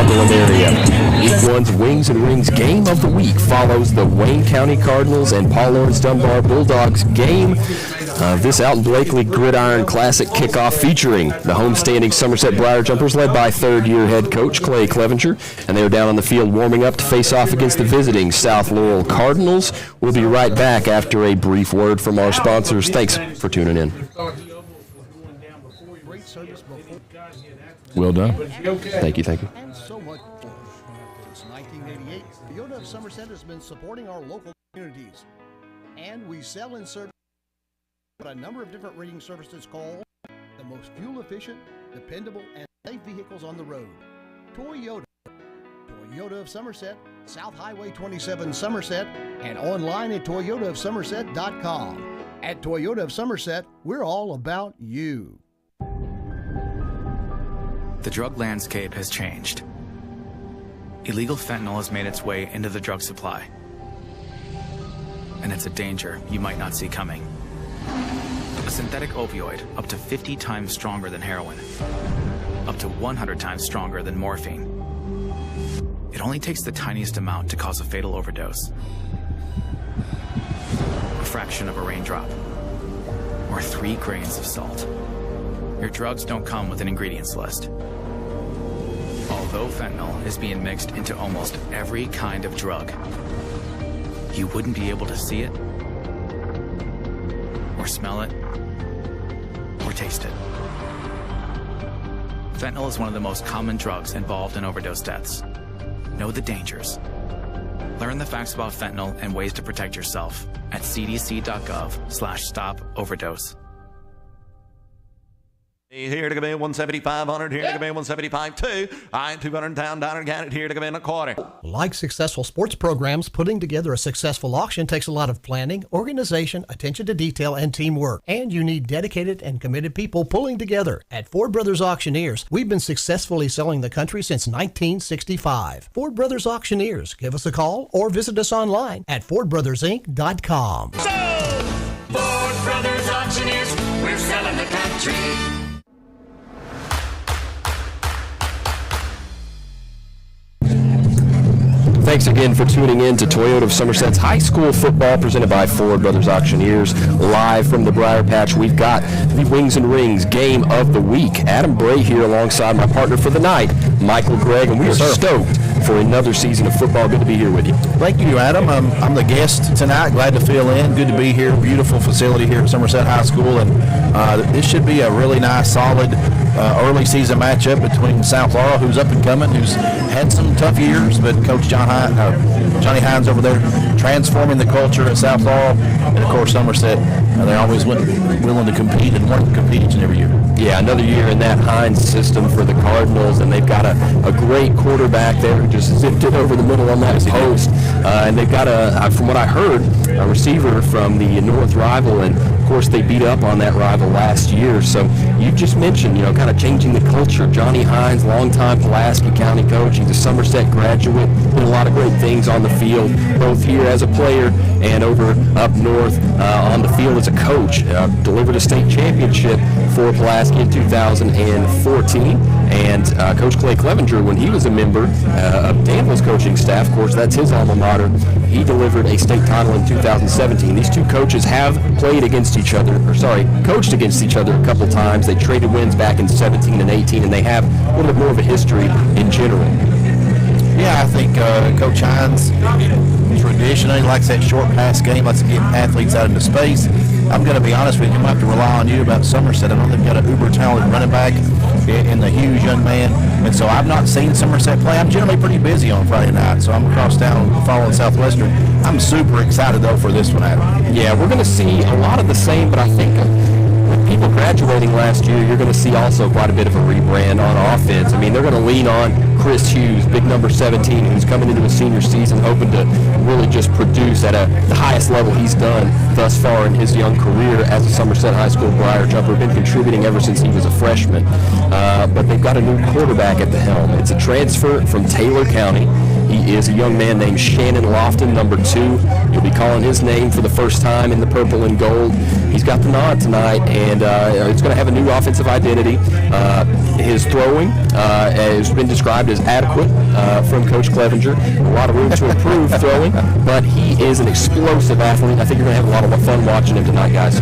Cleveland area. Week 1's Wings and Rings Game of the Week follows the Wayne County Cardinals and Paul Lawrence Dunbar Bulldogs game. This Alton Blakely Gridiron Classic kickoff featuring the homestanding Somerset Briar Jumpers led by third-year head coach Clay Clevenger, and they are down on the field warming up to face off against the visiting South Laurel Cardinals. We'll be right back after a brief word from our sponsors. Thanks for tuning in. Well done. Thank you. And so much more. Since 1988, Toyota of Somerset has been supporting our local communities. And we sell and service a number of different rigging services called the most fuel-efficient, dependable, and safe vehicles on the road. Toyota. Toyota of Somerset, South Highway 27 Somerset, and online at toyotaofsomerset.com. At Toyota of Somerset, we're all about you. The drug landscape has changed. Illegal fentanyl has made its way into the drug supply. And it's a danger you might not see coming. A synthetic opioid up to 50 times stronger than heroin, up to 100 times stronger than morphine. It only takes the tiniest amount to cause a fatal overdose. A fraction of a raindrop, or 3 grains of salt. Your drugs don't come with an ingredients list. Although fentanyl is being mixed into almost every kind of drug, you wouldn't be able to see it, or smell it, or taste it. Fentanyl is one of the most common drugs involved in overdose deaths. Know the dangers. Learn the facts about fentanyl and ways to protect yourself at cdc.gov/stop-overdose. Here to come in 175-100, here to come in 175-2. I 200 down, count it, here to come in a quarter. Like successful sports programs, putting together a successful auction takes a lot of planning, organization, attention to detail, and teamwork. And you need dedicated and committed people pulling together. At Ford Brothers Auctioneers, we've been successfully selling the country since 1965. Ford Brothers Auctioneers. Give us a call or visit us online at FordBrothersInc.com. So, Ford Brothers Auctioneers, we're selling the country. Thanks again for tuning in to Toyota of Somerset's high school football presented by Ford Brothers Auctioneers. Live from the Briar Patch, we've got the Wings and Rings Game of the Week. Adam Bray here alongside my partner for the night, Michael Gregg, and we are stoked for another season of football. Good to be here with you. Thank you, Adam. I'm the guest tonight. Glad to fill in. Good to be here. Beautiful facility here at Somerset High School, and this should be a really nice, solid early season matchup between South Laurel, who's up and coming, who's had some tough years, but Coach Johnny Hines over there transforming the culture at South Laurel, and of course Somerset. They're always willing to compete and want to compete each and every year. Yeah, another year in that Hines system for the Cardinals, and they've got a great quarterback there who just zipped it over the middle on that post. And they've got from what I heard, a receiver from the North rival, and of course they beat up on that rival last year. So you just mentioned, kind of changing the culture. Johnny Hines, longtime Pulaski County coach. He's a Somerset graduate. Did a lot of great things on the field, both here as a player and over up north on the field as a coach. Delivered a state championship for Pulaski in 2014. And Coach Clay Clevenger, when he was a member of Danville's coaching staff, of course, that's his alma mater, he delivered a state title in 2017. These two coaches have coached against each other a couple times. They traded wins back in 17 and 18, and they have a little bit more of a history in general. Yeah, I think Coach Hines traditionally likes that short pass game, likes to get athletes out into space. I'm going to be honest with you, I'm going to have to rely on you about Somerset. I know they've got an uber talented running back in the huge young man, and so I've not seen Somerset play. I'm generally pretty busy on Friday night, so I'm across town following Southwestern. I'm super excited, though, for this one, Adam. Yeah, we're going to see a lot of the same, but I think with people graduating last year, you're going to see also quite a bit of a rebrand on offense. I mean, they're going to lean on Chris Hughes, big number 17, who's coming into his senior season hoping to really just produce at the highest level he's done thus far in his young career as a Somerset High School Briar Jumper. Been contributing ever since he was a freshman. But they've got a new quarterback at the helm. It's a transfer from Taylor County. He is a young man named Shannon Lofton, number 2. You'll be calling his name for the first time in the purple and gold. He's got the nod tonight, and it's going to have a new offensive identity. His throwing has been described as adequate. from Coach Clevenger. A lot of room to improve throwing, but he is an explosive athlete. I think you're going to have a lot of fun watching him tonight, guys.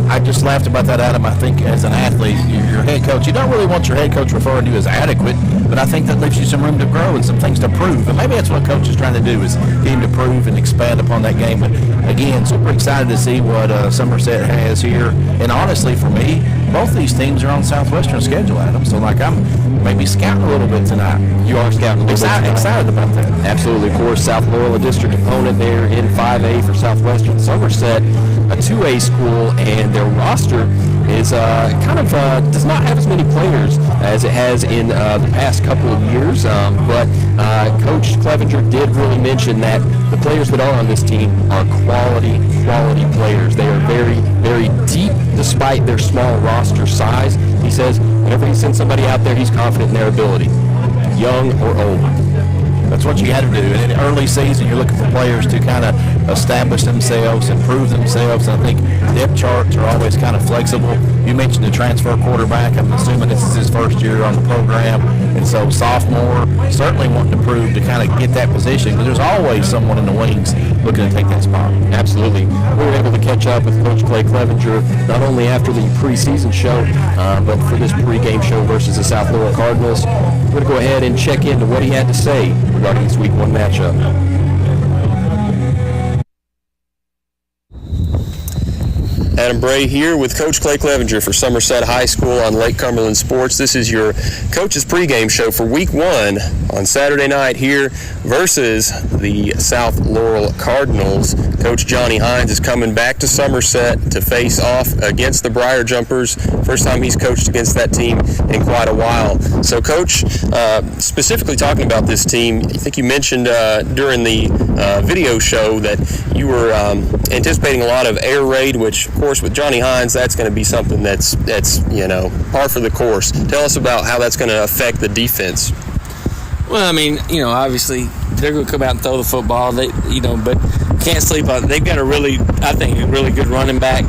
I just laughed about that, Adam. I think as an athlete, your head coach, you don't really want your head coach referring to you as adequate, but I think that leaves you some room to grow and some things to prove. And maybe that's what coach is trying to do, is get him to prove and expand upon that game. But again, super excited to see what Somerset has here. And honestly, for me, both these teams are on Southwestern schedule, Adam. So I'm maybe scouting a little bit tonight. You are scouting a little bit. Excited about that. Absolutely. Of course, South Laurel, a district opponent there in 5A for Southwestern. Somerset, a 2A school, and their roster is does not have as many players as it has in the past couple of years. But Coach Clevenger did really mention that the players that are on this team are quality players. They are very, very deep despite their small roster size. He says whenever he sends somebody out there, he's confident in their ability, young or old. That's what you got to do. And in early season, you're looking for players to kind of establish themselves, improve themselves. And I think depth charts are always kind of flexible. You mentioned the transfer quarterback. I'm assuming this is his first year on the program. And so sophomore, certainly wanting to prove to kind of get that position, because there's always someone in the wings looking to take that spot. Absolutely. We were able to catch up with Coach Clay Clevenger not only after the preseason show, but for this pregame show versus the South Laurel Cardinals. We're going to go ahead and check into what he had to say regarding this Week 1 matchup. Adam Bray here with Coach Clay Clevenger for Somerset High School on Lake Cumberland Sports. This is your coach's pregame show for Week 1 on Saturday night here versus the South Laurel Cardinals. Coach Johnny Hines is coming back to Somerset to face off against the Briar Jumpers. First time he's coached against that team in quite a while. So, Coach, specifically talking about this team, I think you mentioned during the video show that you were anticipating a lot of air raid, which, of course, with Johnny Hines, that's going to be something that's par for the course. Tell us about how that's going to affect the defense. Well, I mean, obviously they're going to come out and throw the football. But can't sleep on it. They've got a really good running back,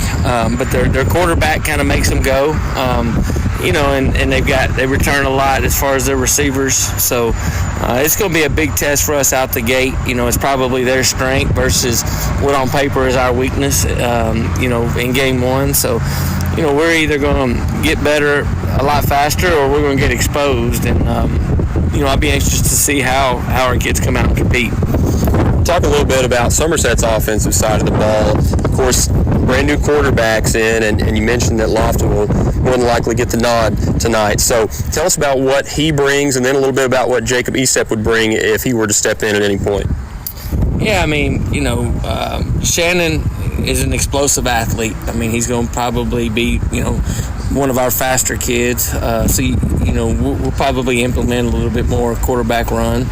but their quarterback kind of makes them go. And they return a lot as far as their receivers. So it's going to be a big test for us out the gate. It's probably their strength versus what on paper is our weakness, in game 1. So, we're either going to get better a lot faster or we're going to get exposed. And, I'll be anxious to see how our kids come out and compete. Talk a little bit about Somerset's offensive side of the ball. Of course, brand new quarterbacks in, and you mentioned that Lofton will more than likely get the nod tonight. So tell us about what he brings, and then a little bit about what Jacob Estep would bring if he were to step in at any point. Yeah, I mean, Shannon is an explosive athlete. I mean, he's going to probably be, one of our faster kids. We'll probably implement a little bit more quarterback run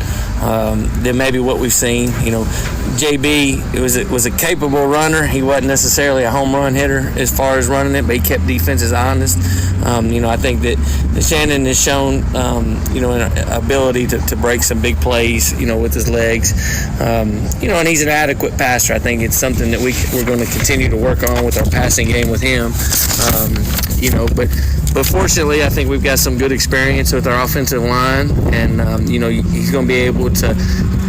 than maybe what we've seen. JB was a capable runner. He wasn't necessarily a home run hitter as far as running it, but he kept defenses honest. I think that Shannon has shown, an ability to break some big plays, with his legs. And he's an adequate passer. I think it's something that we're going to continue to work on with our passing game with him. But fortunately, I think we've got some good experience with our offensive line, and he's going to be able to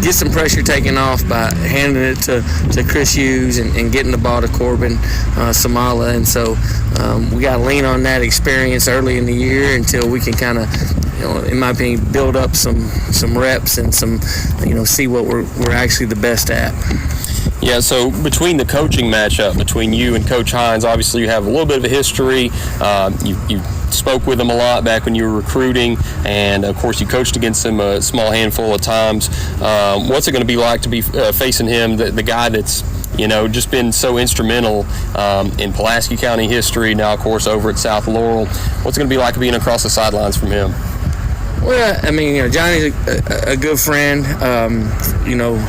get some pressure taken off by handing it to Chris Hughes and getting the ball to Corbin Samala. And so we got to lean on that experience early in the year until we can kind of, in my opinion, build up some reps and some, see what we're actually the best at. Yeah, so between the coaching matchup between you and Coach Hines, obviously you have a little bit of a history. You spoke with him a lot back when you were recruiting, and of course you coached against him a small handful of times. What's it going to be like to be facing him, the guy that's just been so instrumental in Pulaski County history, now of course over at South Laurel? What's it going to be like being across the sidelines from him? Well, I mean, Johnny's a good friend.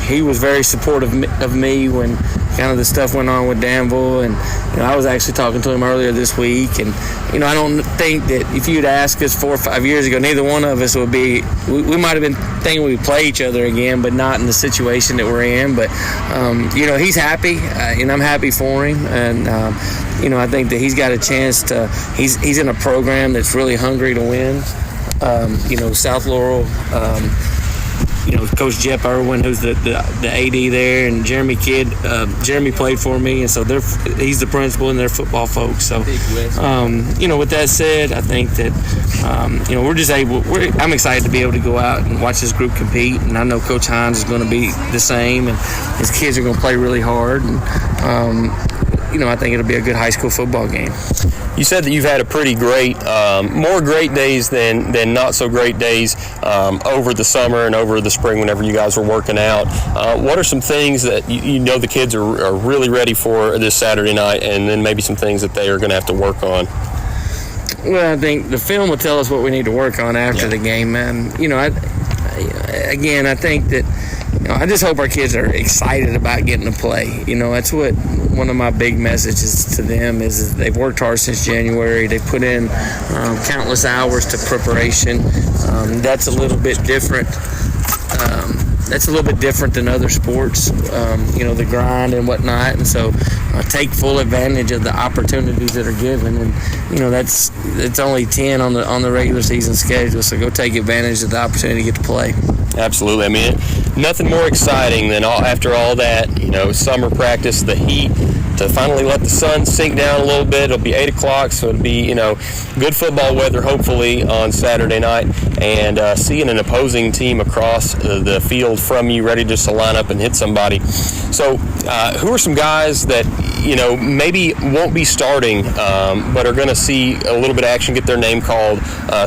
He was very supportive of me when kind of the stuff went on with Danville, and I was actually talking to him earlier this week, and I don't think that if you'd asked us 4 or 5 years ago, neither one of us would be. We might have been thinking we'd play each other again, but not in the situation that we're in. But he's happy, and I'm happy for him, and I think that he's got a chance to. He's in a program that's really hungry to win. South Laurel, Coach Jeff Irwin, who's the AD there, and Jeremy Kidd. Jeremy played for me, and so he's the principal and they're football folks. So, with that said, I think that I'm excited to be able to go out and watch this group compete, and I know Coach Hines is going to be the same, and his kids are going to play really hard, and I think it'll be a good high school football game. You said that you've had a pretty great, more great days than not so great days over the summer and over the spring whenever you guys were working out. What are some things that you know the kids are really ready for this Saturday night, and then maybe some things that they are going to have to work on? Well, I think the film will tell us what we need to work on after the game, man. I think that I just hope our kids are excited about getting to play. That's what one of my big messages to them is they've worked hard since January. They put in countless hours to preparation. That's a little bit different. That's a little bit different than other sports, the grind and whatnot. And so take full advantage of the opportunities that are given. And, it's only 10 on the regular season schedule. So go take advantage of the opportunity to get to play. Absolutely. I mean, nothing more exciting than after all that, summer practice, the heat, to finally let the sun sink down a little bit. It'll be 8 o'clock, so it'll be, good football weather hopefully on Saturday night, and seeing an opposing team across the field from you ready just to line up and hit somebody. So who are some guys that, maybe won't be starting but are going to see a little bit of action, get their name called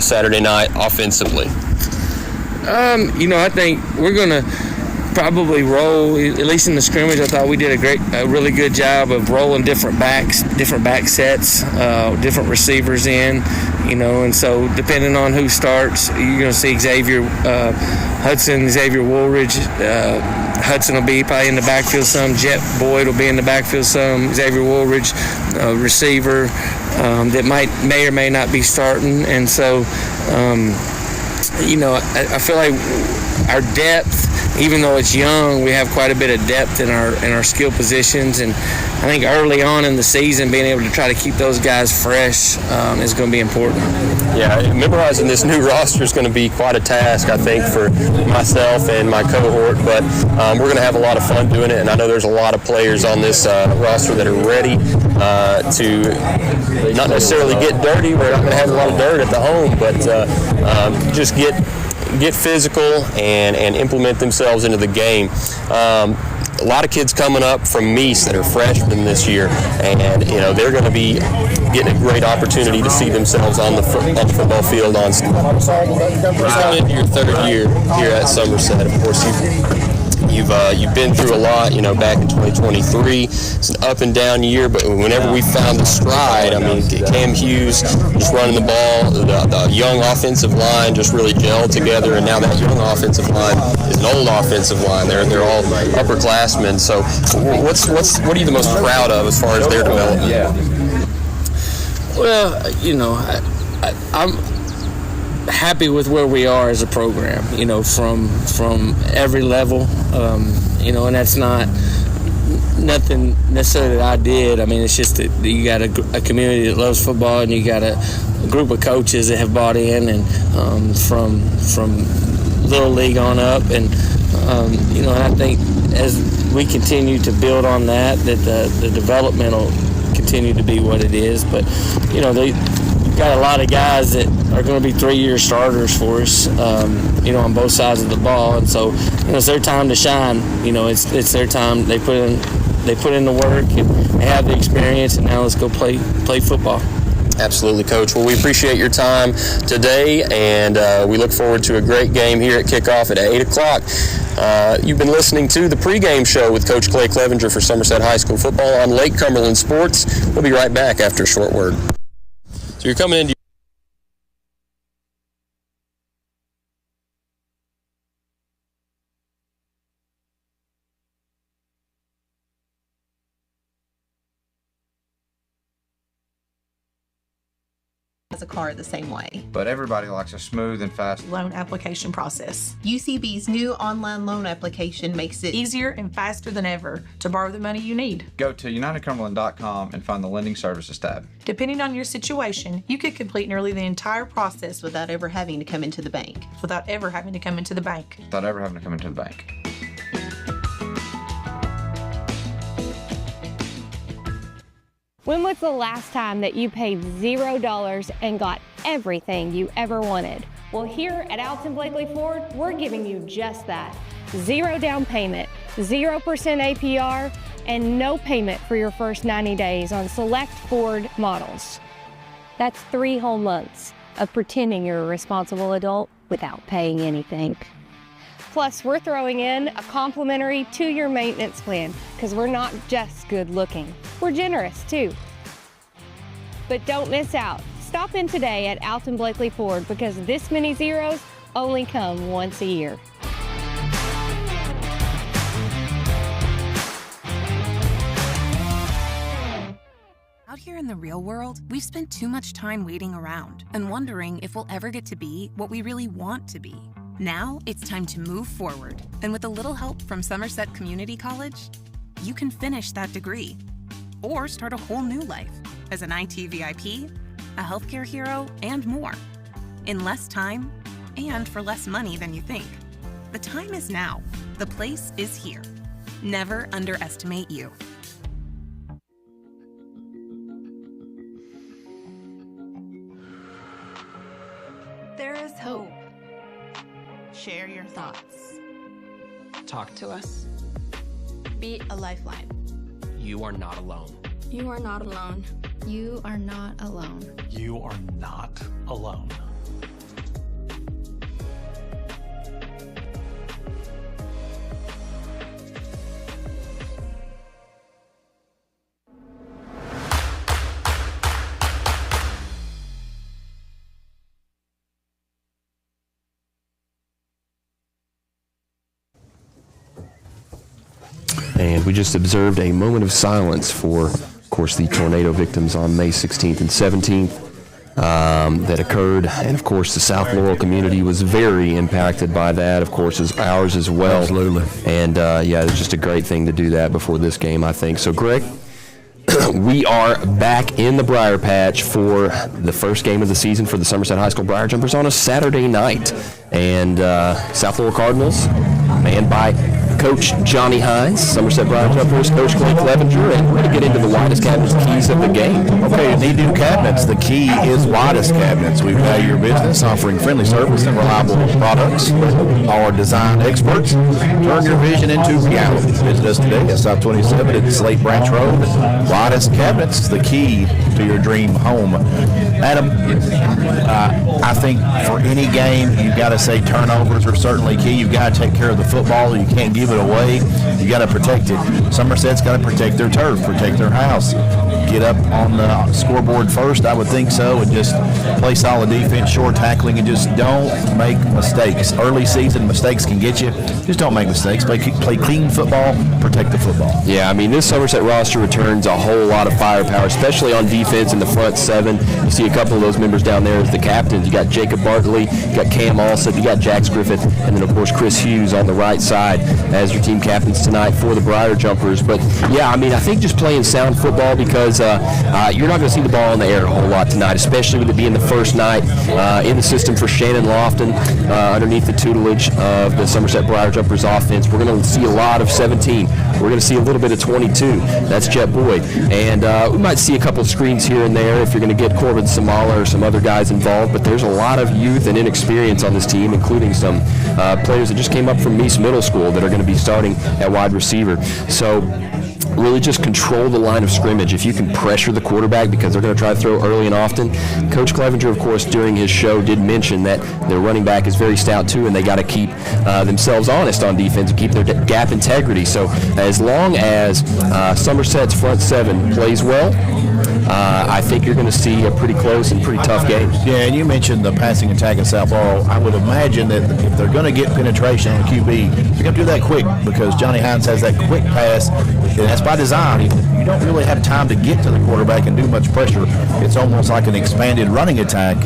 Saturday night offensively? I think we're going to probably roll, at least in the scrimmage. I thought we did a really good job of rolling different back sets, different receivers in, and so depending on who starts, you're going to see Xavier Hudson, Xavier Woolridge. Hudson will be probably in the backfield some. Jet Boyd will be in the backfield some. Xavier Woolridge, receiver, that may or may not be starting, and so I feel like our depth, even though it's young, we have quite a bit of depth in our skill positions, and I think early on in the season, being able to try to keep those guys fresh is going to be important. Yeah, memorizing this new roster is going to be quite a task, I think, for myself and my cohort, but we're going to have a lot of fun doing it, and I know there's a lot of players on this roster that are ready to not necessarily get dirty. We're not going to have a lot of dirt at the home, but just get physical and implement themselves into the game. A lot of kids coming up from Meese that are freshmen this year, and they're going to be getting a great opportunity to see themselves on the football field. You're coming into your third year here at Somerset. Of course, you've been through a lot. Back in 2023, it's an up and down year, but whenever we found the stride, I mean, Cam Hughes just running the ball, the young offensive line just really gelled together, and now that young offensive line is an old offensive line. They're all upperclassmen. So, what are you the most proud of as far as their development? Well, I'm happy with where we are as a program, from every level, and that's not nothing necessarily that I did. I mean, it's just that you got a community that loves football, and you got a group of coaches that have bought in, and from Little League on up, and and I think as we continue to build on that the development will continue to be what it is. But they got a lot of guys that are going to be 3-year starters for us, on both sides of the ball, and so it's their time to shine. It's their time. They put in the work, and they have the experience, and now let's go play football. Absolutely, Coach. Well, we appreciate your time today, and we look forward to a great game here at kickoff at 8 o'clock. You've been listening to the pregame show with Coach Clay Clevenger for Somerset High School football on Lake Cumberland Sports. We'll be right back after a short word. So you're coming into a car the same way. But everybody likes a smooth and fast loan application process. UCB's new online loan application makes it easier and faster than ever to borrow the money you need. Go to UnitedCumberland.com and find the Lending Services tab. Depending on your situation, you could complete nearly the entire process without ever having to come into the bank. Without ever having to come into the bank. Without ever having to come into the bank. When was the last time that you paid $0 and got everything you ever wanted? Well, here at Alton Blakely Ford, we're giving you just that. 0 down payment, 0% APR, and no payment for your first 90 days on select Ford models. That's 3 whole months of pretending you're a responsible adult without paying anything. Plus, we're throwing in a complimentary 2-year maintenance plan because we're not just good looking. We're generous too. But don't miss out. Stop in today at Alton Blakely Ford because this many zeros only come once a year. Out here in the real world, we've spent too much time waiting around and wondering if we'll ever get to be what we really want to be. Now it's time to move forward, and with a little help from Somerset Community College, you can finish that degree or start a whole new life as an IT VIP, a healthcare hero, and more in less time and for less money than you think. The time is now. The place is here. Never underestimate you. There is hope. Share your thoughts. Talk to us. Be a lifeline. You are not alone. You are not alone. You are not alone. You are not alone. And we just observed a moment of silence for, of course, the tornado victims on May 16th and 17th that occurred. And, of course, the South Laurel community was very impacted by that, of course, as ours as well. Absolutely. And, yeah, it's just a great thing to do that before this game, I think. So, Greg, we are back in the Briar Patch for the first game of the season for the Somerset High School Briar Jumpers on a Saturday night. And South Laurel Cardinals, manned by Coach Johnny Hines, Somerset Briar Jumpers, Coach Clevenger, and we're going to get into the widest cabinets keys of the game. Okay, need new cabinets. The key is widest cabinets. We value your business, offering friendly service and reliable products. Our design experts turn your vision into reality. Visit us today at South 27 at Slate Branch Road. Widest cabinets, the key to your dream home. Adam, I think for any game, you've got to say turnovers are certainly key. You've got to take care of the football. You can't give it away. You got to protect it. Somerset's got to protect their turf, protect their house. Get up on the scoreboard first, I would think so, and just play solid defense, short tackling, and just don't make mistakes. Early season, mistakes can get you. Just don't make mistakes. Play clean football, protect the football. Yeah, I mean, this Somerset roster returns a whole lot of firepower, especially on defense in the front seven. You see a couple of those members down there as the captains. You got Jacob Bartley, you got Cam Alsop, you got Jax Griffith, and then, of course, Chris Hughes on the right side as your team captains tonight for the Briar Jumpers. But, yeah, I mean, I think just playing sound football because you're not going to see the ball in the air a whole lot tonight, especially with it being the first night in the system for Shannon Lofton underneath the tutelage of the Somerset Briar Jumpers offense. We're going to see a lot of 17. We're going to see a little bit of 22. That's Jet Boyd. And we might see a couple of screens here and there if you're going to get Corbin Samala or some other guys involved, but there's a lot of youth and inexperience on this team, including some players that just came up from Meese Middle School that are going to be starting at wide receiver. So really just control the line of scrimmage. If you can pressure the quarterback because they're going to try to throw early and often. Coach Clevenger, of course, during his show did mention that their running back is very stout too, and they got to keep themselves honest on defense and keep their gap integrity. So as long as Somerset's front seven plays well, I think you're going to see a pretty close and pretty tough game. Yeah, and you mentioned the passing attack in South Laurel. I would imagine that if they're going to get penetration on QB, they're going to do that quick because Johnny Hines has that quick pass, and that's by design. You don't really have time to get to the quarterback and do much pressure. It's almost like an expanded running attack,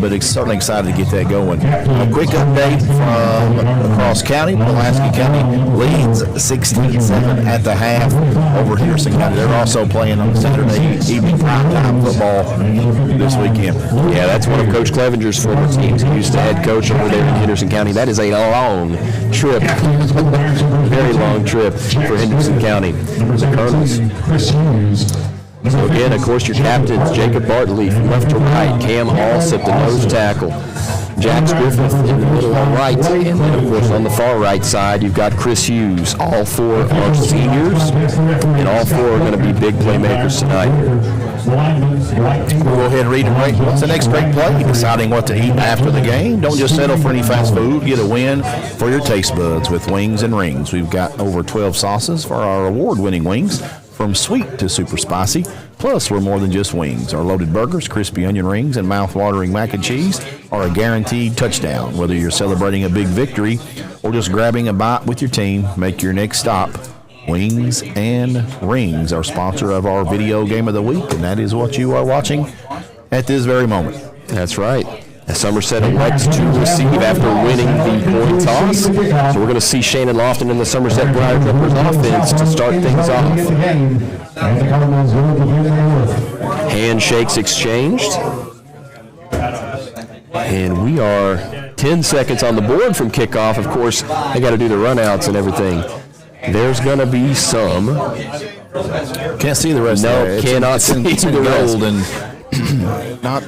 but it's certainly excited to get that going. A quick update from across county. Pulaski County leads 16-7 at the half over Henderson County. They're also playing on Saturday evening primetime football this weekend. Yeah, that's one of Coach Clevenger's former teams. He used to head coach over there in Henderson County. That is a long trip, very long trip for Henderson County. The Colonels. So again, of course, your captains, Jacob Bartley from left to right, Cam Allsup, the nose tackle, Jax Griffith in the middle on right, and then, of course, on the far right side, you've got Chris Hughes. All four are seniors, and all four are going to be big playmakers tonight. We'll go ahead and read and rate. What's the next great play? Deciding what to eat after the game. Don't just settle for any fast food. Get a win for your taste buds with Wings and Rings. We've got over 12 sauces for our award-winning wings, from sweet to super spicy. Plus, we're more than just wings. Our loaded burgers, crispy onion rings, and mouth-watering mac and cheese are a guaranteed touchdown. Whether you're celebrating a big victory or just grabbing a bite with your team, make your next stop. Wings and Rings are sponsor of our video game of the week, and that is what you are watching at this very moment. That's right. As Somerset elects to receive after winning the coin toss. So we're going to see Shannon Lofton in the Somerset Briar Jumpers offense to start things off. Handshakes exchanged. And we are 10 seconds on the board from kickoff. Of course, they got to do the runouts and everything. There's going to be some. Can't see the rest of it. No, cannot see the rest. And not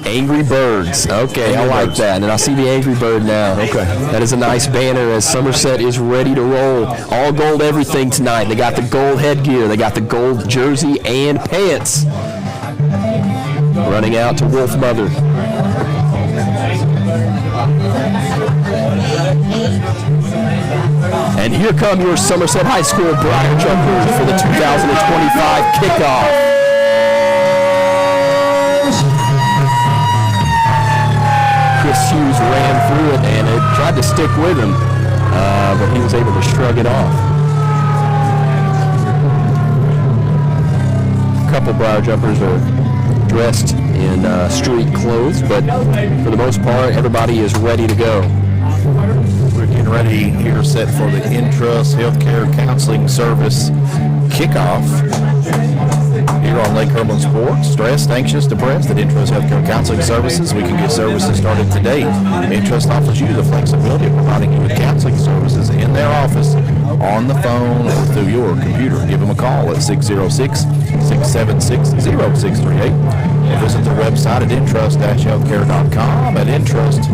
Angry Birds. Okay, I like that. And I see the Angry Bird now. Okay. That is a nice banner as Somerset is ready to roll. All gold everything tonight. They got the gold headgear. They got the gold jersey and pants. Running out to Wolf Mother. And here come your Somerset High School Briar Jumpers for the 2025 kickoff. Chris Hughes ran through it and it tried to stick with him, but he was able to shrug it off. A couple Briar Jumpers are dressed in street clothes, but for the most part, everybody is ready to go. We're getting ready here, set for the Intrust Healthcare Counseling Service kickoff here on Lake Cumberland Sports. Stressed, anxious, depressed? At Intrust Healthcare Counseling Services, we can get services started today. Intrust offers you the flexibility of providing you with counseling services in their office, on the phone, or through your computer. Give them a call at 606-676-0638 or visit their website at intrust-healthcare.com. At Intrust,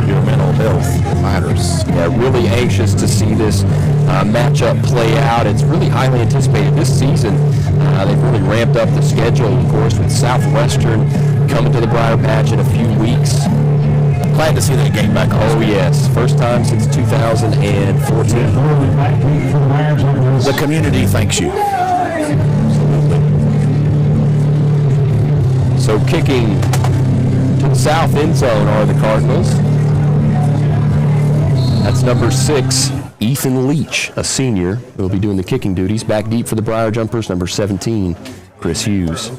your mental health matters. Yeah, really anxious to see this matchup play out. It's really highly anticipated this season. They've really ramped up the schedule, of course, with Southwestern coming to the Briar Patch in a few weeks. Glad to see that game back on. Oh, yes. First time since 2014. The community thanks you. So kicking to the south end zone are the Cardinals. That's number 6, Ethan Leach, a senior, who will be doing the kicking duties. Back deep for the Briar Jumpers, number 17, Chris Hughes.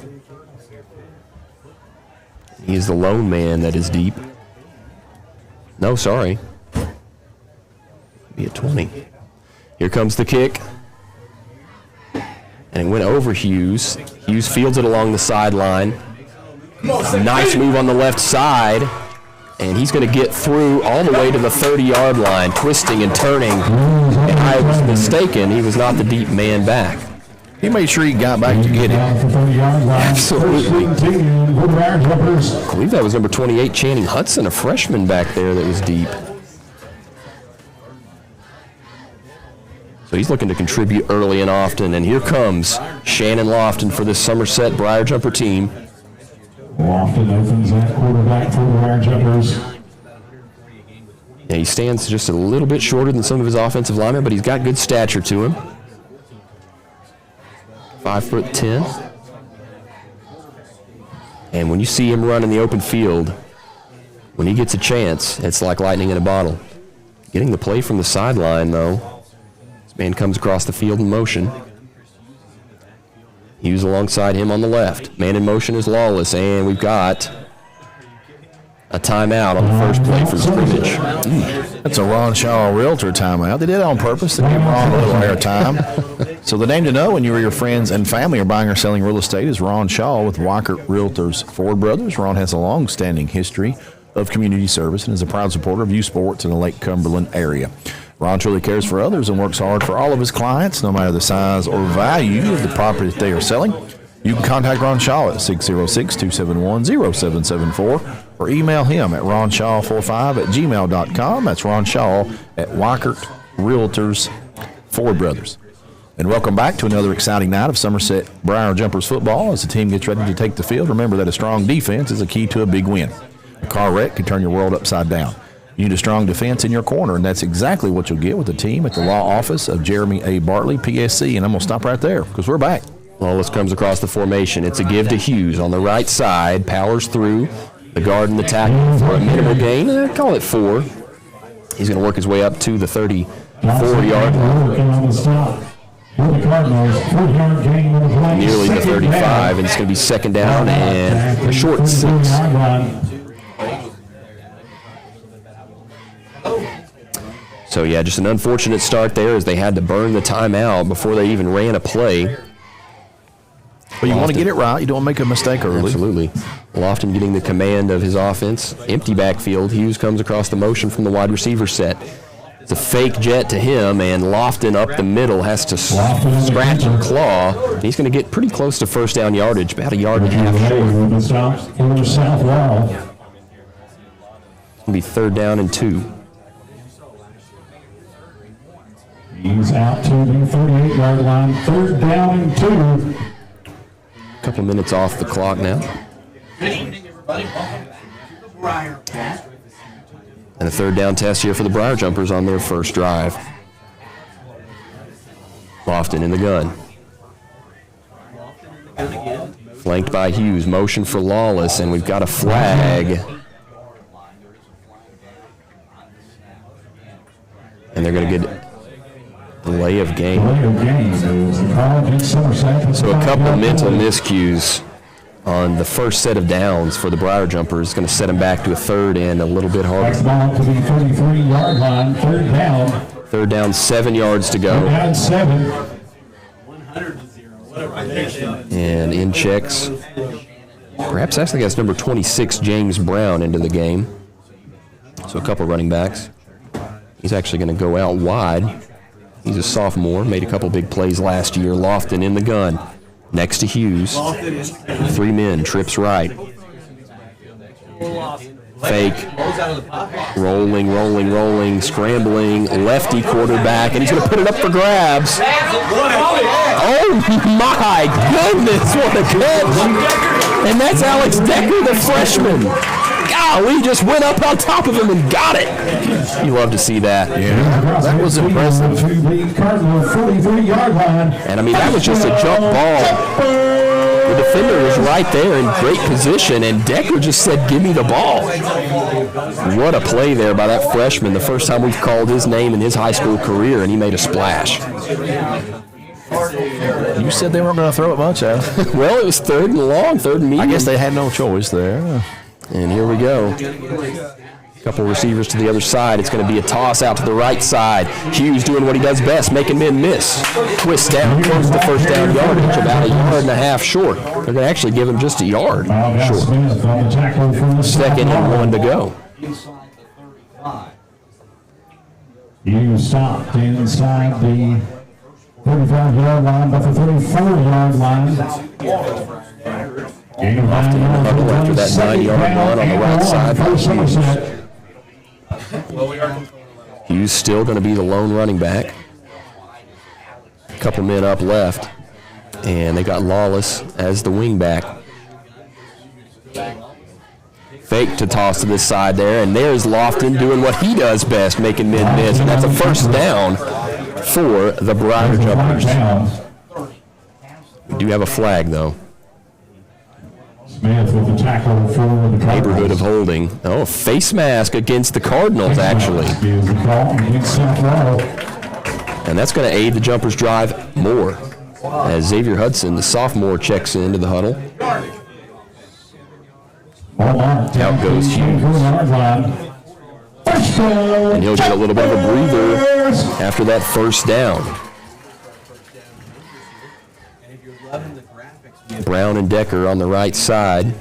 He is the lone man that is deep. No, sorry. Be a 20. Here comes the kick. And it went over Hughes. Hughes fields it along the sideline. Nice move on the left side. And he's going to get through all the way to the 30-yard line, twisting and turning. And I was mistaken. He was not the deep man back. He made sure he got back to get it. Absolutely. I believe that was number 28, Channing Hudson, a freshman back there that was deep. So he's looking to contribute early and often. And here comes Shannon Lofton for this Somerset Briar Jumper team. Lofton opens at quarterback for the Briar Jumpers. Yeah, he stands just a little bit shorter than some of his offensive linemen, but he's got good stature to him. 5'10". And when you see him run in the open field, when he gets a chance, it's like lightning in a bottle. Getting the play from the sideline, though. This man comes across the field in motion. Hughes alongside him on the left. Man in motion is Lawless, and we've got a timeout on the first play from scrimmage. That's a Ron Shaw Realtor timeout. They did it on purpose to give Ron a little air time. So the name to know when you or your friends and family are buying or selling real estate is Ron Shaw with Weikert Realtors Ford Brothers. Ron has a long-standing history of community service and is a proud supporter of youth sports in the Lake Cumberland area. Ron truly cares for others and works hard for all of his clients, no matter the size or value of the property that they are selling. You can contact Ron Shaw at 606-271-0774 or email him at ronshaw45@gmail.com. That's Ron Shaw at Weikert Realtors Ford Brothers. And welcome back to another exciting night of Somerset Briar Jumpers football as the team gets ready to take the field. Remember that a strong defense is a key to a big win. A car wreck can turn your world upside down. You need a strong defense in your corner, and that's exactly what you'll get with the team at the law office of Jeremy A. Bartley, PSC. And I'm going to stop right there because we're back. Lawless comes across the formation. It's a give to Hughes on the right side. Powers through the guard and the tackle for a minimal gain. Call it 4. He's going to work his way up to the 34-yard line. Nearly the 35, and it's going to be second down and a short 6. So, yeah, just an unfortunate start there as they had to burn the timeout before they even ran a play. But you want to get it right. You don't want to make a mistake early. Absolutely. Lofton getting the command of his offense. Empty backfield. Hughes comes across the motion from the wide receiver set. It's a fake jet to him, and Lofton up the middle has to scratch and claw. He's going to get pretty close to first down yardage, about a yard and a half short. It's going to be 3rd down and 2. He's out to the 38-yard line, 3rd down and 2. A couple minutes off the clock now. And a 3rd down test here for the Briar Jumpers on their first drive. Lofton in the gun. Flanked by Hughes, motion for Lawless, and we've got a flag. And they're going to get delay of game. So a couple of mental miscues on the first set of downs for the Briar Jumpers. Going to set them back to a 3rd and a little bit harder. Ball to the 33-yard line, 3rd down. 3rd down, 7 yards to go. 3rd down, 7. And in checks, perhaps actually that's number 26, James Brown, into the game. So a couple running backs. He's actually going to go out wide. He's a sophomore, made a couple big plays last year. Lofton in the gun, next to Hughes. 3 men, trips right. Fake, rolling, scrambling, lefty quarterback, and he's going to put it up for grabs. Oh my goodness, what a catch! And that's Alex Decker, the freshman. Golly, just went up on top of him and got it. You love to see that. Yeah, that was impressive. And I mean, that was just a jump ball. The defender was right there in great position, and Decker just said, give me the ball. What a play there by that freshman. The first time we've called his name in his high school career, and he made a splash. You said they weren't going to throw it much, Al. Well, it was 3rd and long, 3rd and medium. I guess they had no choice there. And here we go. A couple receivers to the other side. It's going to be a toss out to the right side. Hughes doing what he does best, making men miss. Twist down, close to first down yardage, about a yard and a half short. They're going to actually give him just a yard short. 2nd and 1 to go. You stopped inside the 35-yard line, but the 34-yard line. Lofton in the huddle after that 9-yard run on the right side by Hughes. Hughes still going to be the lone running back. A couple men up left, and they got Lawless as the wing back. Fake to toss to this side there, and there's Lofton doing what he does best, making men miss, and that's a first down for the Briar Jumpers. We do have a flag, though. Smith with the tackle for the Cardinals. Neighborhood of holding. Oh, face mask against the Cardinals, actually. Is the call against South Laurel. And that's going to aid the Jumpers' drive more as Xavier Hudson, the sophomore, checks into the huddle. Out goes Hughes. And he'll get a little bit of a breather after that first down. Brown and Decker on the right side,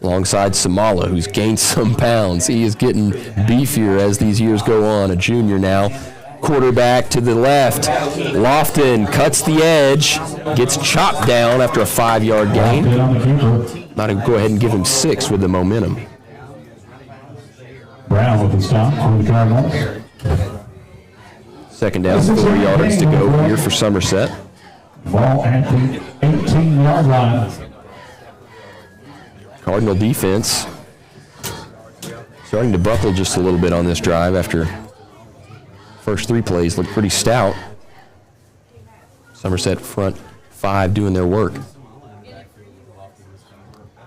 alongside Samala, who's gained some pounds. He is getting beefier as these years go on, a junior now. Quarterback to the left. Lofton cuts the edge, gets chopped down after a 5-yard gain. Might go ahead and give him 6 with the momentum. Brown with the stop for the Cardinals. Second down, 4 yards to go here for Somerset. Ball at the 18-yard line. Cardinal defense starting to buckle just a little bit on this drive after first 3 plays look pretty stout. Somerset front 5 doing their work.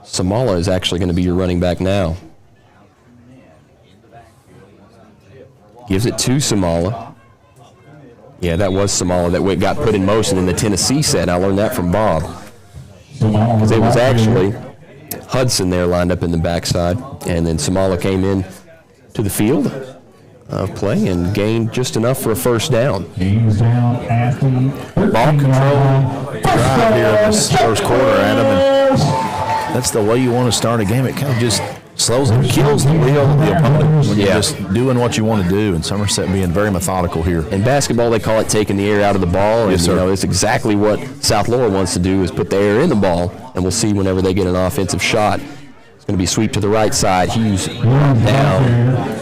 Samala is actually going to be your running back now. Gives it to Samala. Yeah, that was Samala that got put in motion in the Tennessee set. I learned that from Bob. Because it was actually Hudson there lined up in the backside, and then Samala came in to the field of play and gained just enough for a first down. He's down at the Ball control drive here in this first quarter, Adam, and that's the way you want to start a game. It kind of just slows and kills the wheel of the opponent when you're just doing what you want to do, and Somerset being very methodical here. In basketball, they call it taking the air out of the ball. Yes, sir. It's exactly what South Laurel wants to do, is put the air in the ball, and we'll see whenever they get an offensive shot. It's going to be sweep to the right side. Hughes down,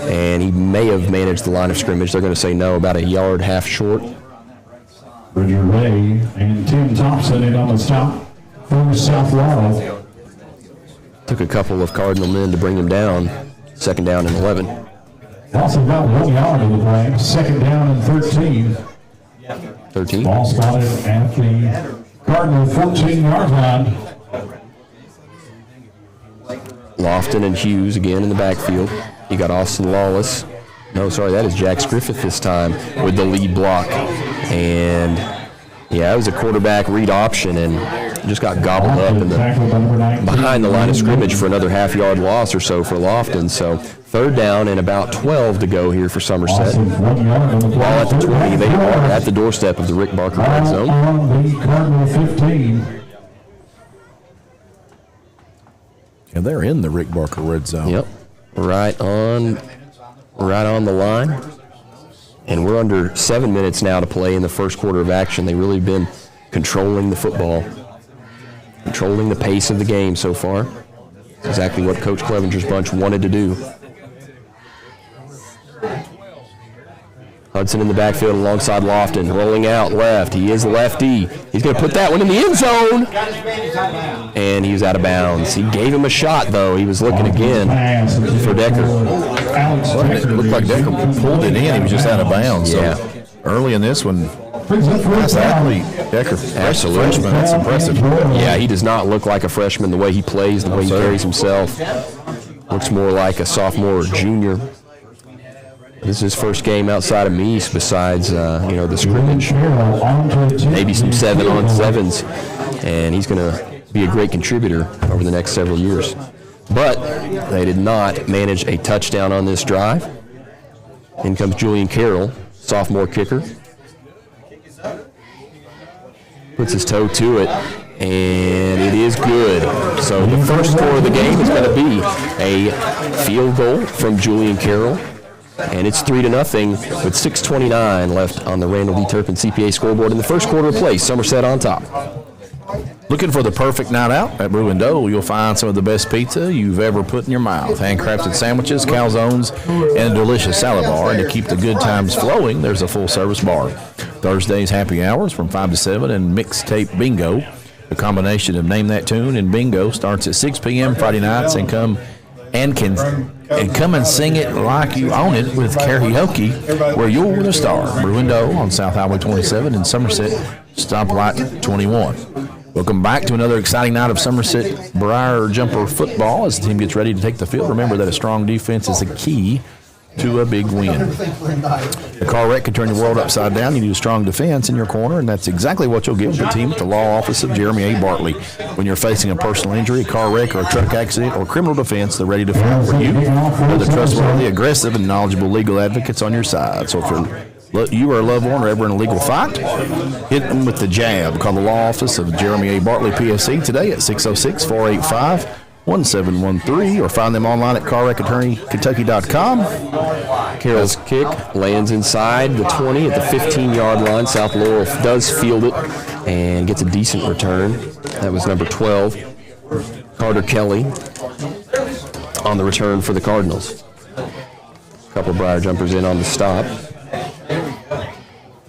and he may have managed the line of scrimmage. They're going to say no, about a yard, half short. Bridger Ray and Tim Thompson in on the stop for South Laurel. Took a couple of Cardinal men to bring him down. Second down and 11. Also got 1 yard of the play. Second down and 13. 13. Ball spotted at the Cardinal 14-yard line. Lofton and Hughes again in the backfield. You got Austin Lawless. No, sorry, that is Jax Griffith this time with the lead block. And, yeah, it was a quarterback read option and just got gobbled up in behind the line of scrimmage for another half-yard loss or so for Lofton. So third down and about 12 to go here for Somerset. Ball at the 20. They are at the doorstep of the Rick Barker red zone. On the Cardinal 15. And they're in the Rick Barker red zone. Yep, right on the line. And we're under 7 minutes now to play in the first quarter of action. They've really been controlling the football, controlling the pace of the game so far. Exactly what Coach Clevenger's bunch wanted to do. Hudson in the backfield alongside Lofton, rolling out left. He is lefty. He's going to put that one in the end zone. And he's out of bounds. He gave him a shot, though. He was looking again for Decker. It looked like Decker pulled it in. He was just out of bounds. Yeah. So early in this one, nice athlete, Decker. Absolutely. Freshman, that's impressive. Yeah, he does not look like a freshman the way he plays, the way he carries himself. Looks more like a sophomore or junior. This is his first game outside of Meese besides, the scrimmage. Maybe some 7-on-7s, and he's going to be a great contributor over the next several years. But they did not manage a touchdown on this drive. In comes Julian Carroll, sophomore kicker. Puts his toe to it, and it is good. So the first score of the game is going to be a field goal from Julian Carroll. And it's 3-0 with 6:29 left on the Randall D. Turpin CPA scoreboard in the first quarter of play. Somerset on top. Looking for the perfect night out at Brew & Dough, you'll find some of the best pizza you've ever put in your mouth. Handcrafted sandwiches, calzones, and a delicious salad bar. And to keep the good times flowing, there's a full-service bar. Thursdays happy hours from 5 to 7 and mixtape bingo. The combination of Name That Tune and bingo starts at 6 p.m. Friday nights and come and sing it like you own it with karaoke, where you're the star. Brew & Dough on South Highway 27 in Somerset, stoplight 21. Welcome back to another exciting night of Somerset Briar Jumper football as the team gets ready to take the field. Remember that a strong defense is a key to a big win. A car wreck could turn your world upside down. You need a strong defense in your corner, and that's exactly what you'll get with the team at the law office of Jeremy A. Bartley. When you're facing a personal injury, a car wreck, or a truck accident, or criminal defense, they're ready to fight for you. They're the trustworthy, aggressive, and knowledgeable legal advocates on your side. So if you or a loved one are ever in a legal fight, hit them with the jab. Call the law office of Jeremy A. Bartley, PSC, today at 606-485-1713, or find them online at carwreckattorneykentucky.com. Carroll's kick lands inside the 20 at the 15-yard line. South Laurel does field it and gets a decent return. That was number 12, Carter Kelly, on the return for the Cardinals. A couple of Briar jumpers in on the stop.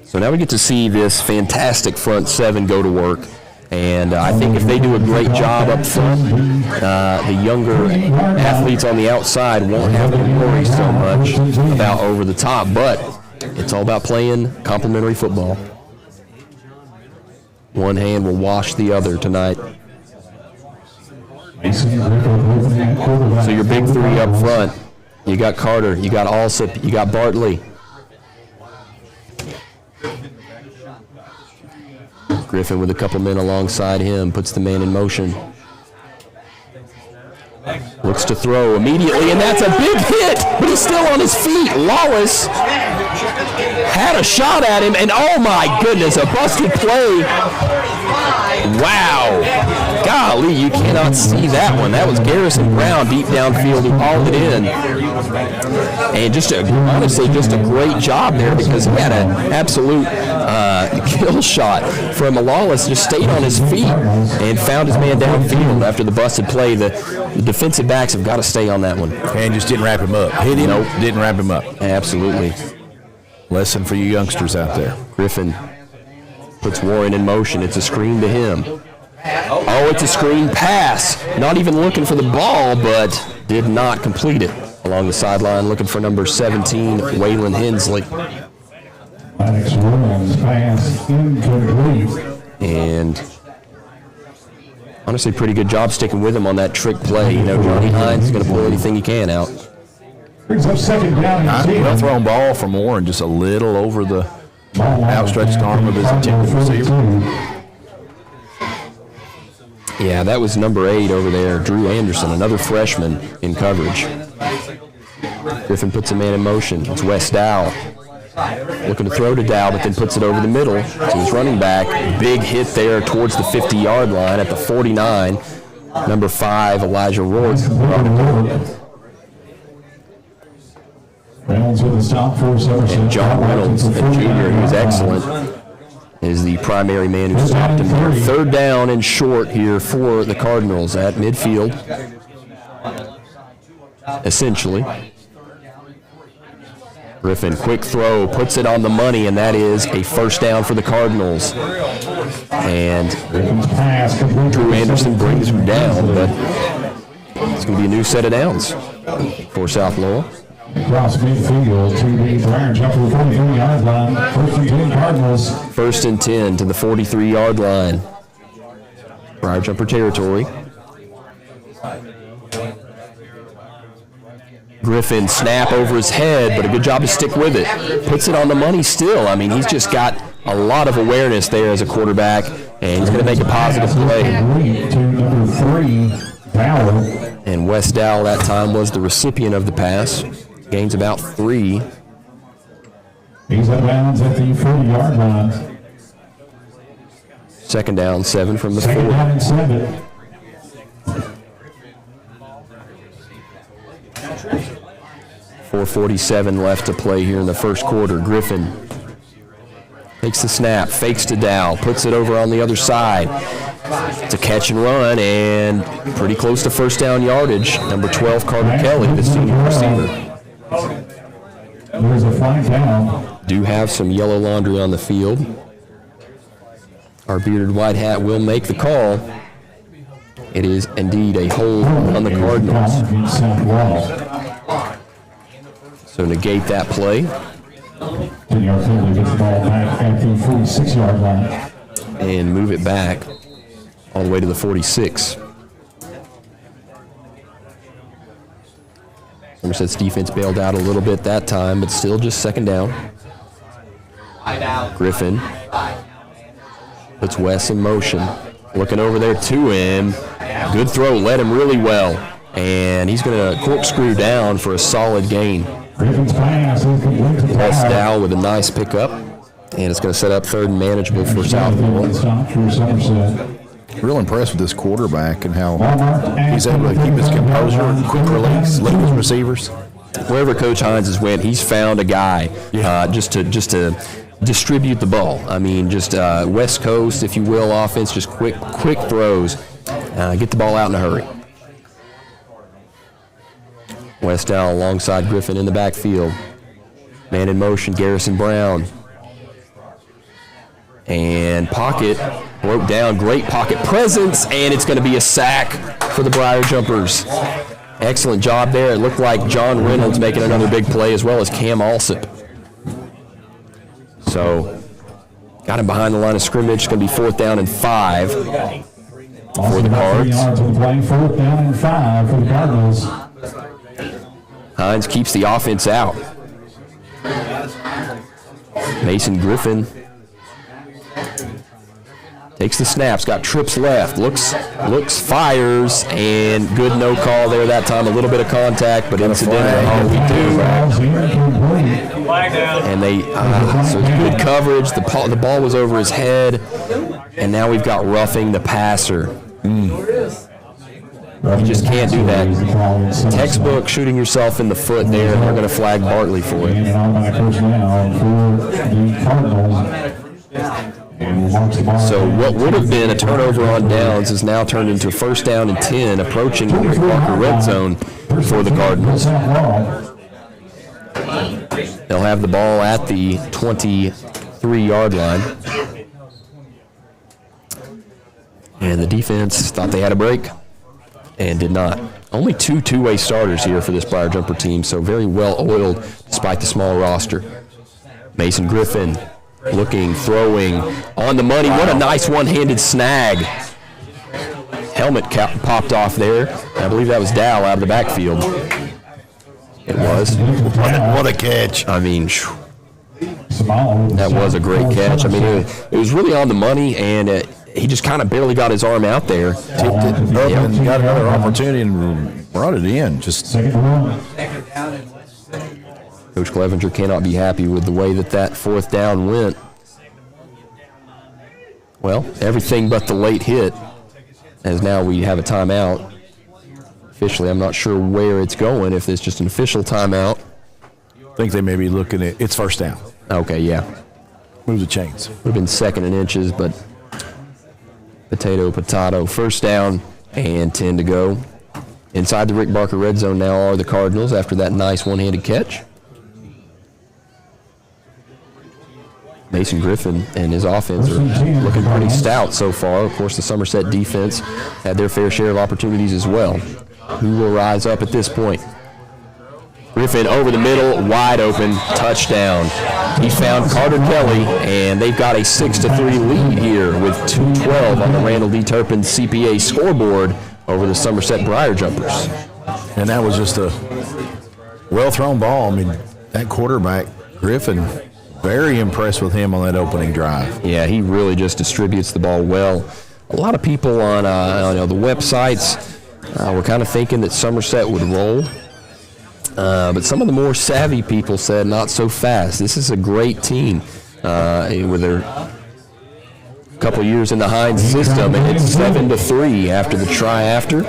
So now we get to see this fantastic front seven go to work. And I think if they do a great job up front, the younger athletes on the outside won't have to worry so much about over the top. But it's all about playing complementary football. One hand will wash the other tonight. So your big three up front, you got Carter, you got Alsop, you got Bartley. Griffin with a couple men alongside him, puts the man in motion. Looks to throw immediately, and that's a big hit, but he's still on his feet. Lawless had a shot at him, and oh my goodness, a busted play. Wow. Golly, you cannot see that one. That was Garrison Brown deep downfield who hauled it in. And honestly, just a great job there because he had an absolute kill shot from Lawless. Just stayed on his feet and found his man downfield after the busted play. The defensive backs have got to stay on that one. And just didn't wrap him up. Hit him, didn't wrap him up. Absolutely. Lesson for you youngsters out there. Griffin puts Warren in motion. It's a screen to him. Oh, it's a screen pass. Not even looking for the ball, but did not complete it. Along the sideline, looking for number 17, Waylon Hensley. Alex Williams pass incomplete. And honestly, pretty good job sticking with him on that trick play. You know, Johnny Hines is going to pull anything he can out. Brings up second down. Well thrown ball from Warren, just a little over the outstretched arm of his intended receiver. Yeah, that was number 8 over there, Drew Anderson, another freshman in coverage. Griffin puts a man in motion. It's Wes Dow. Looking to throw to Dow, but then puts it over the middle to his running back. Big hit there towards the 50-yard line at the 49. Number 5, Elijah Rourke. Reynolds with a stop for Somerset. And John Reynolds, a junior who's excellent, is the primary man who stopped him there. Third down and short here for the Cardinals at midfield, essentially. Griffin, quick throw, puts it on the money, and that is a first down for the Cardinals. And Drew Anderson brings him down, but it's going to be a new set of downs for South Laurel. Across midfield to the Briar jumper 43-yard line. First and 10 Cardinals. First and 10 to the 43-yard line. Briar jumper territory. Griffin, snap over his head, but a good job to stick with it. Puts it on the money still. I mean, he's just got a lot of awareness there as a quarterback, and he's going to make a positive play. To number 3, Bauer. And Wes Dowell that time was the recipient of the pass. Gains about 3. He's out of bounds at the 40-yard line. Second down, 7 from the 4. Second down and 7. .447 left to play here in the first quarter. Griffin takes the snap, fakes to Dow, puts it over on the other side. It's a catch and run, and pretty close to first down yardage. Number 12, Carter Kelly, the senior receiver. There's a flag down. Do have some yellow laundry on the field. Our bearded white hat will make the call. It is indeed a hold on the Cardinals. So negate that play. 10-yard penalty gets the ball back at the 46-yard line. And move it back all the way to the 46. Somerset's defense bailed out a little bit that time, but still just second down. Griffin puts Wes in motion. Looking over there to him. Good throw, led him really well. And he's going to corkscrew down for a solid gain. Wes Dow with a nice pickup. And it's going to set up third and manageable for South Laurel. Real impressed with this quarterback and how he's able to keep his composure, quick release, lead his receivers. Wherever Coach Hines has went, he's found a guy just to distribute the ball. I mean, just West Coast, if you will, offense, just quick throws. Get the ball out in a hurry. West Dow alongside Griffin in the backfield. Man in motion, Garrison Brown. And pocket broke down, great pocket presence, and it's going to be a sack for the Briar Jumpers. Excellent job there. It looked like John Reynolds making another big play, as well as Cam Alsop. So, got him behind the line of scrimmage. It's going to be 4th down and 5 for the Cards. 4th down and 5 for the Cardinals. Hines keeps the offense out. Mason Griffin takes the snaps, got trips left, looks, fires, and good no call there that time. A little bit of contact, but incidentally, all we do. And they, so good coverage. The ball was over his head, and now we've got roughing the passer. You just can't do that. Textbook shooting yourself in the foot there, and they're going to flag Bartley for it. So what would have been a turnover on downs is now turned into a 1st down and 10, approaching the Rick Barker red zone for the Cardinals. They'll have the ball at the 23-yard line. And the defense thought they had a break and did not. Only 2 two-way starters here for this Briar Jumper team, so very well oiled despite the small roster. Mason Griffin looking, throwing, on the money. What a nice one-handed snag. Helmet popped off there. I believe that was Dow out of the backfield. It was. What a catch. I mean, that was a great catch. I mean, it was really on the money, and he just kind of barely got his arm out there. Tipped it up and got another opportunity and brought it in. Just Coach Clevenger cannot be happy with the way that 4th down went. Well, everything but the late hit, as now we have a timeout. Officially, I'm not sure where it's going, if it's just an official timeout. I think they may be looking at it's 1st down. Okay, yeah. Move the chains. Would have been 2nd and inches, but potato. 1st down and 10 to go. Inside the Rick Barker red zone now are the Cardinals after that nice one-handed catch. Mason Griffin and his offense are looking pretty stout so far. Of course, the Somerset defense had their fair share of opportunities as well. Who will rise up at this point? Griffin over the middle, wide open, touchdown. He found Carter Kelly, and they've got a 6-3 lead here with 2:12 on the Randall D. Turpin CPA scoreboard over the Somerset Briar Jumpers. And that was just a well-thrown ball. I mean, that quarterback, Griffin, very impressed with him on that opening drive. Yeah, he really just distributes the ball well. A lot of people on the websites were kind of thinking that Somerset would roll. But some of the more savvy people said not so fast. This is a great team with their couple years in the Hines system, and it's 7-3 after the try after.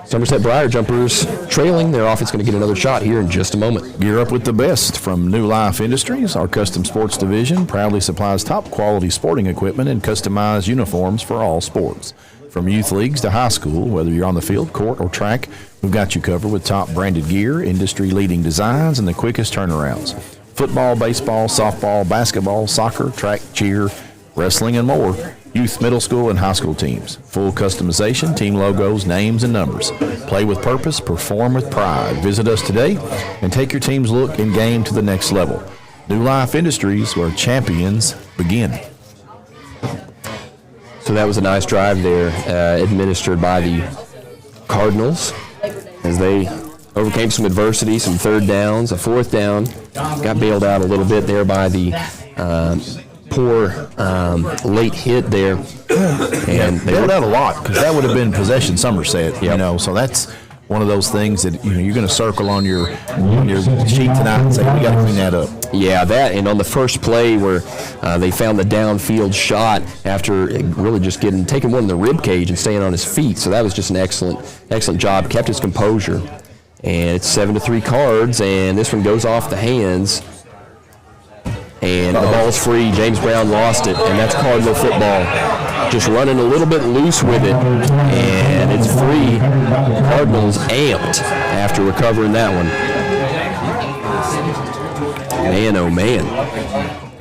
Somerset Briar Jumpers trailing. Their offense going to get another shot here in just a moment. Gear up with the best from New Life Industries. Our custom sports division proudly supplies top quality sporting equipment and customized uniforms for all sports. From youth leagues to high school, whether you're on the field, court, or track, we've got you covered with top branded gear, industry-leading designs, and the quickest turnarounds. Football, baseball, softball, basketball, soccer, track, cheer, wrestling, and more. Youth, middle school, and high school teams. Full customization, team logos, names, and numbers. Play with purpose, perform with pride. Visit us today and take your team's look and game to the next level. New Life Industries, where champions begin. So that was a nice drive there, administered by the Cardinals as they overcame some adversity, some third downs, a fourth down. Got bailed out a little bit there by the poor late hit there. And they bailed out a lot because that would have been possession Somerset, you know, so that's one of those things that you're going to circle on your sheet tonight and say, we got to clean that up. Yeah, that, and on the first play where they found the downfield shot after really just taking one in the rib cage and staying on his feet. So that was just an excellent job. Kept his composure. And it's 7-3 Cards, and this one goes off the hands. And the ball's free. James Brown lost it, and that's Cardinal football. Just running a little bit loose with it, and it's free. Cardinals amped after recovering that one. Man, oh man.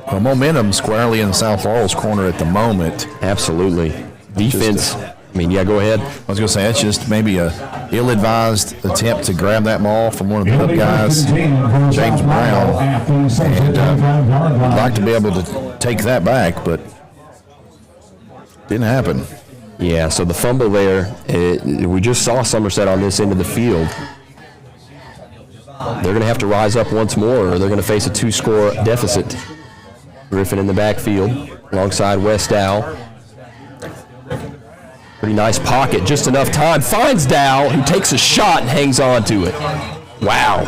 Well, momentum squarely in South Laurel's corner at the moment. Absolutely. Defense. Go ahead. I was going to say, that's just maybe a ill-advised attempt to grab that ball from one of the other guys, James Brown. And I'd like to be able to take that back, but didn't happen. Yeah, so the fumble there, we just saw Somerset on this end of the field. They're going to have to rise up once more, or they're going to face a 2-score deficit. Griffin in the backfield alongside West Dow. Pretty nice pocket, just enough time. Finds Dow, who takes a shot and hangs on to it. Wow.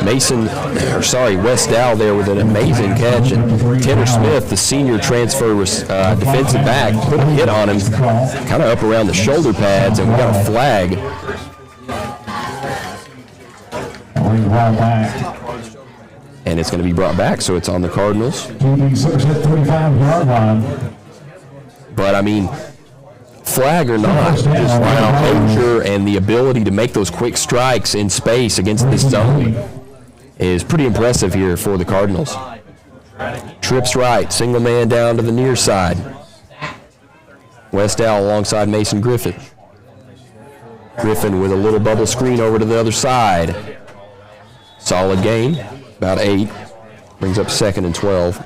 West Dow there with an amazing catch. And Tanner Smith, the senior transfer defensive back, put a hit on him, kind of up around the shoulder pads, and we got a flag. And it's going to be brought back, so it's on the Cardinals. But, flag or not, just composure and the ability to make those quick strikes in space against this zone is pretty impressive here for the Cardinals. Trips right, single man down to the near side. West Dow alongside Mason Griffin. Griffin with a little bubble screen over to the other side. Solid gain, about 8. Brings up 2nd and 12.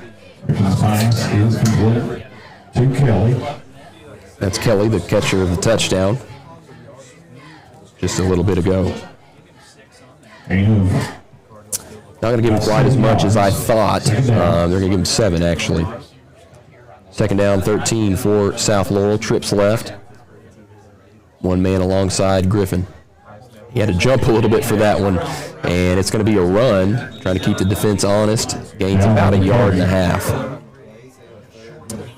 Pass is complete to Kelly. That's Kelly, the catcher of the touchdown. Just a little bit ago. Not going to give him quite as much as I thought. They're going to give him 7, actually. 2nd down, 13 for South Laurel. Trips left. One man alongside Griffin. He had to jump a little bit for that one, and it's going to be a run, trying to keep the defense honest. Gains about 1.5 yards.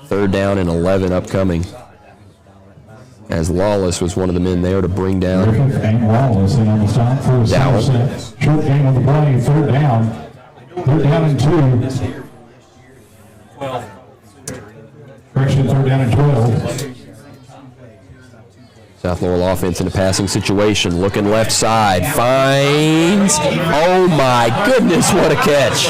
3rd down and 11 upcoming. As Lawless was one of the men there to bring down Lawless in on the stop for Somerset. Short game on the play, 3rd down. 3rd down and 2. Correction, 3rd down and 12. South Laurel offense in a passing situation, looking left side, finds, oh my goodness, what a catch.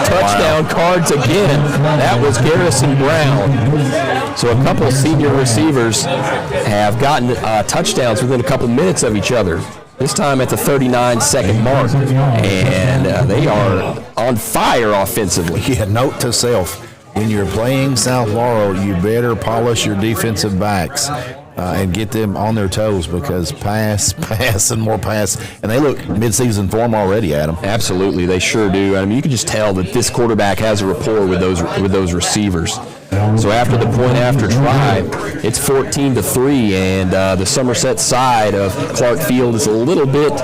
Touchdown Cards again. That was Garrison Brown. So a couple senior receivers have gotten touchdowns within a couple minutes of each other. This time at the 39-second mark, and they are on fire offensively. Yeah, note to self, when you're playing South Laurel, you better polish your defensive backs. And get them on their toes, because pass, and more pass. And they look mid-season form already, Adam. Absolutely, they sure do. You can just tell that this quarterback has a rapport with those receivers. So after the point after try, it's 14-3, and the Somerset side of Clark Field is a little bit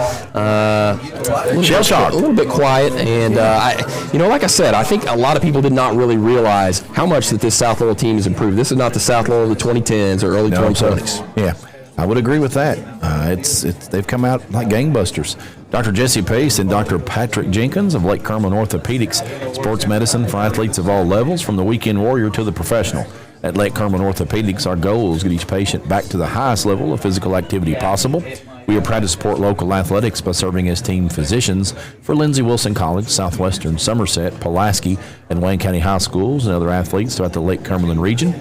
shell-shocked, a little bit quiet. And like I said, I think a lot of people did not really realize how much that this South Laurel team has improved. This is not the South Laurel of the 2010s or early 2020s. Yeah, I would agree with that. They've come out like gangbusters. Dr. Jesse Pace and Dr. Patrick Jenkins of Lake Kerman Orthopedics, sports medicine for athletes of all levels, from the weekend warrior to the professional. At Lake Kerman Orthopedics, our goal is to get each patient back to the highest level of physical activity possible. We are proud to support local athletics by serving as team physicians for Lindsey Wilson College, Southwestern, Somerset, Pulaski, and Wayne County High Schools, and other athletes throughout the Lake Cumberland region.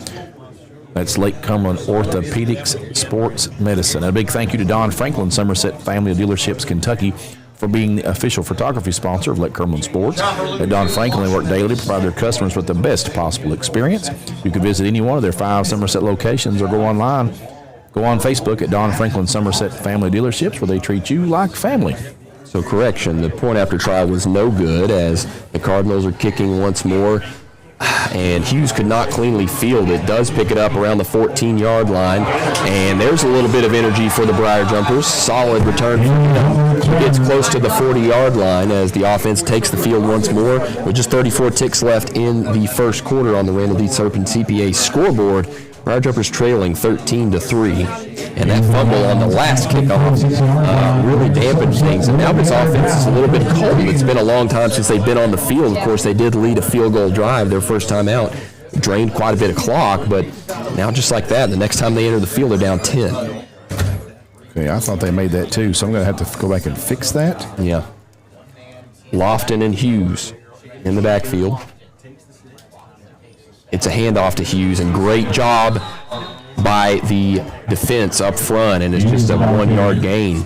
That's Lake Cumberland Orthopedics Sports Medicine. A big thank you to Don Franklin, Somerset Family of Dealerships, Kentucky, for being the official photography sponsor of Lake Cumberland Sports. At Don Franklin, they work daily to provide their customers with the best possible experience. You can visit any one of their 5 Somerset locations or go online. Go on Facebook at Don Franklin Somerset Family Dealerships, where they treat you like family. So correction, the point after try was no good as the Cardinals are kicking once more. And Hughes could not cleanly field it. Does pick it up around the 14-yard line. And there's a little bit of energy for the Briar Jumpers. Solid return from him. Gets close to the 40-yard line as the offense takes the field once more. With just 34 ticks left in the first quarter on the Randall D. Serpent CPA scoreboard. Briar Jumpers trailing 13-3. And that fumble on the last kickoff really dampened things. And now this offense is a little bit cold. It's been a long time since they've been on the field. Of course, they did lead a field goal drive their first time out. Drained quite a bit of clock, but now just like that, the next time they enter the field, they're down 10. Okay, I thought they made that too, so I'm going to have to go back and fix that. Yeah. Lofton and Hughes in the backfield. It's a handoff to Hughes, and great job by the defense up front, and it's just a 1-yard gain.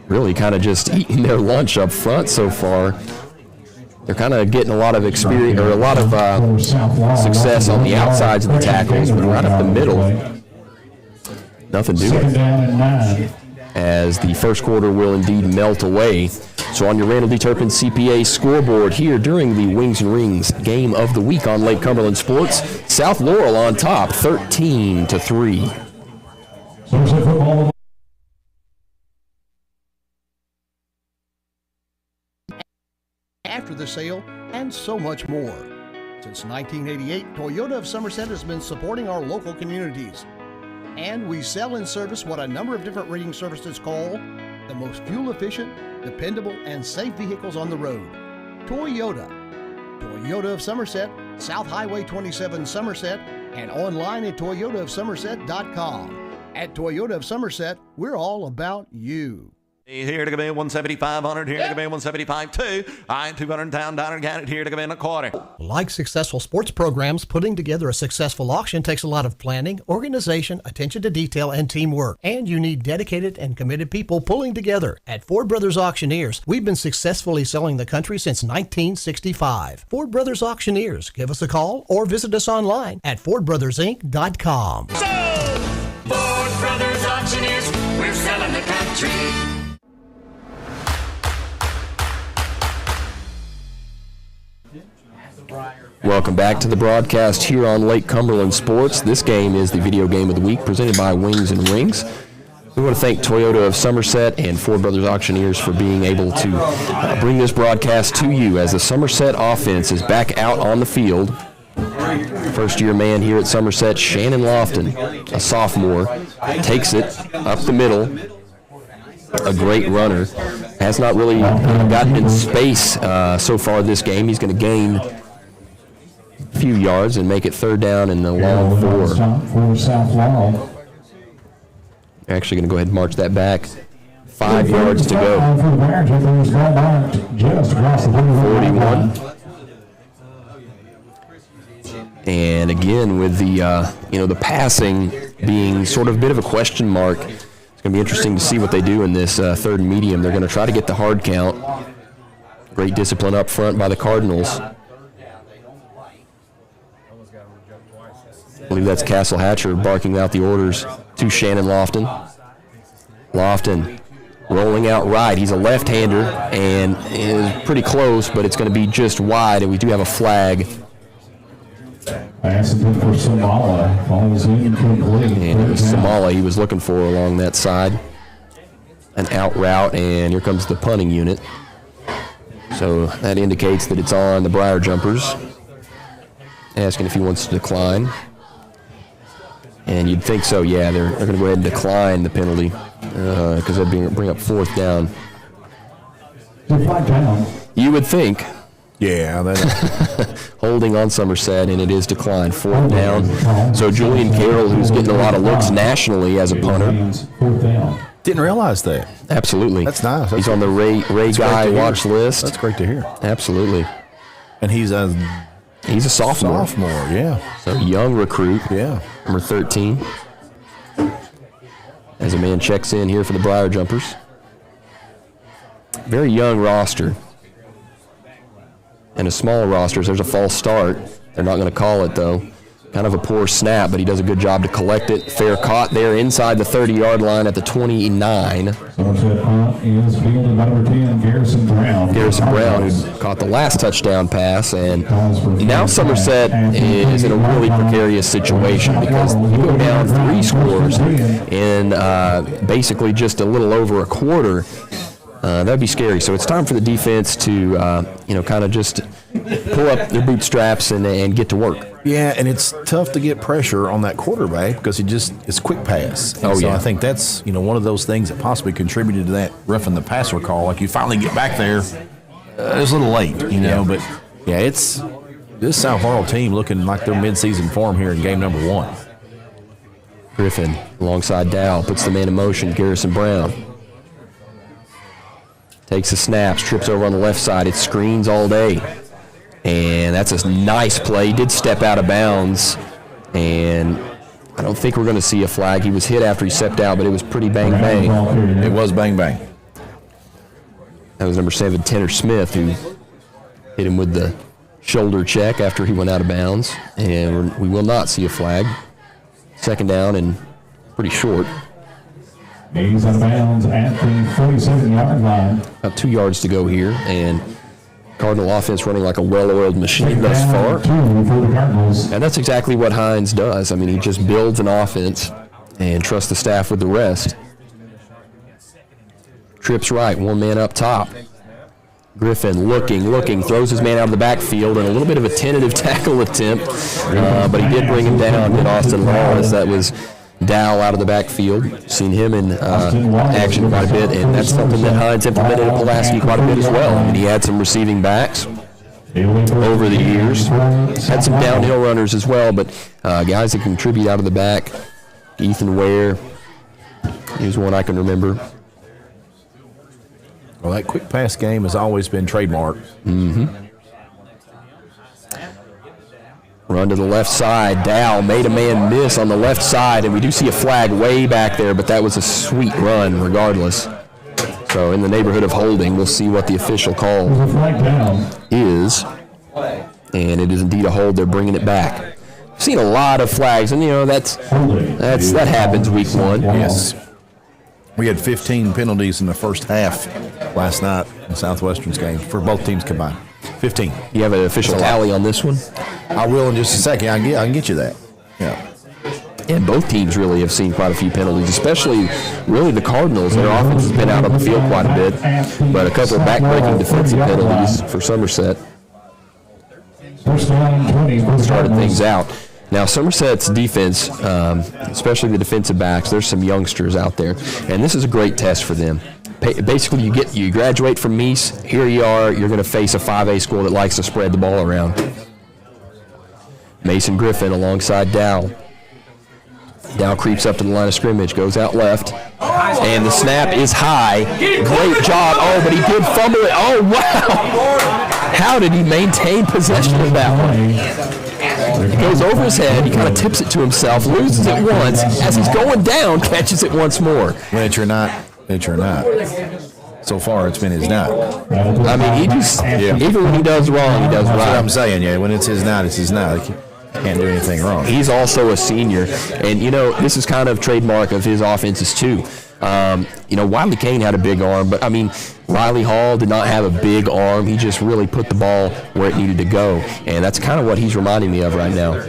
Really kind of just eating their lunch up front so far. They're kind of getting a lot of experience, or a lot of success on the outsides of the tackles, but right up the middle, nothing doing. As the first quarter will indeed melt away. So on your Randall D. Turpin CPA scoreboard here during the Wings and Rings game of the week on Lake Cumberland Sports, South Laurel on top, 13-3. After the sale, and so much more. Since 1988, Toyota of Somerset has been supporting our local communities. And we sell and service what a number of different reading services call the most fuel-efficient, dependable, and safe vehicles on the road. Toyota. Toyota of Somerset, South Highway 27 Somerset, and online at toyotaofsomerset.com. At Toyota of Somerset, we're all about you. Here to come in 175-100, here to come in 175-2. I 200 down, count it, here to come in a quarter. Like successful sports programs, putting together a successful auction takes a lot of planning, organization, attention to detail, and teamwork. And you need dedicated and committed people pulling together. At Ford Brothers Auctioneers, we've been successfully selling the country since 1965. Ford Brothers Auctioneers. Give us a call or visit us online at FordBrothersInc.com. Ford Brothers Auctioneers, we're selling the country. Welcome back to the broadcast here on Lake Cumberland Sports. This game is the video game of the week presented by Wings and Rings. We want to thank Toyota of Somerset and Ford Brothers Auctioneers for being able to bring this broadcast to you as the Somerset offense is back out on the field. First-year man here at Somerset, Shannon Lofton, a sophomore, takes it up the middle. A great runner. Has not really gotten in space so far this game. He's going to gain a few yards and make it third down in the long 4. They're actually going to go ahead and march that back. 5 yards to go. 41. And again, with the the passing being sort of a bit of a question mark, it's going to be interesting to see what they do in this third and medium. They're going to try to get the hard count. Great discipline up front by the Cardinals. I believe that's Castle Hatcher barking out the orders to Shannon Lofton. Lofton rolling out right. He's a left-hander and is pretty close, but it's going to be just wide, and we do have a flag. Passing for Samala, falls incomplete. And it was Samala he was looking for along that side. An out route, and here comes the punting unit. So that indicates that it's on the Briar Jumpers. Asking if he wants to decline. And you'd think so, yeah. They're going to go ahead and decline the penalty because they'll bring up fourth down. You would think. Yeah. Holding on Somerset, and it is declined. Fourth down. So Julian Carroll, who's getting a lot of looks nationally as a punter. Didn't realize that. Absolutely. That's nice. He's on the Ray Guy watch list. That's great to hear. Absolutely. And he's a sophomore. Yeah. So young recruit. Yeah. Number 13. As a man checks in here for the Briar Jumpers. very young roster and a small roster. There's a false start. They're not going to call it, though. Kind of a poor snap, but he does a good job to collect it. Fair caught there inside the 30-yard line at the 29. Somerset punt is fielded number 10, Garrison Brown. Garrison Brown, who caught the last touchdown pass, and now Somerset is in a really precarious situation because you go down 3 scores in basically just a little over a quarter. That'd be scary. So it's time for the defense to, kind of just pull up their bootstraps and get to work. Yeah, and it's tough to get pressure on that quarterback because it's quick pass. And so I think that's one of those things that possibly contributed to that roughing the passer call. Like you finally get back there, it's a little late, But yeah, it's this South Laurel team looking like their midseason form here in game number 1. Griffin alongside Dow puts the man in motion. Garrison Brown takes the snaps, trips over on the left side. It screens all day. And that's a nice play. He did step out of bounds, and I don't think we're going to see a flag. He was hit after he stepped out, but it was pretty bang-bang. It was bang-bang. That was number 7, Tanner Smith, who hit him with the shoulder check after he went out of bounds, and we will not see a flag. Second down and pretty short. He's out of bounds at the 47-yard line. About 2 yards to go here, and Cardinal offense running like a well-oiled machine thus far. And that's exactly what Hines does. I mean, he just builds an offense and trusts the staff with the rest. Trips right, one man up top. Griffin looking, throws his man out of the backfield, and a little bit of a tentative tackle attempt, but he did bring him down, hit Austin Lawless. That was Dow out of the backfield. Seen him in action quite a bit, and that's something that Hines implemented at Pulaski quite a bit as well. I mean, he had some receiving backs over the years. Had some downhill runners as well, but guys that contribute out of the back. Ethan Ware, he was one I can remember. Well, that quick pass game has always been trademarked. Mm-hmm. Run to the left side. Dow made a man miss on the left side, and we do see a flag way back there, but that was a sweet run regardless. So in the neighborhood of holding, we'll see what the official call is. And it is indeed a hold. They're bringing it back. I've seen a lot of flags, and that happens week 1. Yes. We had 15 penalties in the first half last night in Southwestern's game for both teams combined. 15. You have an official tally on this one? I will in just a second. I can get you that. Yeah. And both teams really have seen quite a few penalties, especially really the Cardinals. Their offense has been out on the field quite a bit, but a couple of backbreaking defensive penalties for Somerset started things out. Now, Somerset's defense, especially the defensive backs, there's some youngsters out there, and this is a great test for them. Basically, you graduate from Meese, here you are, you're going to face a 5A school that likes to spread the ball around. Mason Griffin alongside Dow. Dow creeps up to the line of scrimmage, goes out left, and the snap is high. Great job. Oh, but he did fumble it. Oh, wow. How did he maintain possession of that one? He goes over his head, he kind of tips it to himself, loses it once. As he's going down, catches it once more. When it's your not. So far, it's been his not. I mean, he just, even when he does wrong, he does right. That's what I'm saying, yeah. When it's his not, it's his not. He can't do anything wrong. He's also a senior, and, this is kind of trademark of his offenses, too. Wiley Kane had a big arm, but, Riley Hall did not have a big arm. He just really put the ball where it needed to go, and that's kind of what he's reminding me of right now.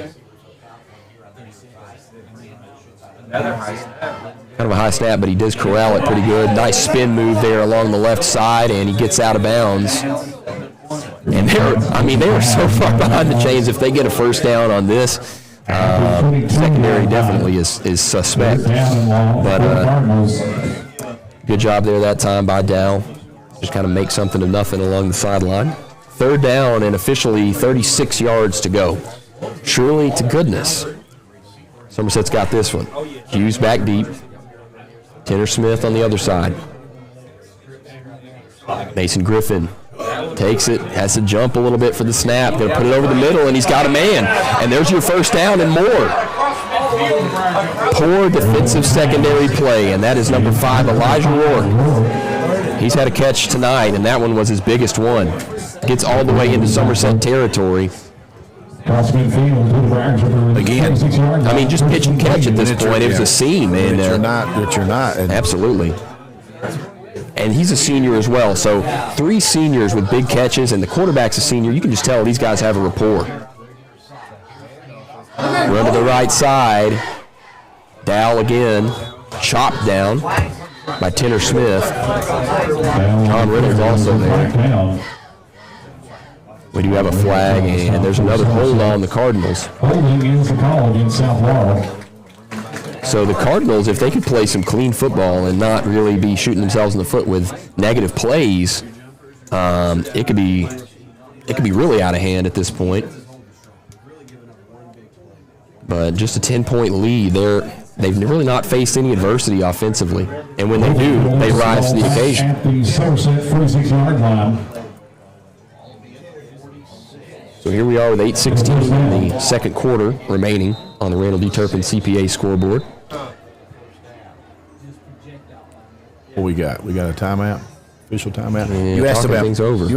Kind of a high snap, but he does corral it pretty good. Nice spin move there along the left side, and he gets out of bounds. And they were so far behind the chains. If they get a first down on this, secondary definitely is suspect. But good job there that time by Dow. Just kind of make something of nothing along the sideline. Third down and officially 36 yards to go. Surely to goodness. Somerset's got this one. Hughes back deep. Tanner Smith on the other side. Mason Griffin takes it, has to jump a little bit for the snap. Going to put it over the middle, and he's got a man. And there's your first down and more. Poor defensive secondary play, and that is number 5, Elijah Rourke. He's had a catch tonight, and that one was his biggest one. Gets all the way into Somerset territory. Again, I mean, just pitch and catch at this point. It was a seam. And, you're not. Absolutely. And he's a senior as well. So 3 seniors with big catches, and the quarterback's a senior. You can just tell these guys have a rapport. Run to the right side. Dow again. Chopped down by Tanner Smith. John Reynolds also there. We do have a flag, and there's another hold on the Cardinals. Holding is the call against South Laurel. So the Cardinals, if they could play some clean football and not really be shooting themselves in the foot with negative plays, it could be really out of hand at this point. But just a 10-point lead, they've really not faced any adversity offensively, and when they do, they rise to the occasion. At the Somerset 46-yard line. So here we are with 8:16 in the second quarter remaining on the Randall D. Turpin CPA scoreboard. What we got? We got a timeout? Official timeout? Yeah, You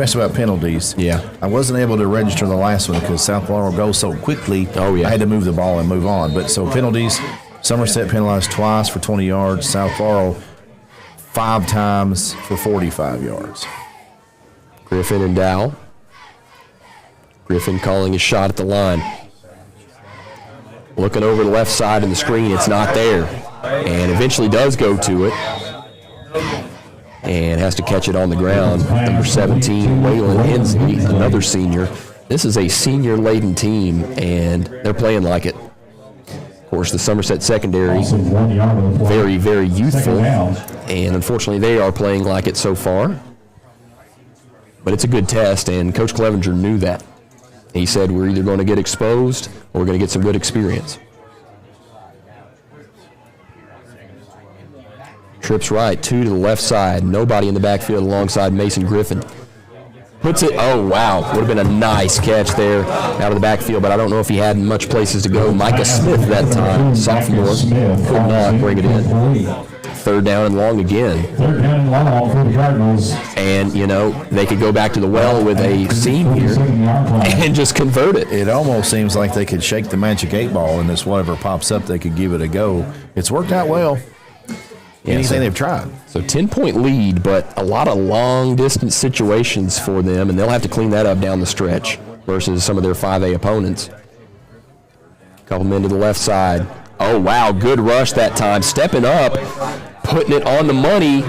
asked about penalties. Yeah. I wasn't able to register the last one because South Laurel goes so quickly. Oh, yeah. I had to move the ball and move on. But so penalties, Somerset penalized twice for 20 yards. South Laurel 5 times for 45 yards. Griffin and Dow. Griffin calling his shot at the line. Looking over the left side of the screen, it's not there. And eventually does go to it. And has to catch it on the ground. Number 17, Waylon Hensley, another senior. This is a senior-laden team, and they're playing like it. Of course, the Somerset secondary, very, very youthful. And unfortunately, they are playing like it so far. But it's a good test, and Coach Clevenger knew that. He said we're either going to get exposed or we're going to get some good experience. Trips right, 2 to the left side. Nobody in the backfield alongside Mason Griffin. Puts it, oh wow, would have been a nice catch there out of the backfield, but I don't know if he had much places to go. Micah Smith that time, sophomore, could not bring it in. 3rd down and long again. 3rd down and long for the Cardinals. And, you know, they could go back to the well with a seam here and just convert it. It almost seems like they could shake the magic 8 ball and this whatever pops up, they could give it a go. It's worked out well. Anything they've tried. So 10-point lead, but a lot of long-distance situations for them, and they'll have to clean that up down the stretch versus some of their 5A opponents. Couple men to the left side. Oh, wow, good rush that time. Stepping up, putting it on the money.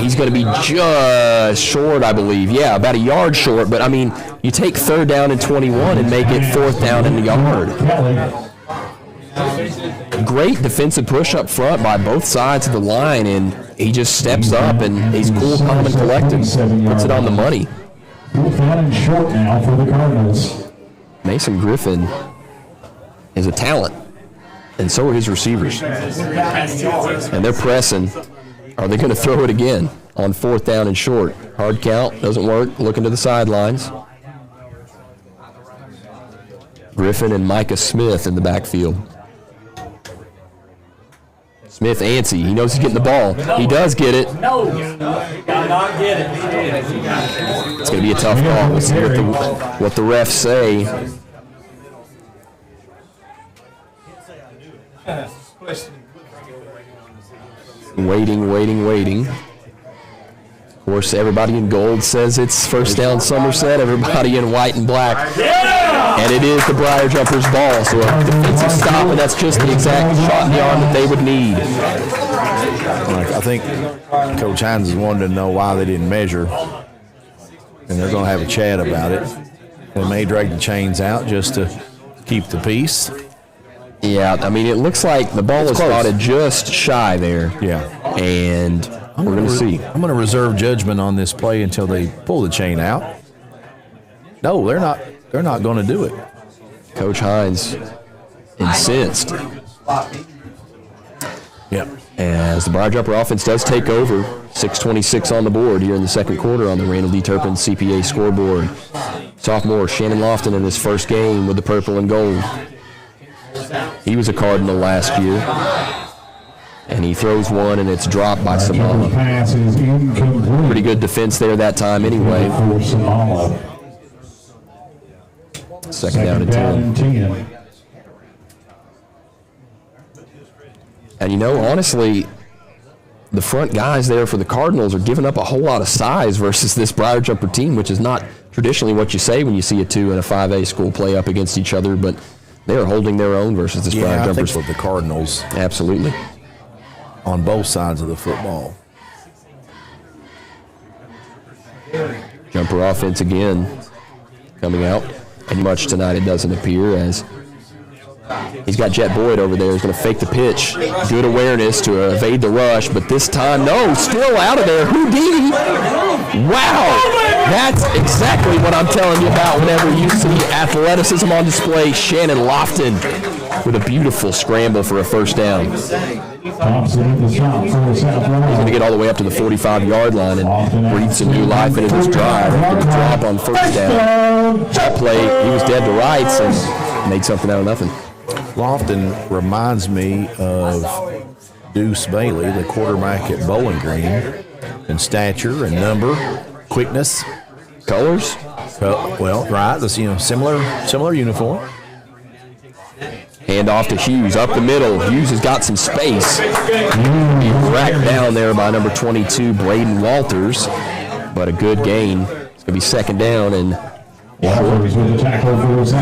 He's going to be just short, I believe. Yeah, about a yard short, but, I mean, you take 3rd down and 21 and make it 4th down and a yard. Great defensive push up front by both sides of the line, and he just steps up and he's cool, calm, and collected. Puts it on the money. 4th down and short now for the Cardinals. Mason Griffin is a talent, and so are his receivers. And they're pressing. Are they going to throw it again on 4th down and short? Hard count, doesn't work. Looking to the sidelines. Griffin and Micah Smith in the backfield. Smith antsy. He knows he's getting the ball. He does get it. No, you cannot get it. It's going to be a tough call. We'll see what the refs say. Waiting. Of course, everybody in gold says it's 1st down Somerset. Everybody in white and black. And it is the Briar Jumpers' ball. So a defensive stop, and that's just the exact shot in the arm that they would need. I think Coach Hines is wanting to know why they didn't measure, and they're going to have a chat about it. They may drag the chains out just to keep the peace. Yeah, I mean, it looks like the ball is spotted just shy there. Yeah. And we're going to see. I'm going to reserve judgment on this play until they pull the chain out. No, they're not. They're not going to do it. Coach Hines incensed. Yep. As the Briar Jumper offense does take over, 6:26 on the board here in the second quarter on the Randall D. Turpin CPA scoreboard. Sophomore Shannon Lofton in his first game with the purple and gold. He was a Cardinal last year. And he throws one, and it's dropped by Samala. Pass is incomplete. Pretty good defense there that time anyway. For Samala. Second down and 10. And you know, honestly, the front guys there for the Cardinals are giving up a whole lot of size versus this Briar Jumper team, which is not traditionally what you say when you see a 2 and a 5A school play up against each other, but they are holding their own versus this Briar Jumpers. I think with the Cardinals. Absolutely. On both sides of the football. Jumper offense again coming out. And much tonight it doesn't appear, as he's got Jet Boyd over there. He's going to fake the pitch. Good awareness to evade the rush, but this time, no, still out of there. Houdini. Wow. That's exactly what I'm telling you about whenever you see athleticism on display. Shannon Lofton with a beautiful scramble for a first down. He's going to get all the way up to the 45-yard line and breathe some new life into this drive after the drop on first down. That play, he was dead to rights and made something out of nothing. Lofton reminds me of Deuce Bailey, the quarterback at Bowling Green, in stature and number, quickness, colors. Well, right, that's similar uniform. Hand off to Hughes, up the middle. Hughes has got some space. He racked down there by number 22, Braden Walters, but a good gain. It's going to be second down and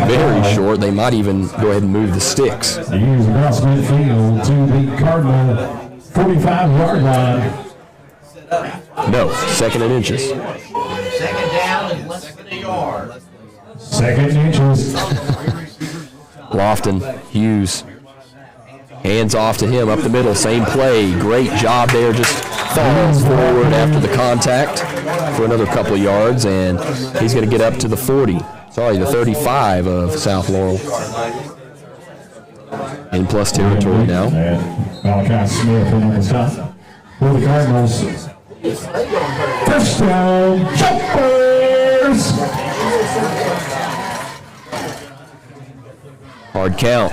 very short. They might even go ahead and move the sticks. Hughes across midfield to the Cardinal 45-yard line. No, second and inches. Second down and less than a yard. Second inches. Lofton, Hughes, hands off to him up the middle, same play. Great job there, just falls forward after the contact for another couple of yards, and he's going to get up to the 35 of South Laurel. In plus territory now. Malachi Smith on the top for the Cardinals. Touchdown, Jumpers! Hard count.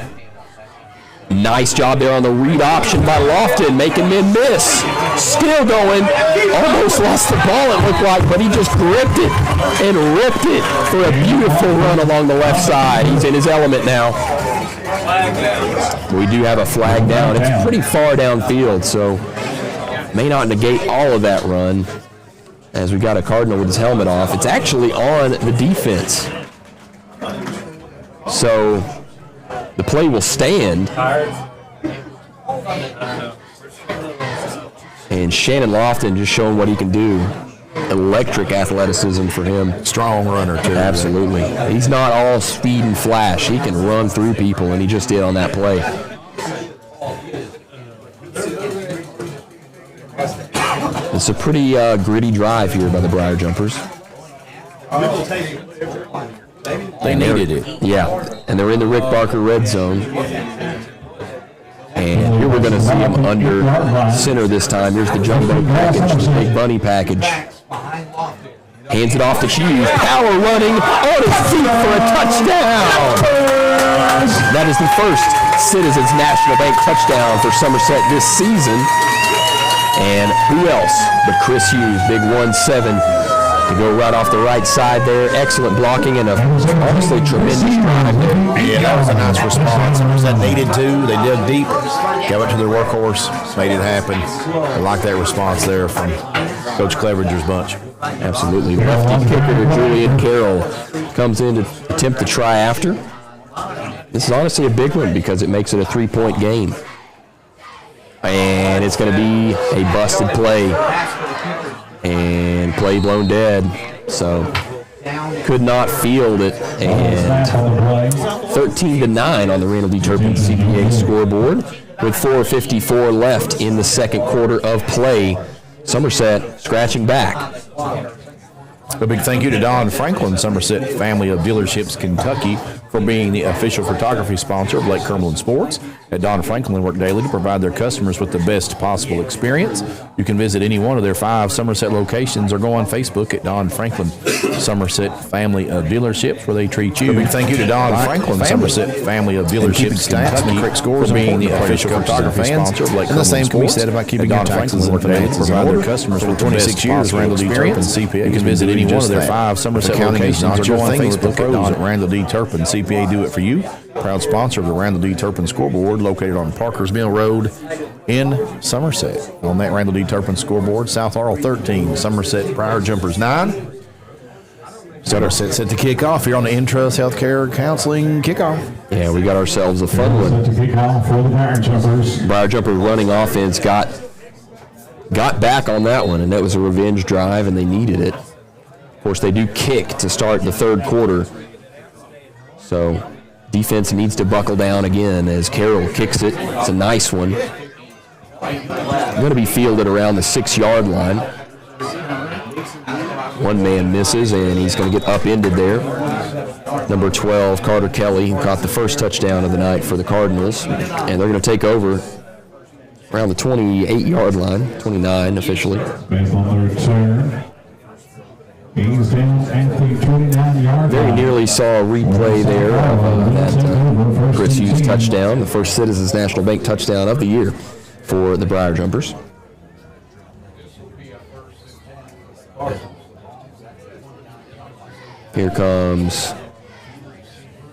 Nice job there on the read option by Lofton, making men miss. Still going. Almost lost the ball, it looked like, but he just gripped it and ripped it for a beautiful run along the left side. He's in his element now. We do have a flag down. It's pretty far downfield, so may not negate all of that run, as we got a Cardinal with his helmet off. It's actually on the defense. So the play will stand. And Shannon Lofton just showing what he can do. Electric athleticism for him. Strong runner, too. Absolutely. He's not all speed and flash. He can run through people, and he just did on that play. It's a pretty gritty drive here by the Briar Jumpers. They needed it. Yeah, and they're in the Rick Barker red zone. And here we're going to see him under center this time. Here's the jumbo package, the big bunny package. Hands it off to Hughes. Power running on his feet for a touchdown. That is the first Citizens National Bank touchdown for Somerset this season. And who else but Chris Hughes, big 1-7. To go right off the right side there. Excellent blocking and a honestly tremendous drive there. Yeah, that was a nice response. That needed to. They dug deep, got it to their workhorse, made it happen. I like that response there from Coach Clevenger's bunch. Absolutely. Lefty kicker Julian Carroll comes in to attempt to try after. This is honestly a big one because it makes it a 3-point game. And it's going to be a busted play. And play blown dead, so could not field it, and 13-9 on the Randall D. Turpin CPA scoreboard with 4:54 left in the second quarter of play. Somerset scratching back. A big thank you to Don Franklin, Somerset Family of Dealerships, Kentucky, for being the official photography sponsor of Lake Cumberland Sports. At Don Franklin, work daily to provide their customers with the best possible experience. You can visit any one of their 5 Somerset locations or go on Facebook at Don Franklin Somerset Family of Dealerships, where they treat you. A big thank you to Don Franklin, Somerset Family of Dealerships, Kentucky, for being the official photography sponsor of Lake Cumberland Sports. And the same can be said about keeping your taxes and finances in order. Customers for 26 years, Randall D. Turpin CPA. You can visit any one of their 5 Somerset locations or go on Facebook at Don Randall D. Turpin CPA. Do it for you. Proud sponsor of the Randall D. Turpin scoreboard, located on Parkers Mill Road in Somerset. On that Randall D. Turpin scoreboard, South Laurel 13, Somerset Briar Jumpers 9. Somerset set to kick off here on the Intrust Healthcare Counseling kickoff. Yeah, we got ourselves a fun one. Set to kick off for the Briar Jumpers. Briar Jumpers running offense got back on that one, and that was a revenge drive, and they needed it. Of course, they do kick to start the third quarter. So defense needs to buckle down again as Carroll kicks it. It's a nice one. Going to be fielded around the 6-yard line. One man misses, and he's going to get upended there. Number 12, Carter Kelly, who caught the first touchdown of the night for the Cardinals. And they're going to take over around the 28-yard line, 29 officially. Based on their return. He's down at the 29-yard Very line. nearly saw a replay there of that Chris Hughes touchdown, the first Citizens National Bank touchdown of the year for the Briar Jumpers. Here comes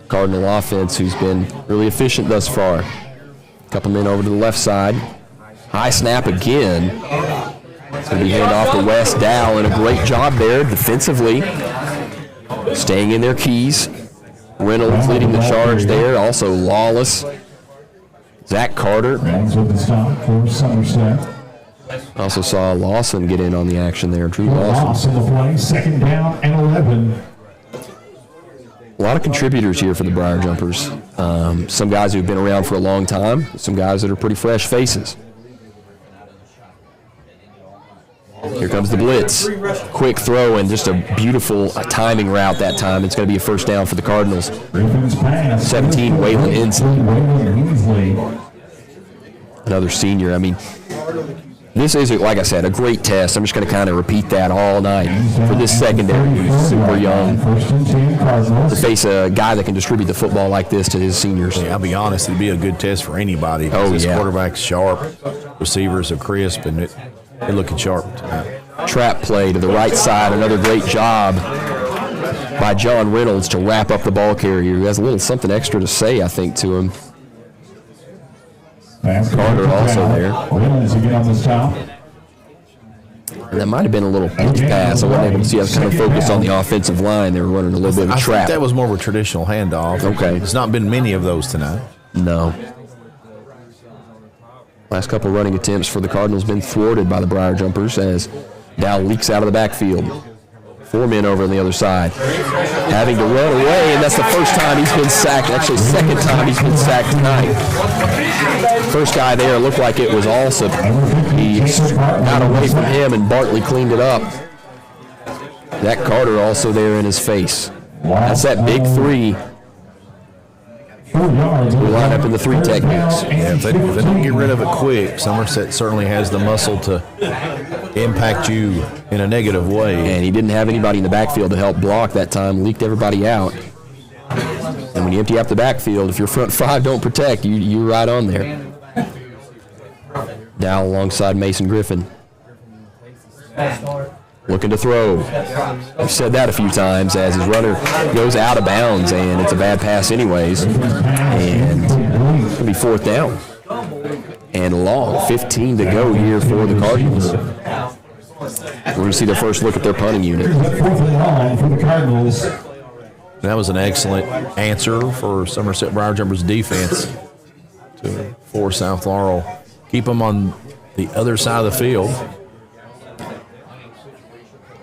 Cardinal offense, who's been really efficient thus far. A couple men over to the left side. High snap again. It's going to be handed off to Wes Dow, and a great job there defensively, staying in their keys. Reynolds leading the charge there, also Lawless. Zach Carter. With the stop for Somerset. Also saw Lawson get in on the action there, Drew Loss Lawson. on the play, 2nd down and 11. A lot of contributors here for the Briar Jumpers. Some guys who've been around for a long time, some guys that are pretty fresh faces. Here comes the blitz. Quick throw and just a beautiful timing route that time. It's going to be a first down for the Cardinals. 17, Waylon Inslee. Another senior. I mean, this is, like I said, a great test. I'm just going to kind of repeat that all night for this secondary who's super young to face a guy that can distribute the football like this to his seniors. Yeah, I'll be honest, it'd be a good test for anybody. Oh, this yeah. quarterback's sharp, receivers are crisp, and they're looking sharp tonight. Trap play to the right side. Another great job by John Reynolds to wrap up the ball carrier. He has a little something extra to say, I think, to him. Carter also there. Reynolds again on the stop. And that might have been a little pitch pass. I wasn't able to see. I was kind of focused on the offensive line. They were running a little bit of a I trap. think that was more of a traditional handoff. Okay. There's not been many of those tonight. No. Last couple running attempts for the Cardinals been thwarted by the Briar Jumpers as Dow leaks out of the backfield. 4 men over on the other side. Having to run away, and that's the first time he's been sacked. Actually, second time he's been sacked tonight. First guy there looked like it was Alsop. He got away from him, and Bartley cleaned it up. That Carter also there in his face. That's that big 3. We line up in the 3 techniques. Yeah, if they don't get rid of it quick, Somerset certainly has the muscle to impact you in a negative way. And he didn't have anybody in the backfield to help block that time, leaked everybody out. And when you empty out the backfield, if your front 5 don't protect, you're right on there. Dow alongside Mason Griffin. Looking to throw. We've said that a few times as his runner goes out of bounds, and it's a bad pass anyways. And it'll be 4th down. And long, 15 to go here for the Cardinals. We're going to see their first look at their punting unit. 4th and long for the Cardinals. That was an excellent answer for Somerset Briar Jumpers defense to force South Laurel. Keep them on the other side of the field.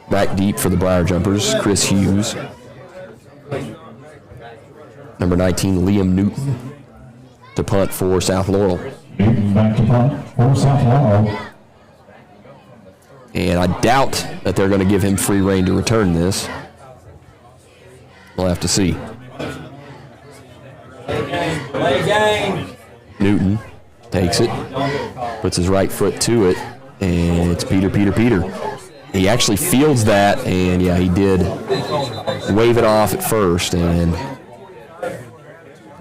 Back deep for the Briar Jumpers, Chris Hughes. Number 19, Liam Newton, to punt for South Laurel. Newton back to punt for South Laurel. And I doubt that they're going to give him free rein to return this. We'll have to see. Newton takes it, puts his right foot to it, and it's Peter. He actually fields that, and yeah, he did wave it off at first, and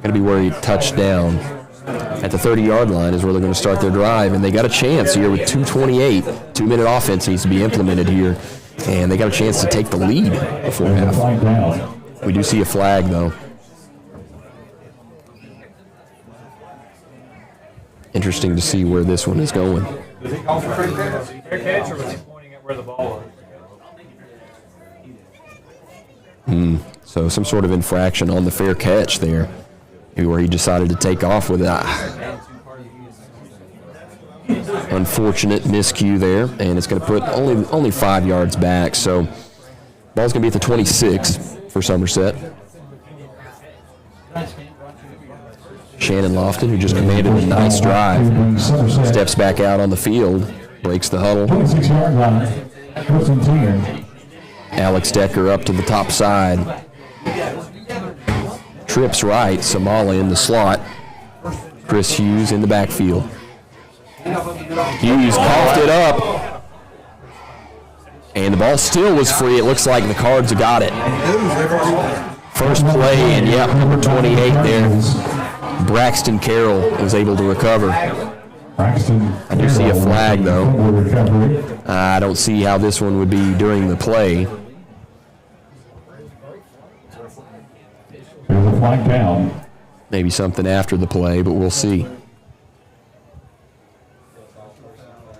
going to be where he touched down. At the 30-yard line is where they're going to start their drive, and they got a chance here with 2:28. 2-minute offense needs to be implemented here, and they got a chance to take the lead before half. We do see a flag, though. Interesting to see where this one is going. Was he calling for fair catch, or was he pointing at where the ball was? So some sort of infraction on the fair catch there, where he decided to take off with it. Unfortunate miscue there, and it's going to put only 5 yards back. So ball's going to be at the 26 for Somerset. Shannon Lofton, who just commanded a nice drive, steps back out on the field, breaks the huddle. 26-yard line, 1st and 10. Alex Decker up to the top side. Trips right, Samala in the slot. Chris Hughes in the backfield. Hughes coughed it up, and the ball still was free. It looks like the Cards have got it. First play, and yep, number 28 there. Braxton Carroll was able to recover. I do see a flag, though. I don't see how this one would be during the play. There's a flag down. Maybe something after the play, but we'll see.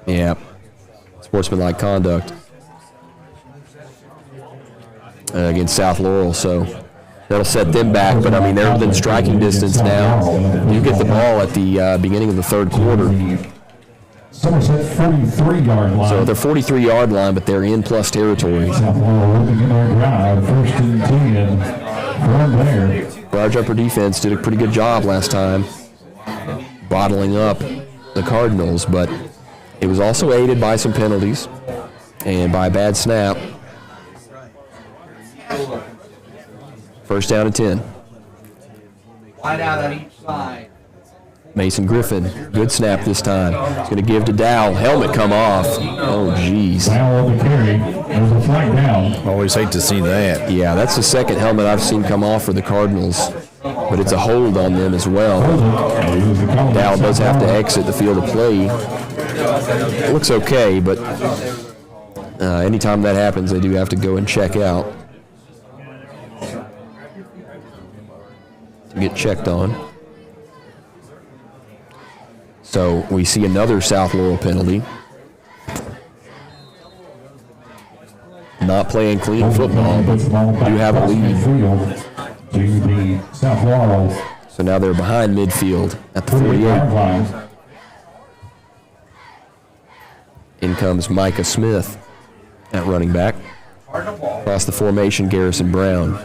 Yeah, sportsmanlike conduct against South Laurel, so that'll set them back. But, I mean, they're within striking distance now. You get the ball at the beginning of the third quarter. Somerset 43-yard line. So they're 43-yard line, but they're in plus territory. South Laurel looking in their drive, 1st and 10 from there. Our jumper defense did a pretty good job last time bottling up the Cardinals, but it was also aided by some penalties and by a bad snap. 1st down and 10. Wide out on each side. Mason Griffin, good snap this time. He's going to give to Dow. Helmet come off. Oh, jeez. Dow on the carry. There's a flag down. Always hate to see that. Yeah, that's the second helmet I've seen come off for the Cardinals, but it's a hold on them as well. Dow does have to exit the field of play. It looks okay, but anytime that happens, they do have to go and check out to get checked on. So we see another South Laurel penalty. Not playing clean football, but do have a lead. To the South Laurel. So now they're behind midfield at the 48. In comes Micah Smith at running back. Across the formation, Garrison Brown.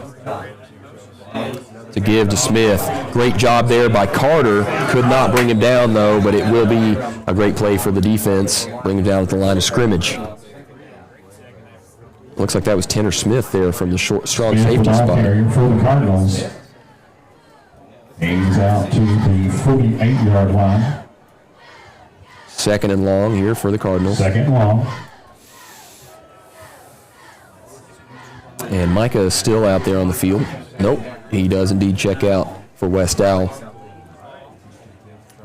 To give to Smith. Great job there by Carter. Could not bring him down, though, but it will be a great play for the defense. Bring him down at the line of scrimmage. Looks like that was Tanner Smith there from the strong safety spot. For the Cardinals. He's out to the 48-yard line. 2nd and long here for the Cardinals. 2nd and long. And Micah is still out there on the field. Nope, he does indeed check out for West Dow.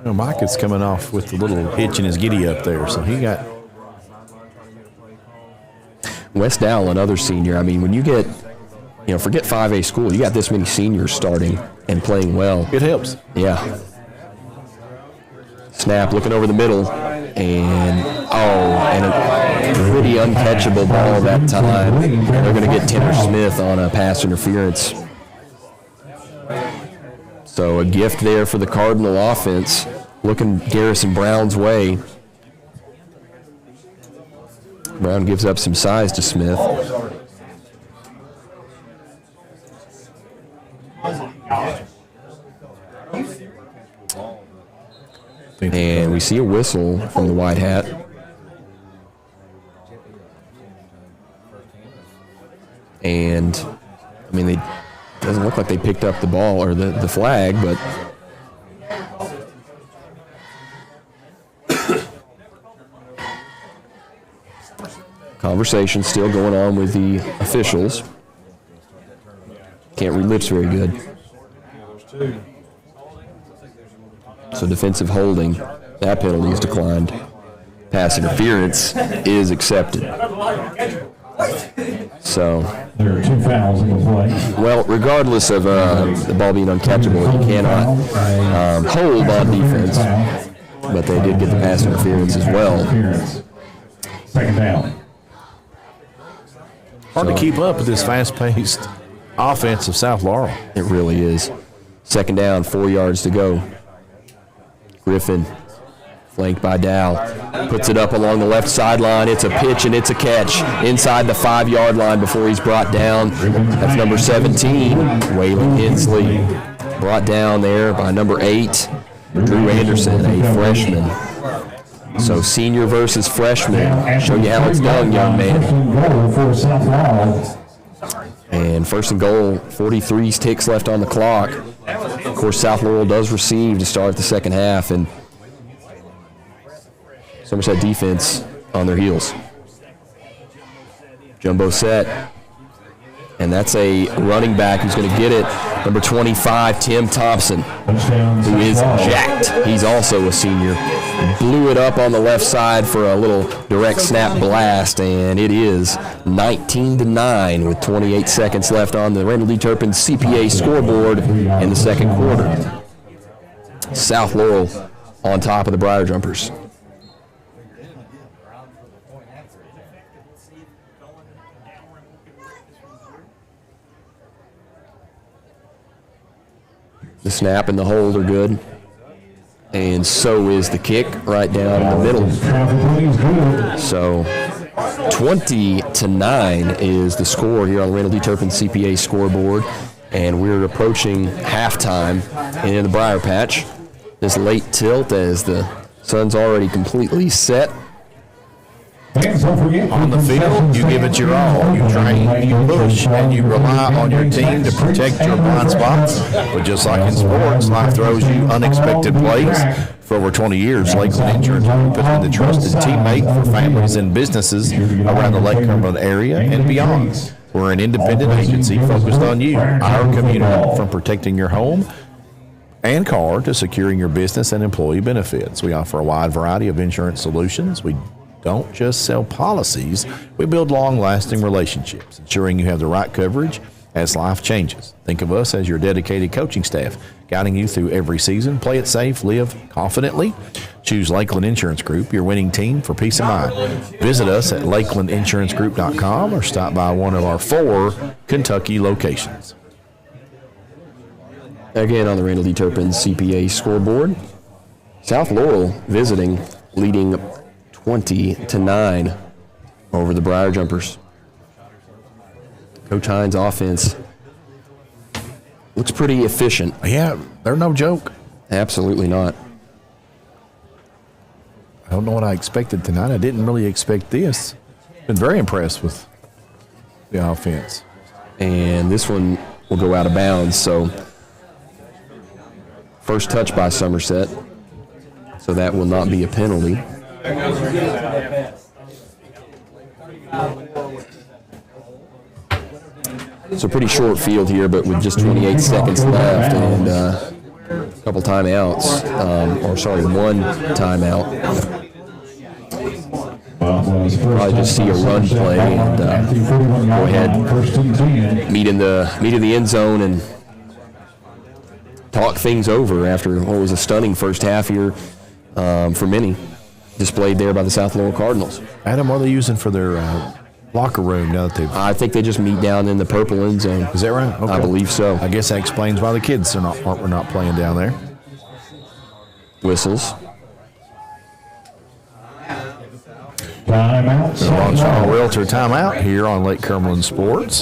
Well, Micah's coming off with a little hitch in his giddy up there, so he got... West Dow, another senior. I mean, when you get, forget 5A school, you got this many seniors starting and playing well. It helps. Yeah. Snap, looking over the middle, and a pretty uncatchable ball that time. They're going to get Tanner Smith on a pass interference. So a gift there for the Cardinal offense, looking Garrison Brown's way. Brown gives up some size to Smith. And we see a whistle from the white hat. And, I mean, it doesn't look like they picked up the ball or the flag, but conversation still going on with the officials. Can't read lips very good. So defensive holding, that penalty is declined. Pass interference is accepted. So there are 2 fouls in the play. Well, regardless of the ball being uncatchable, you cannot hold on defense. But they did get the pass interference as well. Second down. Hard to keep up with this fast-paced offense of South Laurel. It really is. Second down, 4 yards to go. Griffin, flanked by Dow, puts it up along the left sideline. It's a pitch and it's a catch inside the 5-yard line before he's brought down. That's number 17, Waylon Hensley, brought down there by number 8, Drew Anderson, a freshman. So senior versus freshman. Show you how it's done, young man. And first and goal, 43 ticks left on the clock. Of course, South Laurel does receive to start the second half, and Somerset defense on their heels. Jumbo set, and that's a running back who's going to get it. Number 25, Tim Thompson, who is jacked. He's also a senior. Blew it up on the left side for a little direct snap blast, and it is 19-9 with 28 seconds left on the Randall D. Turpin CPA scoreboard in the second quarter. South Laurel on top of the Briar Jumpers. The snap and the hold are good. And so is the kick right down in the middle. So 20-9 is the score here on the Randall D. Turpin CPA scoreboard. And we're approaching halftime in the Briar Patch. This late tilt as the sun's already completely set. On the field, you give it your all. You train, you push, and you rely on your team to protect your blind spots. But just like in sports, life throws you unexpected plays. For over 20 years, Lakeland Insurance Group has been the trusted teammate for families and businesses around the Lake Cumberland area and beyond. We're an independent agency focused on you, our community, from protecting your home and car to securing your business and employee benefits. We offer a wide variety of insurance solutions. We don't just sell policies, we build long-lasting relationships, ensuring you have the right coverage as life changes. Think of us as your dedicated coaching staff, guiding you through every season. Play it safe, live confidently. Choose Lakeland Insurance Group, your winning team for peace of mind. Visit us at lakelandinsuranceGroup.com or stop by one of our 4 Kentucky locations. Again on the Randall D. Turpin CPA scoreboard, South Laurel visiting, leading 20-9 over the Briar Jumpers. Coach Hines' offense looks pretty efficient. Yeah, they're no joke. Absolutely not. I don't know what I expected tonight. I didn't really expect this. Been very impressed with the offense. And this one will go out of bounds. So first touch by Somerset. So that will not be a penalty. It's a pretty short field here, but with just 28 seconds left and a couple timeouts, one timeout. Probably just see a run play and go ahead, meet in the end zone and talk things over after what was a stunning first half here for many, displayed there by the South Laurel Cardinals. Adam, what are they using for their locker room now that I think they just meet down in the purple end zone. Is that right? Okay. I believe so. I guess that explains why the kids were not playing down there. Whistles. Timeout. The Ron Shaw Realtor timeout here on Lake Cumberland Sports.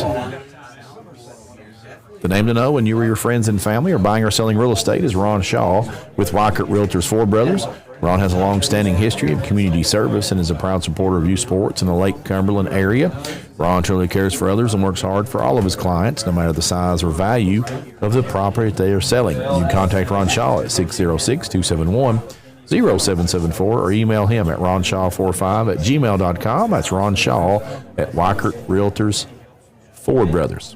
The name to know when you or your friends and family are buying or selling real estate is Ron Shaw with Weichert Realtors 4 Brothers. Ron has a long-standing history of community service and is a proud supporter of youth sports in the Lake Cumberland area. Ron truly cares for others and works hard for all of his clients, no matter the size or value of the property that they are selling. You can contact Ron Shaw at 606-271-0774 or email him at ronshaw45@gmail.com. That's Ron Shaw at Weichert Realtors Ford Brothers.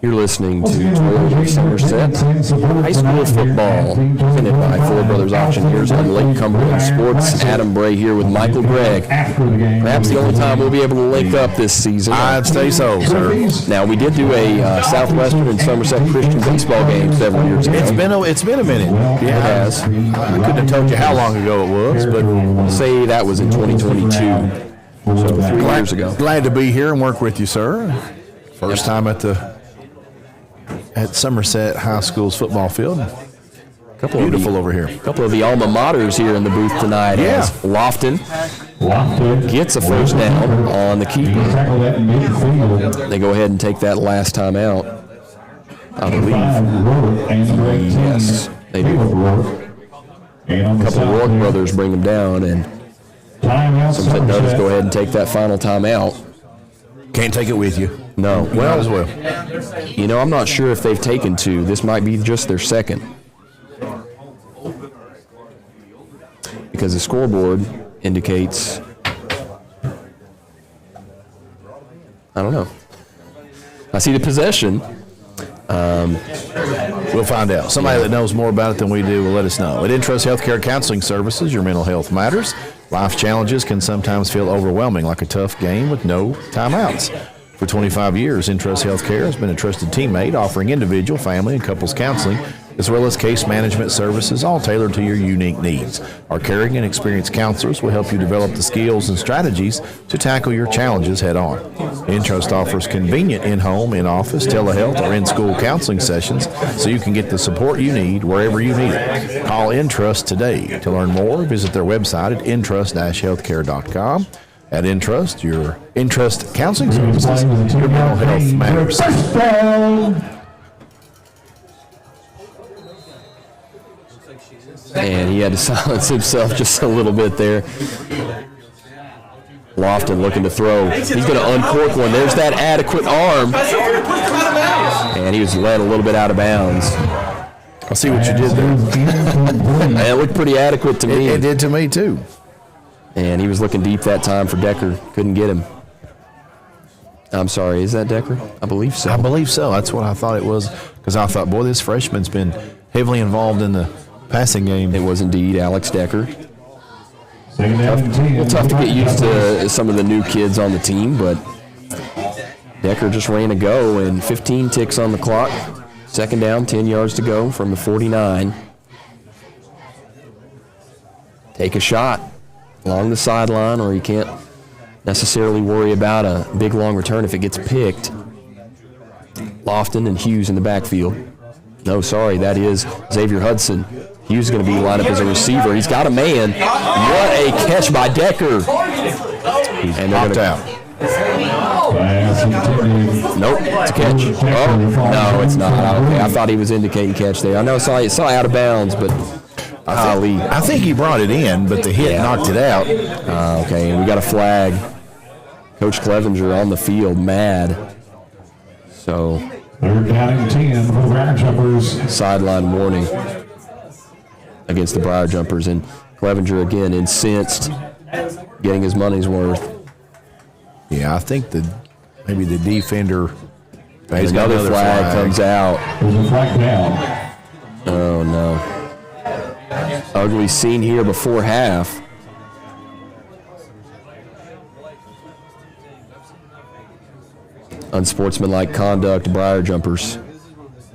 You're listening to 12 Somerset High School Football, presented by Ford Brothers Auctioneers on Lake Cumberland Sports. Adam Bray here with Michael Gregg. Perhaps the only time we'll be able to link up this season. I'd say so, sir. Now, we did do a Southwestern and Somerset Christian baseball game several years ago. It's been a minute. Yeah, it has. I couldn't have told you how long ago it was, but we'll say that was in 2022, so 3 years ago. Glad to be here and work with you, sir. First time at Somerset High School's football field. Beautiful over here. A couple of the alma maters here in the booth tonight. Yeah. As Lofton gets a first down on the keeper. They go ahead and take that last time out, I believe. Yes, they do. A couple of Rourke brothers bring them down, and Somerset does go ahead and take that final time out. Can't take it with you. No. Well, as well. You know, I'm not sure if they've taken two. This might be just their second. Because the scoreboard indicates, I don't know. I see the possession. We'll find out. Somebody that knows more about it than we do will let us know. At Intrust Healthcare Counseling Services, your mental health matters. Life's challenges can sometimes feel overwhelming, like a tough game with no timeouts. For 25 years, Intrust Healthcare has been a trusted teammate offering individual, family, and couples counseling, as well as case management services, all tailored to your unique needs. Our caring and experienced counselors will help you develop the skills and strategies to tackle your challenges head on. Intrust offers convenient in-home, in-office, telehealth, or in-school counseling sessions so you can get the support you need wherever you need it. Call Intrust today. To learn more, visit their website at intrust-healthcare.com. At Intrust, your Intrust Counseling Services, your mental health matters. And he had to silence himself just a little bit there. Lofton looking to throw. He's going to uncork one. There's that adequate arm. And he was led a little bit out of bounds. I see what you did there. It looked pretty adequate to me. It did to me, too. And he was looking deep that time for Decker. Couldn't get him. I'm sorry, is that Decker? I believe so. I believe so. That's what I thought it was. Because I thought, boy, this freshman's been heavily involved in the passing game. It was indeed Alex Decker. Tough to get used to some of the new kids on the team, but Decker just ran a go, and 15 ticks on the clock. Second down, 10 yards to go from the 49. Take a shot along the sideline, or you can't necessarily worry about a big long return if it gets picked. Lofton and Hughes in the backfield. No, sorry, that is Xavier Hudson. Hughes is going to be lined up as a receiver. He's got a man. What a catch by Decker. And they're popped out. Nope, it's a catch. Oh, no, it's not. Okay, I thought he was indicating catch there. I know I saw out of bounds, but I think he brought it in, but the hit knocked it out. Okay, and we got a flag. Coach Clevenger on the field, mad. So, third down and 10 for the Briar Jumpers. Sideline warning against the Briar Jumpers, and Clevenger again incensed, getting his money's worth. Yeah, I think maybe the defender. Another flag comes out. There's a flag down. Oh no! Ugly scene here before half. Unsportsmanlike conduct, Briar Jumpers.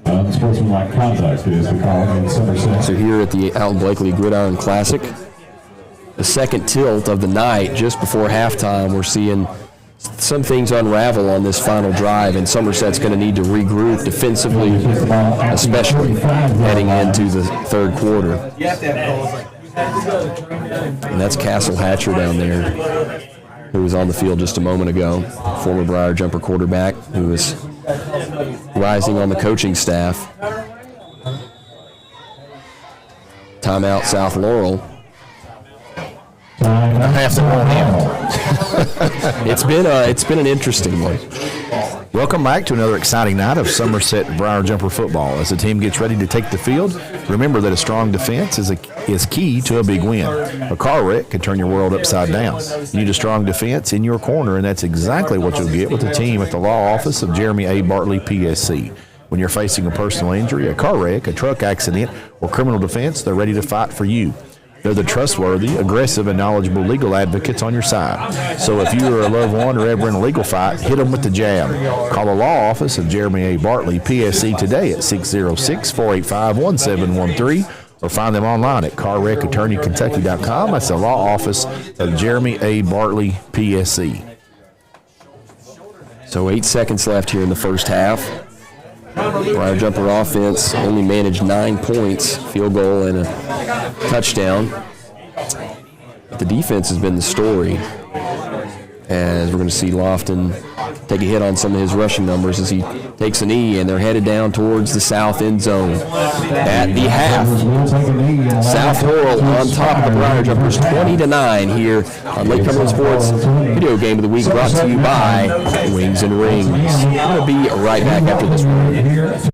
Unsportsmanlike conduct is the call in Somerset. So here at the Alton Blakely Gridiron Classic, the second tilt of the night, just before halftime, we're seeing some things unravel on this final drive, and Somerset's going to need to regroup defensively, especially heading into the third quarter. And that's Castle Hatcher down there, who was on the field just a moment ago, former Briar Jumper quarterback who is rising on the coaching staff. Timeout, South Laurel. It's been an interesting one. Welcome back to another exciting night of Somerset Briar Jumper football. As the team gets ready to take the field, remember that a strong defense is key to a big win. A car wreck can turn your world upside down. You need a strong defense in your corner, and that's exactly what you'll get with the team at the law office of Jeremy A. Bartley, PSC. When you're facing a personal injury, a car wreck, a truck accident, or criminal defense, they're ready to fight for you. They're the trustworthy, aggressive, and knowledgeable legal advocates on your side. So if you or a loved one are ever in a legal fight, hit them with the jab. Call the law office of Jeremy A. Bartley, PSC today at 606-485-1713 or find them online at carwreckattorneykentucky.com. That's the law office of Jeremy A. Bartley, PSC. So 8 seconds left here in the first half. Briar Jumper offense only managed 9 points, field goal and a touchdown. But the defense has been the story, as we're going to see Lofton take a hit on some of his rushing numbers as he takes a knee, and they're headed down towards the south end zone. At the half, South Laurel on top of the Briar Jumpers 20-9 here on Lake Cumberland Sports Video Game of the Week, brought to you by Wings and Rings. We're going to be right back after this one.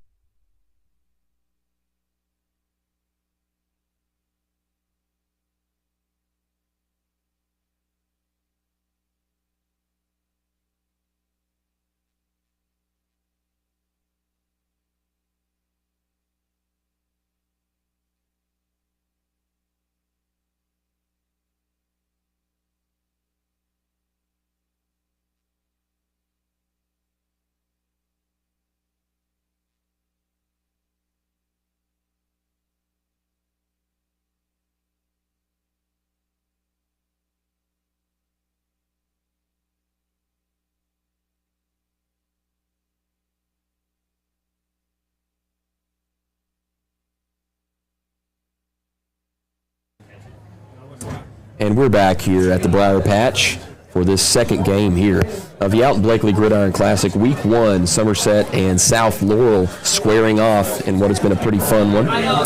And we're back here at the Briar Patch for this second game here of the Alton Blakely Gridiron Classic. Week 1, Somerset and South Laurel squaring off in what has been a pretty fun one. I'll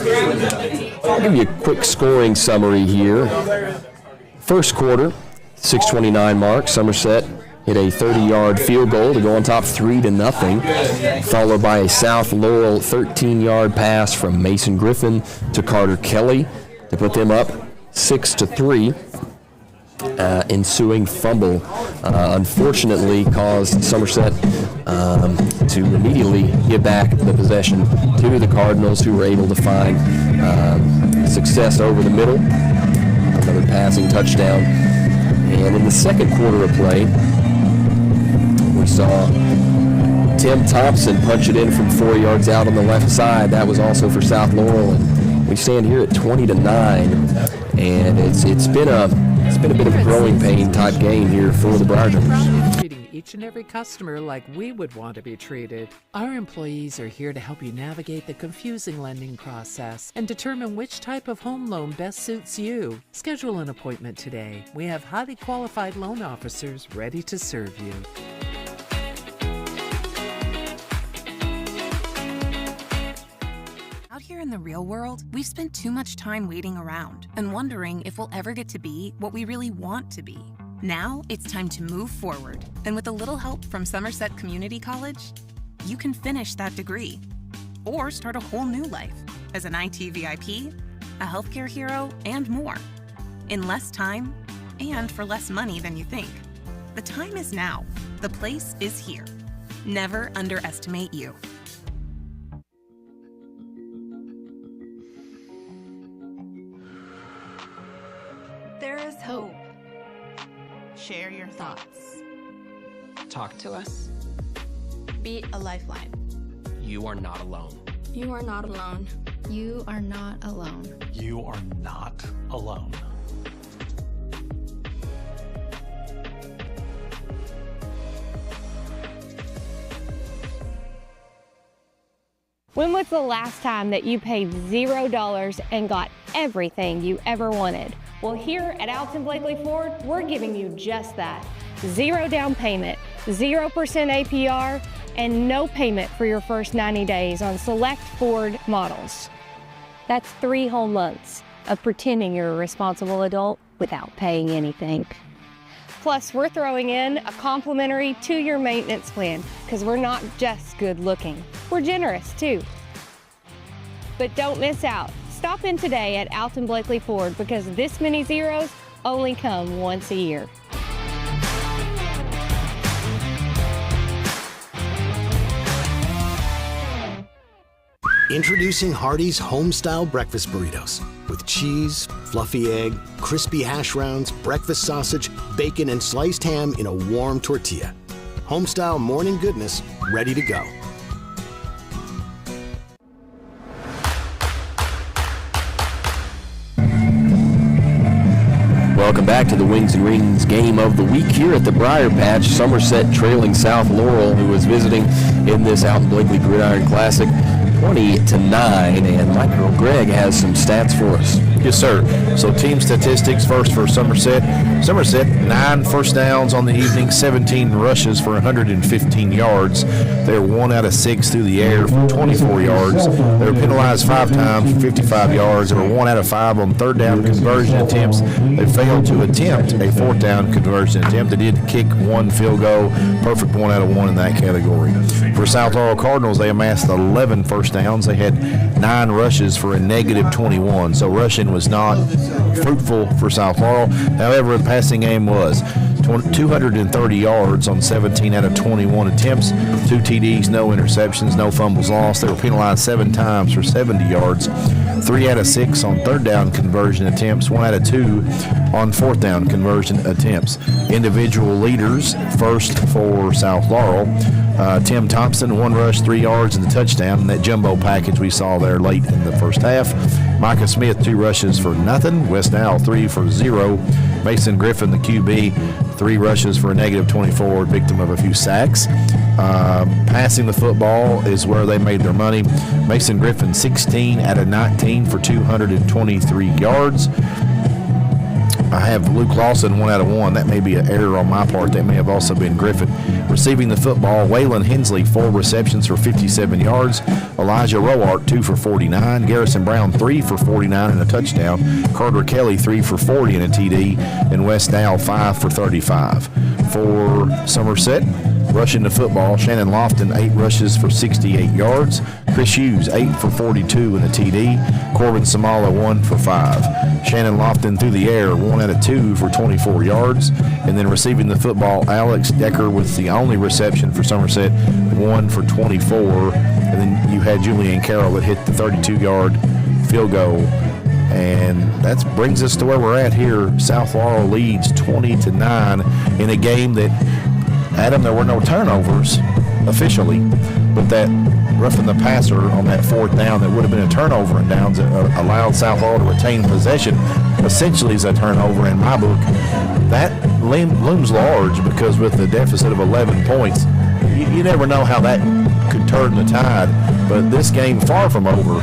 give you a quick scoring summary here. First quarter, 6:29 mark, Somerset hit a 30-yard field goal to go on top 3-0, followed by a South Laurel 13-yard pass from Mason Griffin to Carter Kelly to put them up 6-3. Ensuing fumble unfortunately caused Somerset to immediately give back the possession to the Cardinals, who were able to find success over the middle. Another passing touchdown. And in the second quarter of play, we saw Tim Thompson punch it in from 4 yards out on the left side. That was also for South Laurel. And we stand here at 20-9. And it's been a bit of a growing pain type game here for the Briar Jumpers. Treating each and every customer like we would want to be treated. Our employees are here to help you navigate the confusing lending process and determine which type of home loan best suits you. Schedule an appointment today. We have highly qualified loan officers ready to serve you. Here in the real world, we've spent too much time waiting around and wondering if we'll ever get to be what we really want to be. Now it's time to move forward, and with a little help from Somerset Community College, you can finish that degree or start a whole new life as an IT VIP, a healthcare hero, and more in less time and for less money than you think. The time is now. The place is here. Never underestimate you. There is hope. Share your thoughts. Talk to us. Be a lifeline. You are not alone. You are not alone. You are not alone. You are not alone. When was the last time that you paid $0 and got everything you ever wanted? Well, here at Alton Blakely Ford, we're giving you just that. 0 down payment, 0% APR, and no payment for your first 90 days on select Ford models. That's 3 whole months. of pretending you're a responsible adult without paying anything. Plus, we're throwing in a complimentary 2-year maintenance plan because we're not just good looking, we're generous too. But don't miss out. Stop in today at Alton Blakely Ford because this many zeros only come once a year. Introducing Hardee's Homestyle Breakfast Burritos. With cheese, fluffy egg, crispy hash browns, breakfast sausage, bacon, and sliced ham in a warm tortilla. Homestyle morning goodness, ready to go. Welcome back to the Wings and Rings game of the week here at the Briar Patch. Somerset trailing South Laurel, who was visiting in this Alton Blakely Gridiron Classic, 20-9, and my girl Greg has some stats for us. Yes, sir. So team statistics first for Somerset. Somerset, 9 first downs on the evening, 17 rushes for 115 yards. They're 1 out of 6 through the air for 24 yards. They were penalized 5 times for 55 yards. They were 1 out of 5 on third down conversion attempts. They failed to attempt a fourth down conversion attempt. They did kick 1 field goal, perfect 1 out of 1 in that category. For South Laurel Cardinals, they amassed 11 first downs. They had 9 rushes for a negative 21. So rushing was not fruitful for South Laurel. However, the passing game was 230 yards on 17 out of 21 attempts, 2 TDs, no interceptions, no fumbles lost. They were penalized 7 times for 70 yards, 3 out of 6 on third down conversion attempts, 1 out of 2 on fourth down conversion attempts. Individual leaders, first for South Laurel, Tim Thompson, 1 rush, 3 yards, and the touchdown in that jumbo package we saw there late in the first half. Micah Smith, 2 rushes for nothing. West Nile, 3 for 0. Mason Griffin, the QB, 3 rushes for a negative 24, victim of a few sacks. Passing the football is where they made their money. Mason Griffin, 16 out of 19 for 223 yards. I have Luke Lawson 1 out of 1. That may be an error on my part. That may have also been Griffin. Receiving the football, Waylon Hensley, 4 receptions for 57 yards. Elijah Rowart, 2 for 49. Garrison Brown, 3 for 49 and a touchdown. Carter Kelly, 3 for 40 and a TD. And West Dow, 5 for 35. For Somerset, rushing the football, Shannon Lofton, 8 rushes for 68 yards. Chris Hughes, 8 for 42 and a TD. Corbin Samala, 1 for 5. Shannon Lofton through the air, 1 out of 2 for 24 yards. And then receiving the football, Alex Decker with the only reception for Somerset, 1 for 24. And then you had Julian Carroll that hit the 32-yard field goal. And that brings us to where we're at here. South Laurel leads 20-9 in a game that, Adam, there were no turnovers officially, but that roughing the passer on that fourth down that would have been a turnover and downs that allowed South Laurel to retain possession essentially is a turnover in my book. That looms large because with the deficit of 11 points, you never know how that could turn the tide. But this game far from over.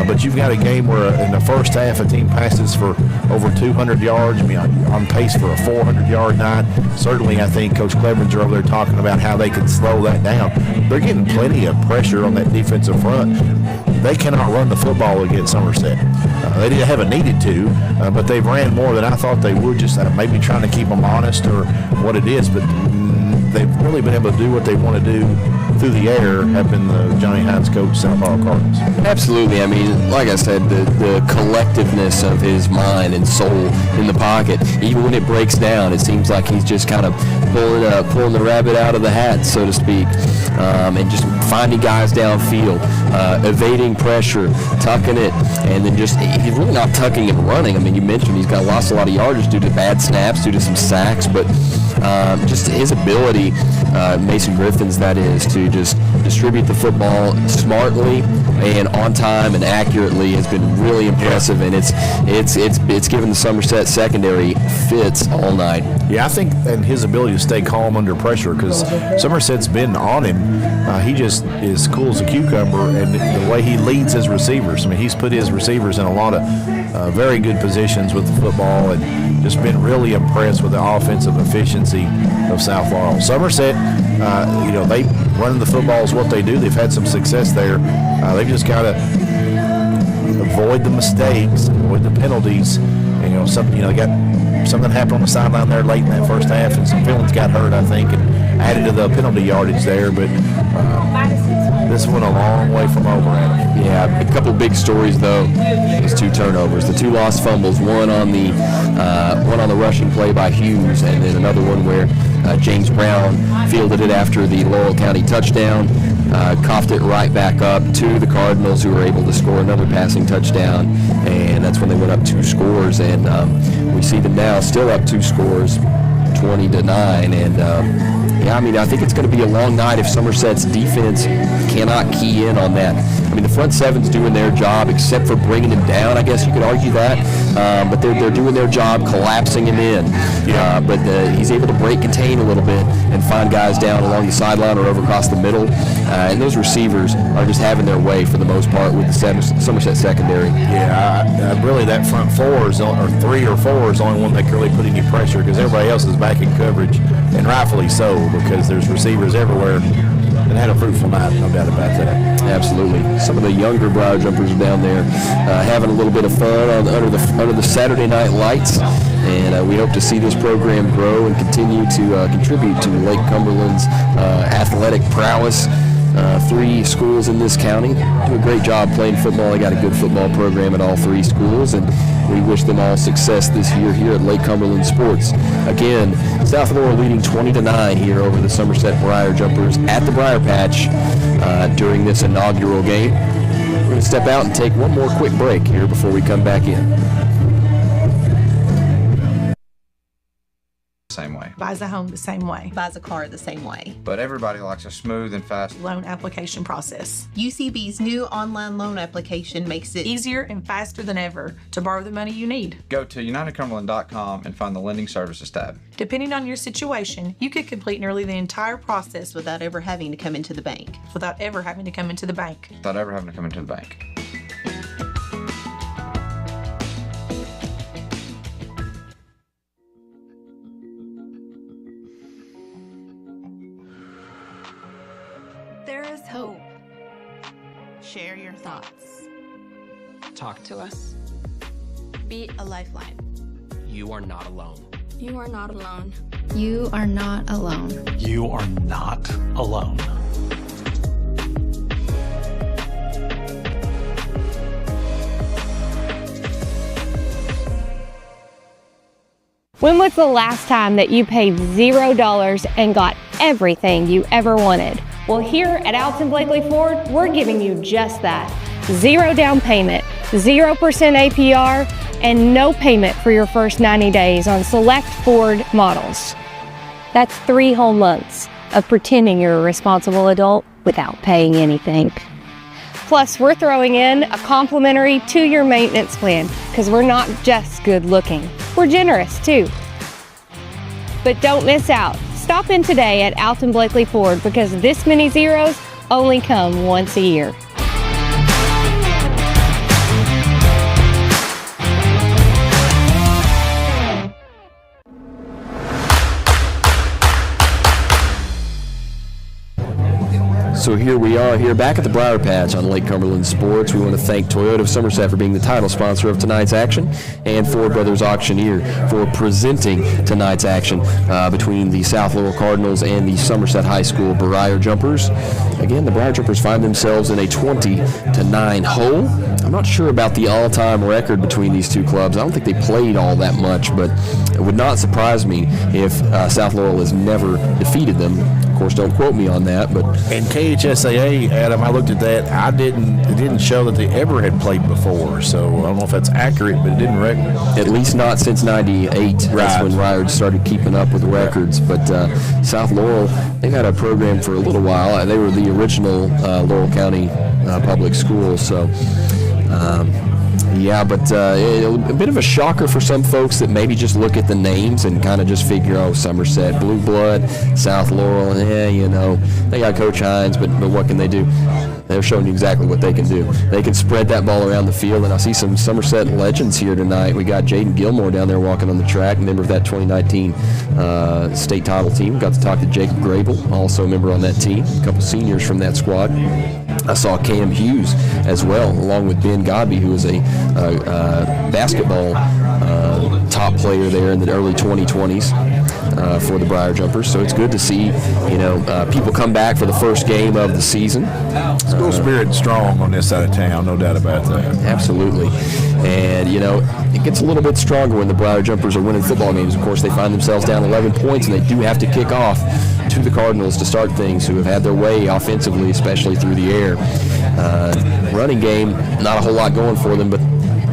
But you've got a game where in the first half a team passes for over 200 yards. I mean, on pace for a 400-yard night. Certainly, I think Coach Clevenger over there talking about how they can slow that down. They're getting plenty of pressure on that defensive front. They cannot run the football against Somerset. They haven't needed to, but they've ran more than I thought they would, just maybe trying to keep them honest or what it is. But they've really been able to do what they want to do through the air, have been the Johnny Hines coach, South Laurel Cardinals. Absolutely. I mean, like I said, the collectiveness of his mind and soul in the pocket, even when it breaks down, it seems like he's just kind of pulling the rabbit out of the hat, so to speak, and just finding guys downfield, evading pressure, tucking it, and then just he's really not tucking and running. I mean, you mentioned he's lost a lot of yardage due to bad snaps, due to some sacks, but just his ability, Mason Griffin's that is, to just distribute the football smartly and on time and accurately has been really impressive, and it's given the Somerset secondary fits all night. Yeah, I think, and his ability to stay calm under pressure, because Somerset's been on him. He just is cool as a cucumber, and the way he leads his receivers. I mean, he's put his receivers in a lot of very good positions with the football, and just been really impressed with the offensive efficiency of South Laurel. Somerset, they running the football is what they do. They've had some success there. They've just got to avoid the mistakes, avoid the penalties. And, they got something happened on the sideline there late in that first half, and some feelings got hurt, I think, and added to the penalty yardage there. But this went a long way from over, Adam. Yeah, a couple big stories though. Those 2 turnovers, the 2 lost fumbles, one on the rushing play by Hughes, and then another one where James Brown fielded it after the Laurel County touchdown, coughed it right back up to the Cardinals, who were able to score another passing touchdown, and that's when they went up 2 scores. And we see them now still up 2 scores, 20-9, and I think it's going to be a long night if Somerset's defense cannot key in on that. I mean, the front seven's doing their job, except for bringing him down. I guess you could argue that, but they're doing their job, collapsing him in. But he's able to break contain a little bit and find guys down along the sideline or over across the middle. And those receivers are just having their way for the most part with the Somerset secondary. Yeah, really that front 4 is, or 3 or 4 is the only one that can really put any pressure, because everybody else is back in coverage, and rightfully so, because there's receivers everywhere. And had a fruitful night, no doubt about that. Absolutely. Some of the younger Briar Jumpers are down there having a little bit of fun under the Saturday night lights, and we hope to see this program grow and continue to contribute to Lake Cumberland's athletic prowess. 3 schools in this county do a great job playing football. They got a good football program at all 3 schools, and we wish them all success this year here at Lake Cumberland Sports. Again, South Laurel leading 20-9 here over the Somerset Briar Jumpers at the Briar Patch during this inaugural game. We're going to step out and take one more quick break here before we come back in. Same way. Buys a home the same way. Buys a car the same way. But everybody likes a smooth and fast Loan application process. UCB's new online loan application makes it easier and faster than ever to borrow the money you need. Go to unitedcumberland.com and find the Lending Services tab. Depending on your situation, you could complete nearly the entire process without ever having to come into the bank. Without ever having to come into the bank. Without ever having to come into the bank. There is hope. Share your thoughts. Talk to us. Be a lifeline. You are not alone. You are not alone. You are not alone. You are not alone. When was the last time that you paid $0 and got everything you ever wanted? Well, here at Alton Blakely Ford, we're giving you just that. 0 down payment, 0% APR, and no payment for your first 90 days on select Ford models. That's 3 whole months of pretending you're a responsible adult without paying anything. Plus, we're throwing in a complimentary 2-year maintenance plan, because we're not just good looking, we're generous too. But don't miss out. Stop in today at Alton Blakely Ford, because this many zeros only come once a year. So here we are here back at the Briar Patch on Lake Cumberland Sports. We want to thank Toyota of Somerset for being the title sponsor of tonight's action, and Ford Brothers Auctioneer for presenting tonight's action between the South Laurel Cardinals and the Somerset High School Briar Jumpers. Again, the Briar Jumpers find themselves in a 20-9 hole. I'm not sure about the all-time record between these two clubs. I don't think they played all that much, but it would not surprise me if South Laurel has never defeated them. Of course, don't quote me on that, but and KHSAA, Adam, I looked at that. It didn't show that they ever had played before, so I don't know if that's accurate, but it didn't record. At least not since '98. Right. That's when Ryard started keeping up with the records. But South Laurel, they've had a program for a little while. They were the original Laurel County public school, so. Yeah, but a bit of a shocker for some folks that maybe just look at the names and kind of just figure, oh, Somerset, Blue Blood, South Laurel, they got Coach Hines, but what can they do? They're showing you exactly what they can do. They can spread that ball around the field, and I see some Somerset legends here tonight. We got Jaden Gilmore down there walking on the track, a member of that 2019 state title team. Got to talk to Jacob Grable, also a member on that team, a couple seniors from that squad. I saw Cam Hughes as well, along with Ben Godby, who was a basketball top player there in the early 2020s for the Briar Jumpers. So it's good to see, people come back for the first game of the season. School spirit strong on this side of town, no doubt about that. Absolutely. And, it gets a little bit stronger when the Briar Jumpers are winning football games. Of course, they find themselves down 11 points, and they do have to kick off to the Cardinals to start things, who have had their way offensively, especially through the air. Running game, not a whole lot going for them, but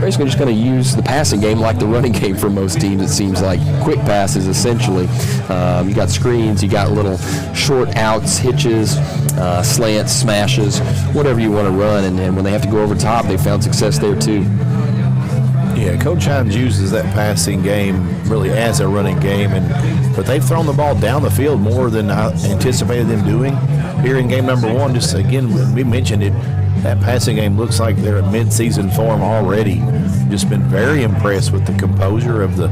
basically just going to use the passing game like the running game for most teams, it seems like. Quick passes, essentially. You got screens, you got little short outs, hitches, slants, smashes, whatever you want to run. And when they have to go over top, they found success there too. Yeah, Coach Hines uses that passing game really as a running game, but they've thrown the ball down the field more than I anticipated them doing here in game number one. Just again, we mentioned it, that passing game looks like they're in mid-season form already. Just been very impressed with the composure of the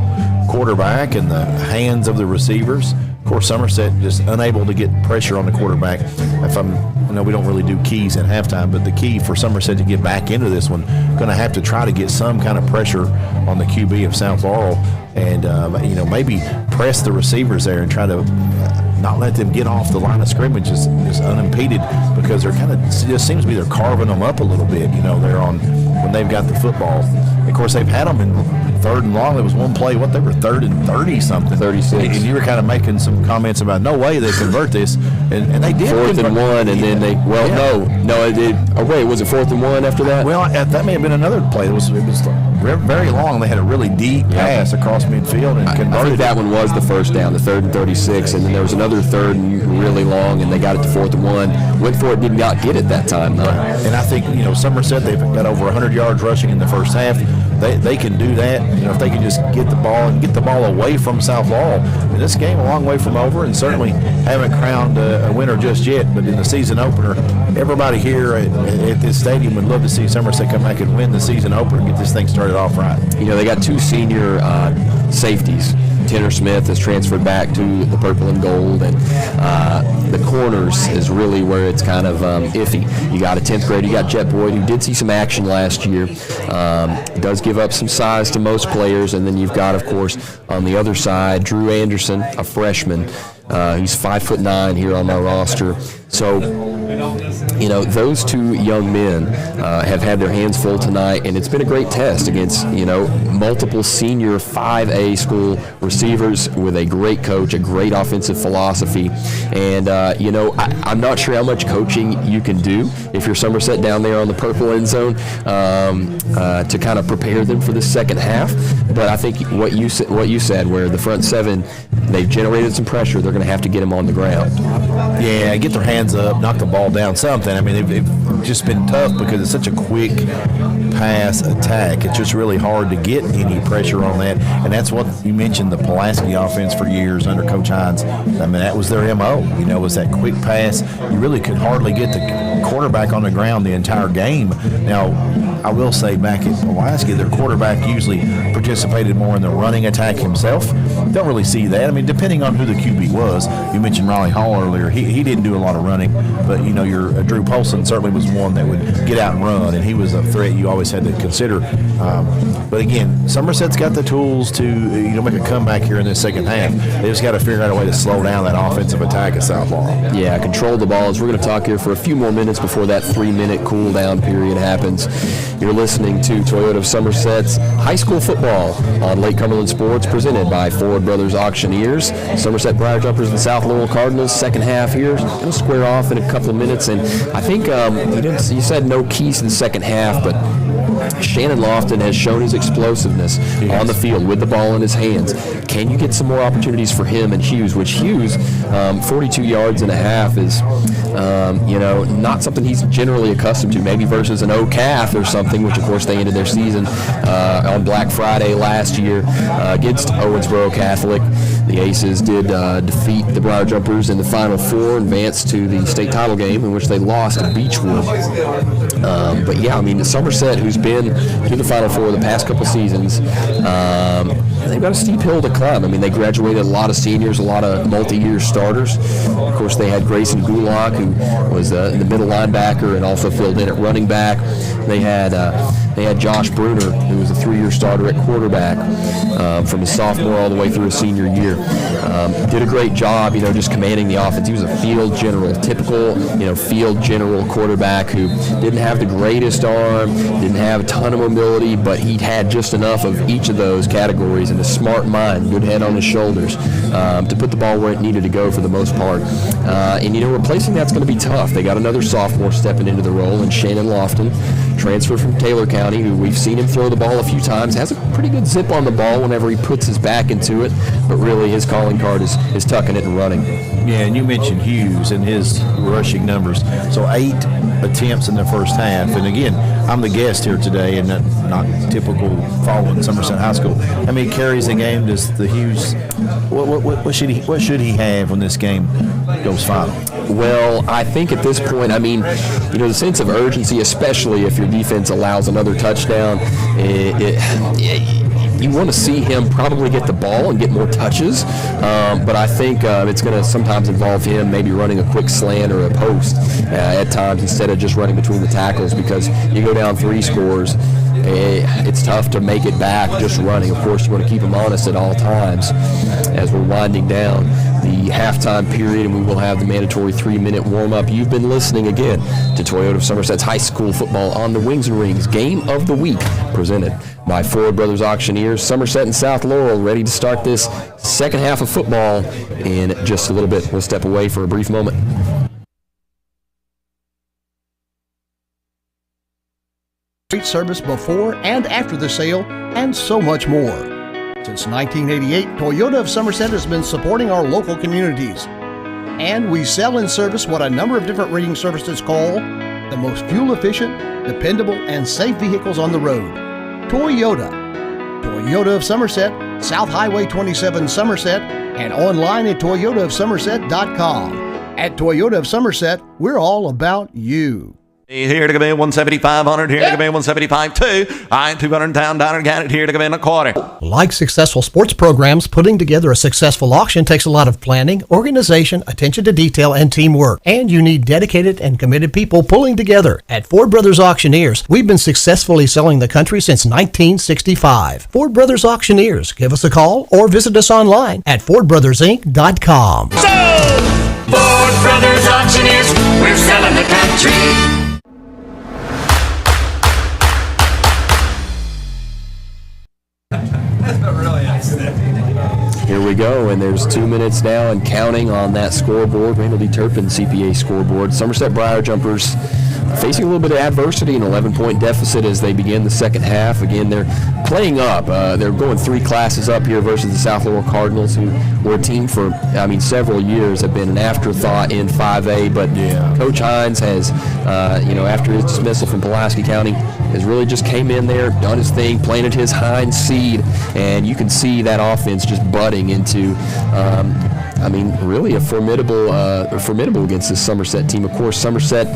quarterback and the hands of the receivers. Of course, Somerset just unable to get pressure on the quarterback. We don't really do keys at halftime, but the key for Somerset to get back into this one, going to have to try to get some kind of pressure on the QB of South Laurel, and maybe press the receivers there and try to not let them get off the line of scrimmage is unimpeded, because they're kind of, it just seems to be they're carving them up a little bit. They're on when they've got the football. Of course, they've had them in 3rd and long. There was one play, they were 3rd and 30 something. 36. And you were kind of making some comments about no way they convert this, and they did. 4th and 1, and then they, no, it did. Oh wait, was it 4th and 1 after that? Well, that may have been another play. It was very long. They had a really deep pass across midfield and converted. I think that one was the first down, the 3rd and 36, and then there was another 3rd and really long, and they got it to 4th and 1. Went for it, did not get it that time, though. And I think Somerset, they've got over 100 yards rushing in the first half. They can do that. If they can just get the ball and get the ball away from South Laurel. This game a long way from over, and certainly haven't crowned a winner just yet. But in the season opener, everybody here at this stadium would love to see Somerset come back and win the season opener and get this thing started off right. They got 2 senior safeties. Tanner Smith has transferred back to the purple and gold, and the corners is really where it's kind of iffy. You got a 10th grader, you got Jet Boyd, who did see some action last year, does give up some size to most players, and then you've got, of course, on the other side, Drew Anderson, a freshman. He's 5'9" here on my roster. So, those 2 young men have had their hands full tonight, and it's been a great test against, multiple senior 5A school receivers with a great coach, a great offensive philosophy. And, I'm not sure how much coaching you can do if you're Somerset down there on the purple end zone to kind of prepare them for the second half. But I think what you said, where the front 7, they've generated some pressure, they're going to have to get them on the ground. Yeah, get their hands up, knock the ball down, something. I mean, they've just been tough because it's such a quick pass attack. It's just really hard to get any pressure on that. And that's what you mentioned, the Pulaski offense for years under Coach Hines. I mean, that was their MO, was that quick pass. You really could hardly get the quarterback on the ground the entire game. Now, I will say back at Pulaski, their quarterback usually participated more in the running attack himself. Don't really see that. I mean, depending on who the QB was. You mentioned Riley Hall earlier. He didn't do a lot of running, but your Drew Polson certainly was one that would get out and run, and he was a threat you always had to consider. But again, Somerset's got the tools to make a comeback here in this second half. They just got to figure out a way to slow down that offensive attack at South Laurel. Yeah, control the ball. As we're going to talk here for a few more minutes before that 3-minute cool down period happens. You're listening to Toyota of Somerset's high school football on Lake Cumberland Sports, presented by Ford Brothers Auctioneers. Somerset Briar Jumpers and South Laurel Cardinals. Second half here. Going to square off in a couple of minutes. And I think you said no keys to the second half, but Shannon Lofton has shown his explosiveness on the field with the ball in his hands. Can you get some more opportunities for him and Hughes, which Hughes, 42 yards and a half is, not something he's generally accustomed to, maybe versus an O'Cath or something, which of course they ended their season on Black Friday last year against Owensboro Catholic. The Aces did defeat the Briar Jumpers in the Final Four, advanced to the state title game, in which they lost to Beechwood. But yeah, I mean, Somerset, who's been to the Final Four the past couple seasons, they've got a steep hill to climb. I mean, they graduated a lot of seniors, a lot of multi-year starters. Of course, they had Grayson Gulak, who was the middle linebacker and also filled in at running back. They had Josh Bruner, who was a 3-year starter at quarterback from his sophomore all the way through his senior year. Did a great job, just commanding the offense. He was a field general, typical, field general quarterback who didn't have the greatest arm, didn't have a ton of mobility, but he had just enough of each of those categories and a smart mind, good head on his shoulders to put the ball where it needed to go for the most part. And replacing that's going to be tough. They got another sophomore stepping into the role, and Shannon Lofton, transfer from Taylor County, who we've seen him throw the ball a few times, has a pretty good zip on the ball whenever he puts his back into it, but really his calling card is tucking it and running. Yeah, and you mentioned Hughes and his rushing numbers. So 8 attempts in the first half. And again, I'm the guest here today, and not typical following Somerset High School. How many carries a game does the Hughes? What should he have when this game goes final? Well, I think at this point, the sense of urgency, especially if your defense allows another touchdown, you want to see him probably get the ball and get more touches, but I think it's going to sometimes involve him maybe running a quick slant or a post at times instead of just running between the tackles, because you go down 3 scores, it's tough to make it back just running. Of course, you want to keep him honest at all times as we're winding down the halftime period, and we will have the mandatory 3-minute warm-up. You've been listening again to Toyota of Somerset's high school football on the Wings and Rings Game of the Week, presented by Ford Brothers Auctioneers. Somerset and South Laurel ready to start this second half of football in just a little bit. We'll step away for a brief moment. Street service before and after the sale, and so much more. Since 1988, Toyota of Somerset has been supporting our local communities. And we sell and service what a number of different reading services call the most fuel-efficient, dependable, and safe vehicles on the road. Toyota. Toyota of Somerset, South Highway 27 Somerset, and online at toyotaofsomerset.com. At Toyota of Somerset, we're all about you. Here to come in 175-100, here to come in 175-2. I-200 down again, here to come in a quarter. Like successful sports programs, putting together a successful auction takes a lot of planning, organization, attention to detail, and teamwork. And you need dedicated and committed people pulling together. At Ford Brothers Auctioneers, we've been successfully selling the country since 1965. Ford Brothers Auctioneers. Give us a call or visit us online at FordBrothersInc.com. Ford Brothers Auctioneers, we're selling the country. Here we go, and there's 2 minutes now and counting on that scoreboard, Randall D. Turpin CPA scoreboard. Somerset Briar Jumpers facing a little bit of adversity, an 11-point deficit as they begin the second half. Again, they're playing up. They're going 3 classes up here versus the South Laurel Cardinals, who were a team for, several years, have been an afterthought in 5A. But Coach Hines has, after his dismissal from Pulaski County, has really just came in there, done his thing, planted his Hines seed, and you can see that offense just budding into, really a formidable against this Somerset team. Of course, Somerset,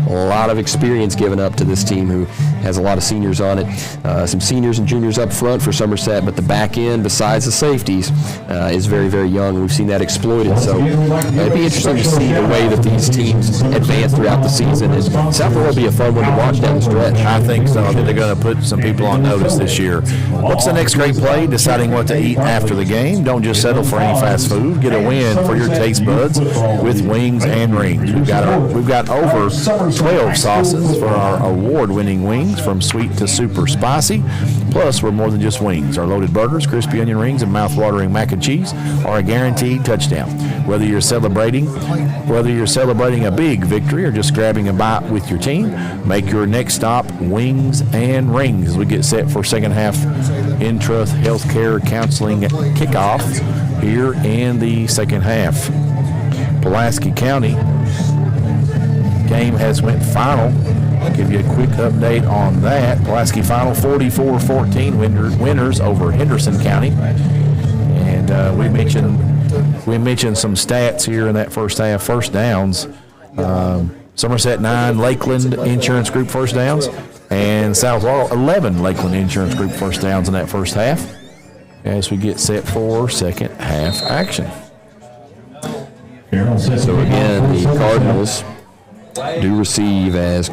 a lot of experience given up to this team who has a lot of seniors on it. Some seniors and juniors up front for Somerset, but the back end, besides the safeties, is very, very young. We've seen that exploited. So it'd be interesting to see the way that these teams advance throughout the season. And South Laurel will be a fun one to watch down the stretch. I think so. I think they're going to put some people on notice this year. What's the next great play? Deciding what to eat after the game. Don't just settle for any fast food. Get a win for your taste buds with Wings and Rings. We've got over 12 sauces for our award-winning wings, from sweet to super spicy. Plus, we're more than just wings. Our loaded burgers, crispy onion rings, and mouth-watering mac and cheese are a guaranteed touchdown. Whether you're celebrating a big victory or just grabbing a bite with your team, make your next stop Wings and Rings as we get set for second half in-truth healthcare counseling kickoff here in the second half. Pulaski County game has went final. I'll give you a quick update on that. Pulaski final 44-14 winners over Henderson County. And we mentioned some stats here in that first half. First downs, Somerset 9, Lakeland Insurance Group first downs, and South Laurel 11 Lakeland Insurance Group first downs in that first half as we get set for second half action. So again, the Cardinals do receive as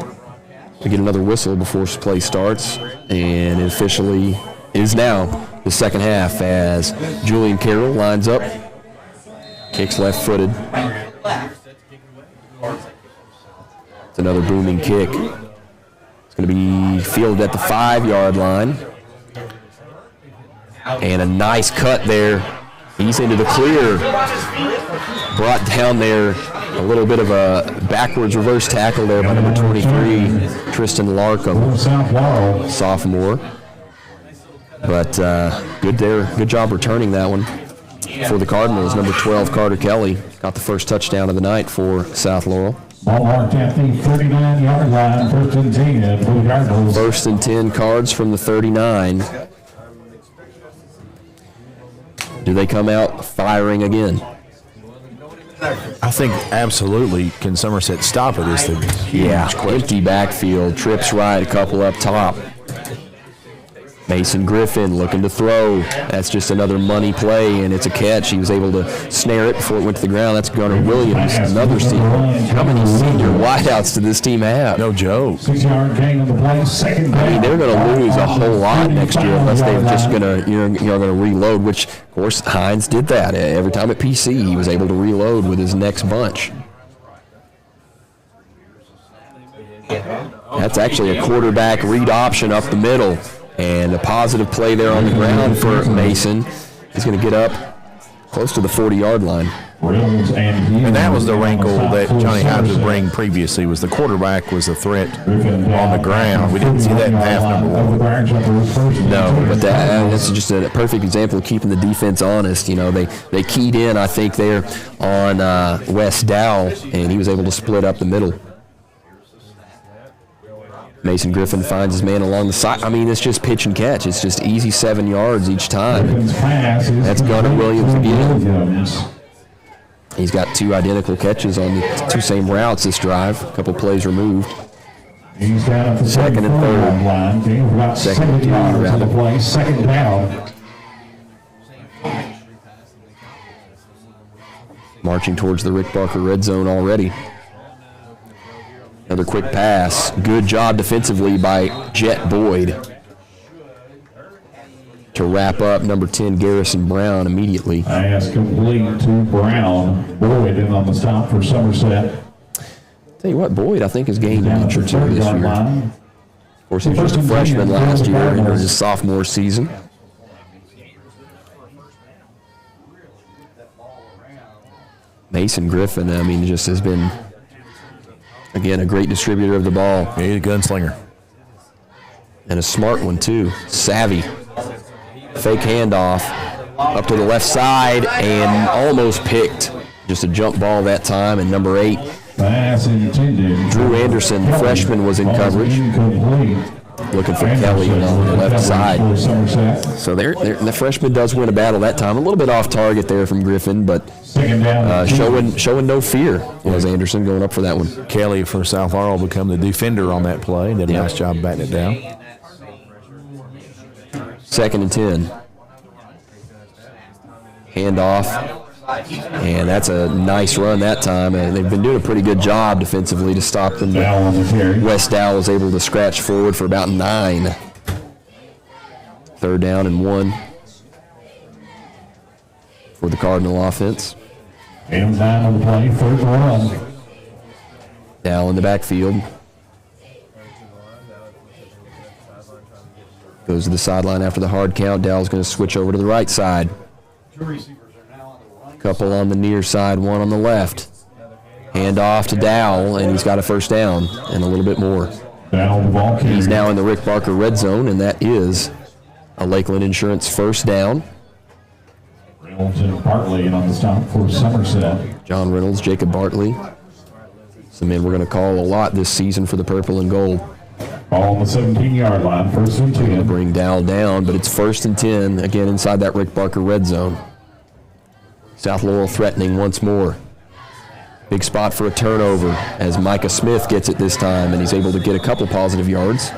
we get another whistle before play starts, and it officially is now the second half as Julian Carroll lines up, kicks left-footed. It's another booming kick. It's going to be fielded at the 5-yard line. And a nice cut there. He's into the clear. Brought down there, a little bit of a backwards reverse tackle there by number 23, Tristan Larkham, sophomore. But good there, good job returning that one for the Cardinals. Number 12, Carter Kelly, got the first touchdown of the night for South Laurel. Ball marked at the 39-yard line, first and 10 for the Cardinals. First and 10, Cards from the 39. Do they come out firing again? I think absolutely. Can Somerset stop it is the huge question. Empty backfield, trips right, a couple up top. Mason Griffin looking to throw. That's just another money play, and it's a catch. He was able to snare it before it went to the ground. That's Gunnar Williams, another senior. How many senior wideouts did this team have? No joke. 6-yard gain on the play, second down. I mean, they're going to lose a whole lot next year unless they're just going to, going to reload, which, of course, Hines did that. Every time at PC, he was able to reload with his next bunch. That's actually a quarterback read option up the middle. And a positive play there on the ground for Mason. He's going to get up close to the 40-yard line. And that was the wrinkle that Johnny Hines was bringing previously, was the quarterback was a threat on the ground. We didn't see that in half number one. No, but that's just a perfect example of keeping the defense honest. They keyed in, I think, there on Wes Dow, and he was able to split up the middle. Mason Griffin finds his man along the side. I mean, it's just pitch and catch. It's just easy 7 yards each time. That's Gunnar Williams again. He's got 2 identical catches on the 2 same routes this drive. A couple plays removed. Second and third. Second and 2, rather. Second down. Marching towards the Rick Barker red zone already. Another quick pass. Good job defensively by Jet Boyd to wrap up number 10, Garrison Brown, immediately. Pass complete to Brown. Boyd in on the stop for Somerset. Tell you what, Boyd, I think, has gained an inch or 2 this year. Of course, he was just a freshman last year into his sophomore season. Mason Griffin, I mean, just has been, again, a great distributor of the ball. Yeah, he's a gunslinger. And a smart one, too. Savvy. Fake handoff up to the left side and almost picked. Just a jump ball that time. And number 8, Drew Anderson, the freshman, was in coverage. Looking for Kelly on the left side. So the freshman does win a battle that time. A little bit off target there from Griffin, but showing no fear was Anderson going up for that one. Kelly for South Laurel become the defender on that play. Did a nice job batting it down. Second and 10. Handoff. And that's a nice run that time. And they've been doing a pretty good job defensively to stop them. West Dow was able to scratch forward for about 9. Third down and 1 for the Cardinal offense. And down on the play, third run. Dow in the backfield. Goes to the sideline after the hard count. Dow's going to switch over to the right side. Couple on the near side, one on the left. Hand off to Dow, and he's got a first down and a little bit more. He's now in the Rick Barker red zone, and that is a Lakeland Insurance first down. Reynolds and Bartley on the stop for Somerset. John Reynolds, Jacob Bartley. Some men we're going to call a lot this season for the purple and gold. Ball on the 17-yard line, first and 10. Going to bring Dow down, but it's first and 10, again inside that Rick Barker red zone. South Laurel threatening once more. Big spot for a turnover as Micah Smith gets it this time, and he's able to get a couple positive yards.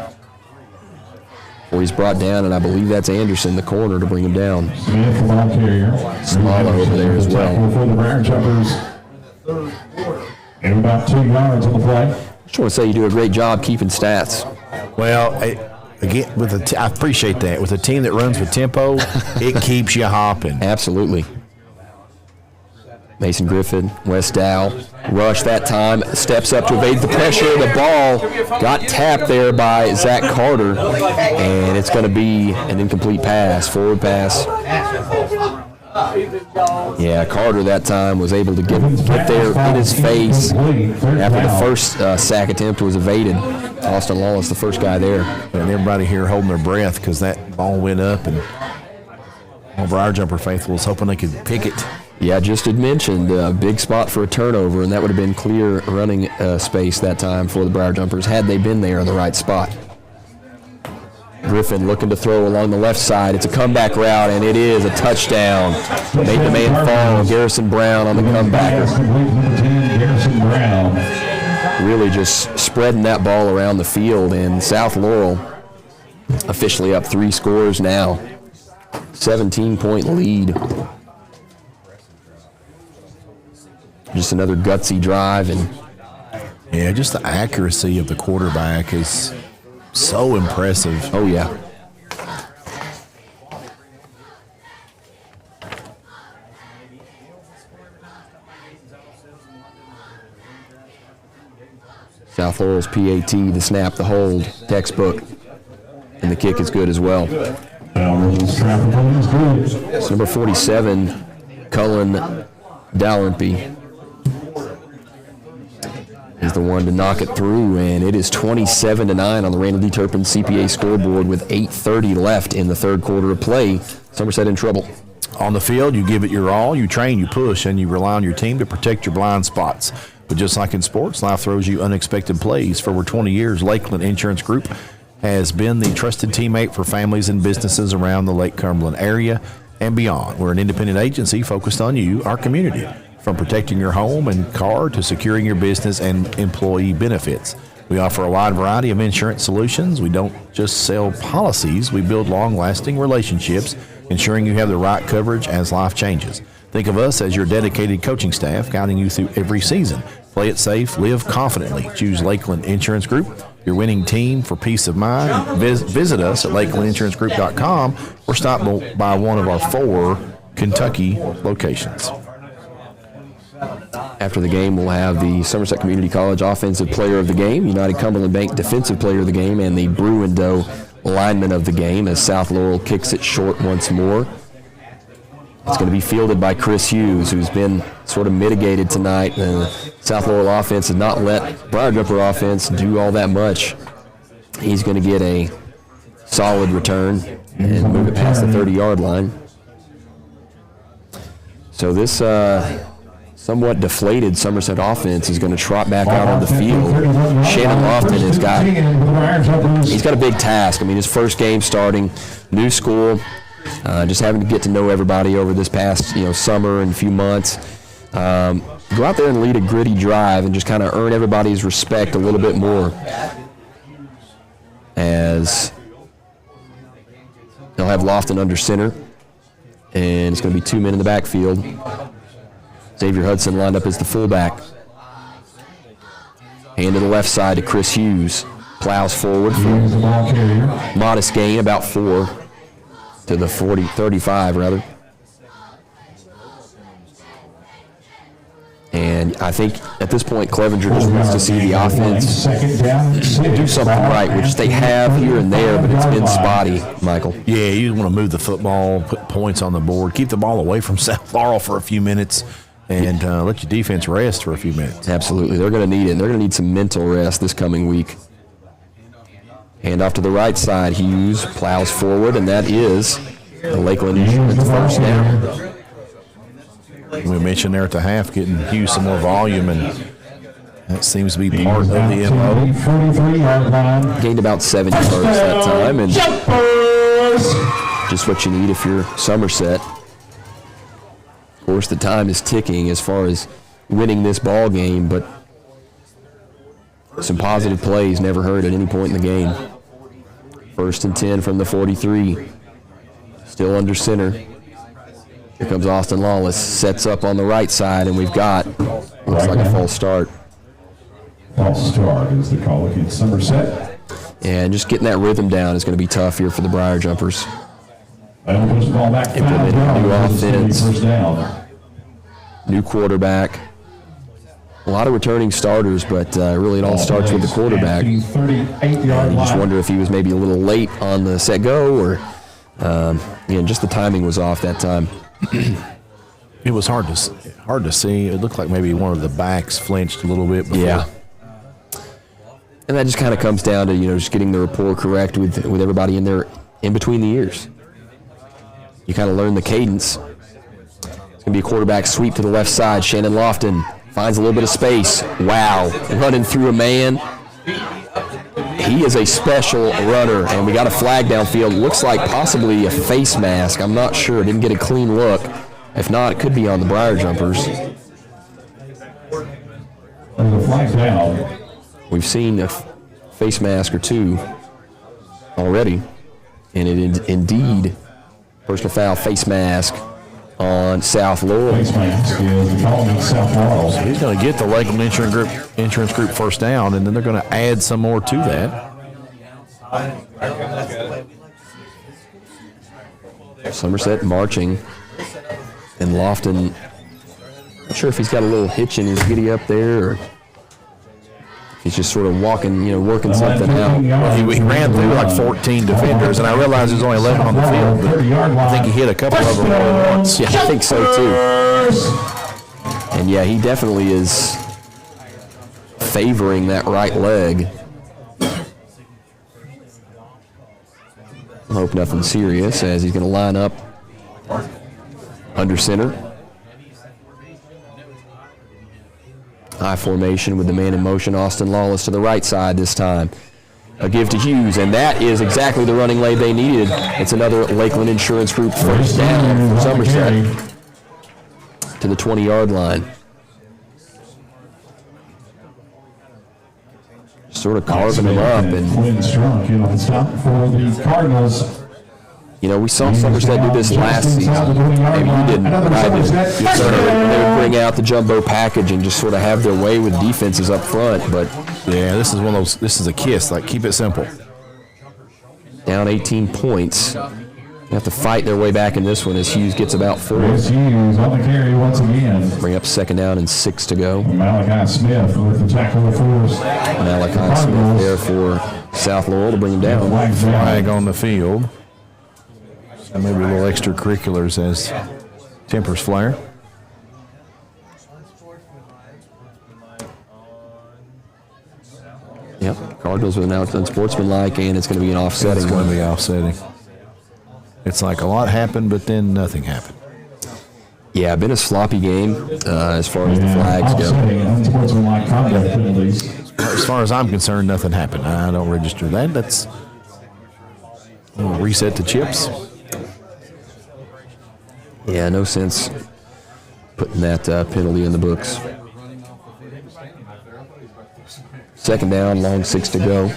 Or he's brought down, and I believe that's Anderson, the corner, to bring him down. Smith, the ball carrier. Smalla over there as well. For the Briar Jumpers. And about 2 yards on the play. I just want to say you do a great job keeping stats. Well, again, I appreciate that. With a team that runs with tempo, it keeps you hopping. Absolutely. Mason Griffin, West Dow, rush that time, steps up to evade the pressure. The ball got tapped there by Zach Carter, and it's going to be an incomplete pass, forward pass. Yeah, Carter that time was able to get there in his face after the first sack attempt was evaded. Austin Lawless, the first guy there. And everybody here holding their breath because that ball went up, and all Briar Jumper faithful was hoping they could pick it. Yeah, just had mentioned a big spot for a turnover, and that would have been clear running space that time for the Briar Jumpers had they been there in the right spot. Griffin looking to throw along the left side. It's a comeback route, and it is a touchdown. Made the man fall. Garrison Brown on the comeback. Garrison Brown. Really just spreading that ball around the field, and South Laurel officially up 3 scores now. 17-point lead. Just another gutsy drive, and yeah, just the accuracy of the quarterback is so impressive. Oh yeah. South Laurel's PAT, the snap, the hold, textbook, and the kick is good as well. It's number 47, Cullen Dalrympe, is the one to knock it through, and it is 27-9 on the Randall D. Turpin CPA scoreboard with 8:30 left in the third quarter of play. Somerset in trouble. On the field, you give it your all, you train, you push, and you rely on your team to protect your blind spots. But just like in sports, life throws you unexpected plays. For over 20 years, Lakeland Insurance Group has been the trusted teammate for families and businesses around the Lake Cumberland area and beyond. We're an independent agency focused on you, our community. From protecting your home and car to securing your business and employee benefits. We offer a wide variety of insurance solutions. We don't just sell policies, we build long-lasting relationships, ensuring you have the right coverage as life changes. Think of us as your dedicated coaching staff, guiding you through every season. Play it safe, live confidently. Choose Lakeland Insurance Group, your winning team for peace of mind. Visit us at lakelandinsuranceGroup.com or stop by one of our 4 Kentucky locations. After the game, we'll have the Somerset Community College Offensive Player of the Game, United Cumberland Bank Defensive Player of the Game, and the Bruin Doe Lineman of the Game as South Laurel kicks it short once more. It's going to be fielded by Chris Hughes, who's been sort of mitigated tonight. The South Laurel offense has not let Briar Jumper offense do all that much. He's going to get a solid return and move it past the 30-yard line. So this somewhat deflated Somerset offense is going to trot back out on the field. Shannon Lofton he's got a big task. I mean, his first game starting, new school, just having to get to know everybody over this past summer and few months. Go out there and lead a gritty drive and just kind of earn everybody's respect a little bit more. As they'll have Lofton under center, and it's going to be 2 men in the backfield. Xavier Hudson lined up as the fullback. Hand to the left side to Chris Hughes. Plows forward for modest gain, about 4 to the 35 rather. And I think at this point, Clevenger just wants to see the offense do something right, which they have here and there, but it's been spotty, Michael. Yeah, you want to move the football, put points on the board, keep the ball away from South Laurel for a few minutes, and let your defense rest for a few minutes. Absolutely. They're going to need it. They're going to need some mental rest this coming week. Hand off to the right side. Hughes plows forward, and that is the Lakeland Insurance first down. We mentioned there at the half getting Hughes some more volume, and that seems to be part of the MO. Gained about 7 yards that time, and just what you need if you're Somerset. Of course, the time is ticking as far as winning this ball game, but some positive plays never heard at any point in the game. 1st and 10 from the 43. Still under center. Here comes Austin Lawless. Sets up on the right side, and we've got, looks like a false start. False start is the call against Somerset. And just getting that rhythm down is going to be tough here for the Briar Jumpers. Implementing a new offense, new quarterback. A lot of returning starters, but really it all starts with the quarterback. You just wonder if he was maybe a little late on the set go, or just the timing was off that time. It was hard to see. It looked like maybe one of the backs flinched a little bit before. Yeah. And that just kind of comes down to, just getting the rapport correct with everybody in there in between the ears. You kind of learn the cadence. It's going to be a quarterback sweep to the left side. Shannon Lofton finds a little bit of space. Wow. Running through a man. He is a special runner, and we got a flag downfield. Looks like possibly a face mask. I'm not sure. Didn't get a clean look. If not, it could be on the Briar Jumpers. We've seen a face mask or two already, and it indeed, personal foul, face mask on South Laurel. Face mask is calling South Laurel. So he's going to get the Lakeland Insurance Group first down, and then they're going to add some more to that. Somerset marching, and Lofton, not sure if he's got a little hitch in his giddy up there, or he's just sort of walking, working something out. Well, he ran through like 14 defenders, and I realized there's only 11 on the field, but I think he hit a couple of them all at once. Yeah, I think so too. And yeah, he definitely is favoring that right leg. I hope nothing serious, as he's going to line up under center. High formation with the man in motion. Austin Lawless to the right side this time. A give to Hughes, and that is exactly the running lay they needed. It's another Lakeland Insurance Group first down for Somerset to the 20-yard line. Sort of carving them up, and we saw Somerset do this last season. Maybe you didn't, but I did. They would bring out the jumbo package and just sort of have their way with defenses up front. But yeah, this is one of those. This is a kiss. Like, keep it simple. Down 18 points. They have to fight their way back in this one as Hughes gets about 4. Hughes on the carry once again. Bring up 2nd down and 6 to go. Malachi Smith with the tackle of force. Malachi Smith there for South Laurel to bring him down. Flag on the field. And maybe a little extracurriculars as tempers flare. Yep, Cardinals with an unsportsmanlike, and it's going to be an offsetting. It's going to be offsetting. It's like a lot happened, but then nothing happened. Yeah, been a sloppy game as far as the flags go. As far as I'm concerned, nothing happened. I don't register that. That's reset the chips. Yeah, no sense putting that penalty in the books. 2nd down, long 6 to go.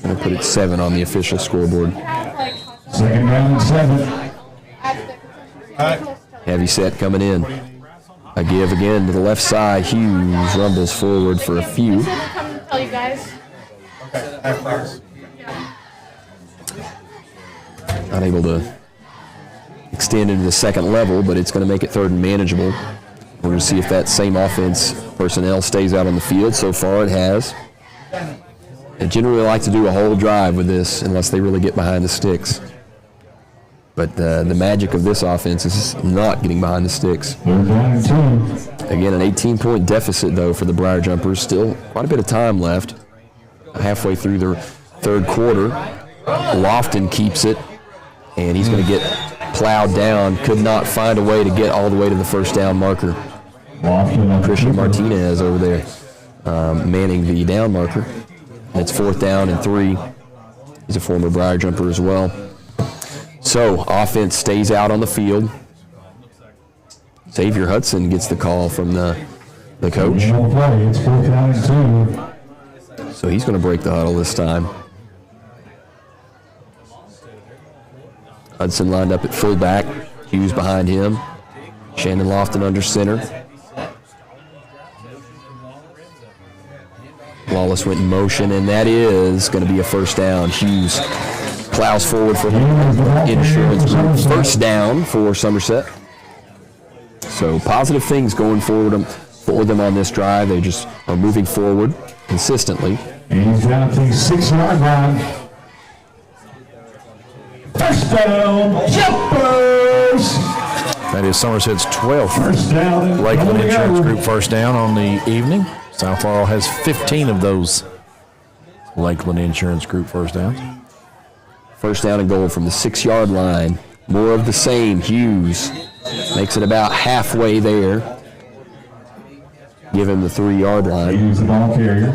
Going to put it 7 on the official scoreboard. 2nd down and 7. Heavy set coming in. A give again to the left side. Hughes rumbles forward for a few. Tell you guys. Not able to extend into the second level, but it's going to make it 3rd and manageable. We're going to see if that same offense personnel stays out on the field. So far it has. They generally like to do a whole drive with this unless they really get behind the sticks. But the magic of this offense is not getting behind the sticks. Again, an 18-point deficit, though, for the Briar Jumpers. Still quite a bit of time left. Halfway through the 3rd quarter. Lofton keeps it, and he's going to get plowed down. Could not find a way to get all the way to the 1st down marker. Christian Martinez over there manning the down marker. And it's 4th down and 3. He's a former Briar Jumper as well. So offense stays out on the field. Xavier Hudson gets the call from the the coach. It's 4th down and 2. So he's going to break the huddle this time. Hudson lined up at fullback. Hughes behind him. Shannon Lofton under center. Wallace went in motion, and that is going to be a first down. Hughes plows forward for insurance group. First down for Somerset. So positive things going forward for them on this drive. They just are moving forward consistently. And he's down at the 6-yard line. First down, Jumpers! That is Somerset's 12th Lakeland Insurance Group first down on the evening. South Laurel has 15 of those Lakeland Insurance Group first downs. First down and goal from the 6-yard line. More of the same. Hughes makes it about halfway there. Give him the 3-yard line. He's the ball carrier.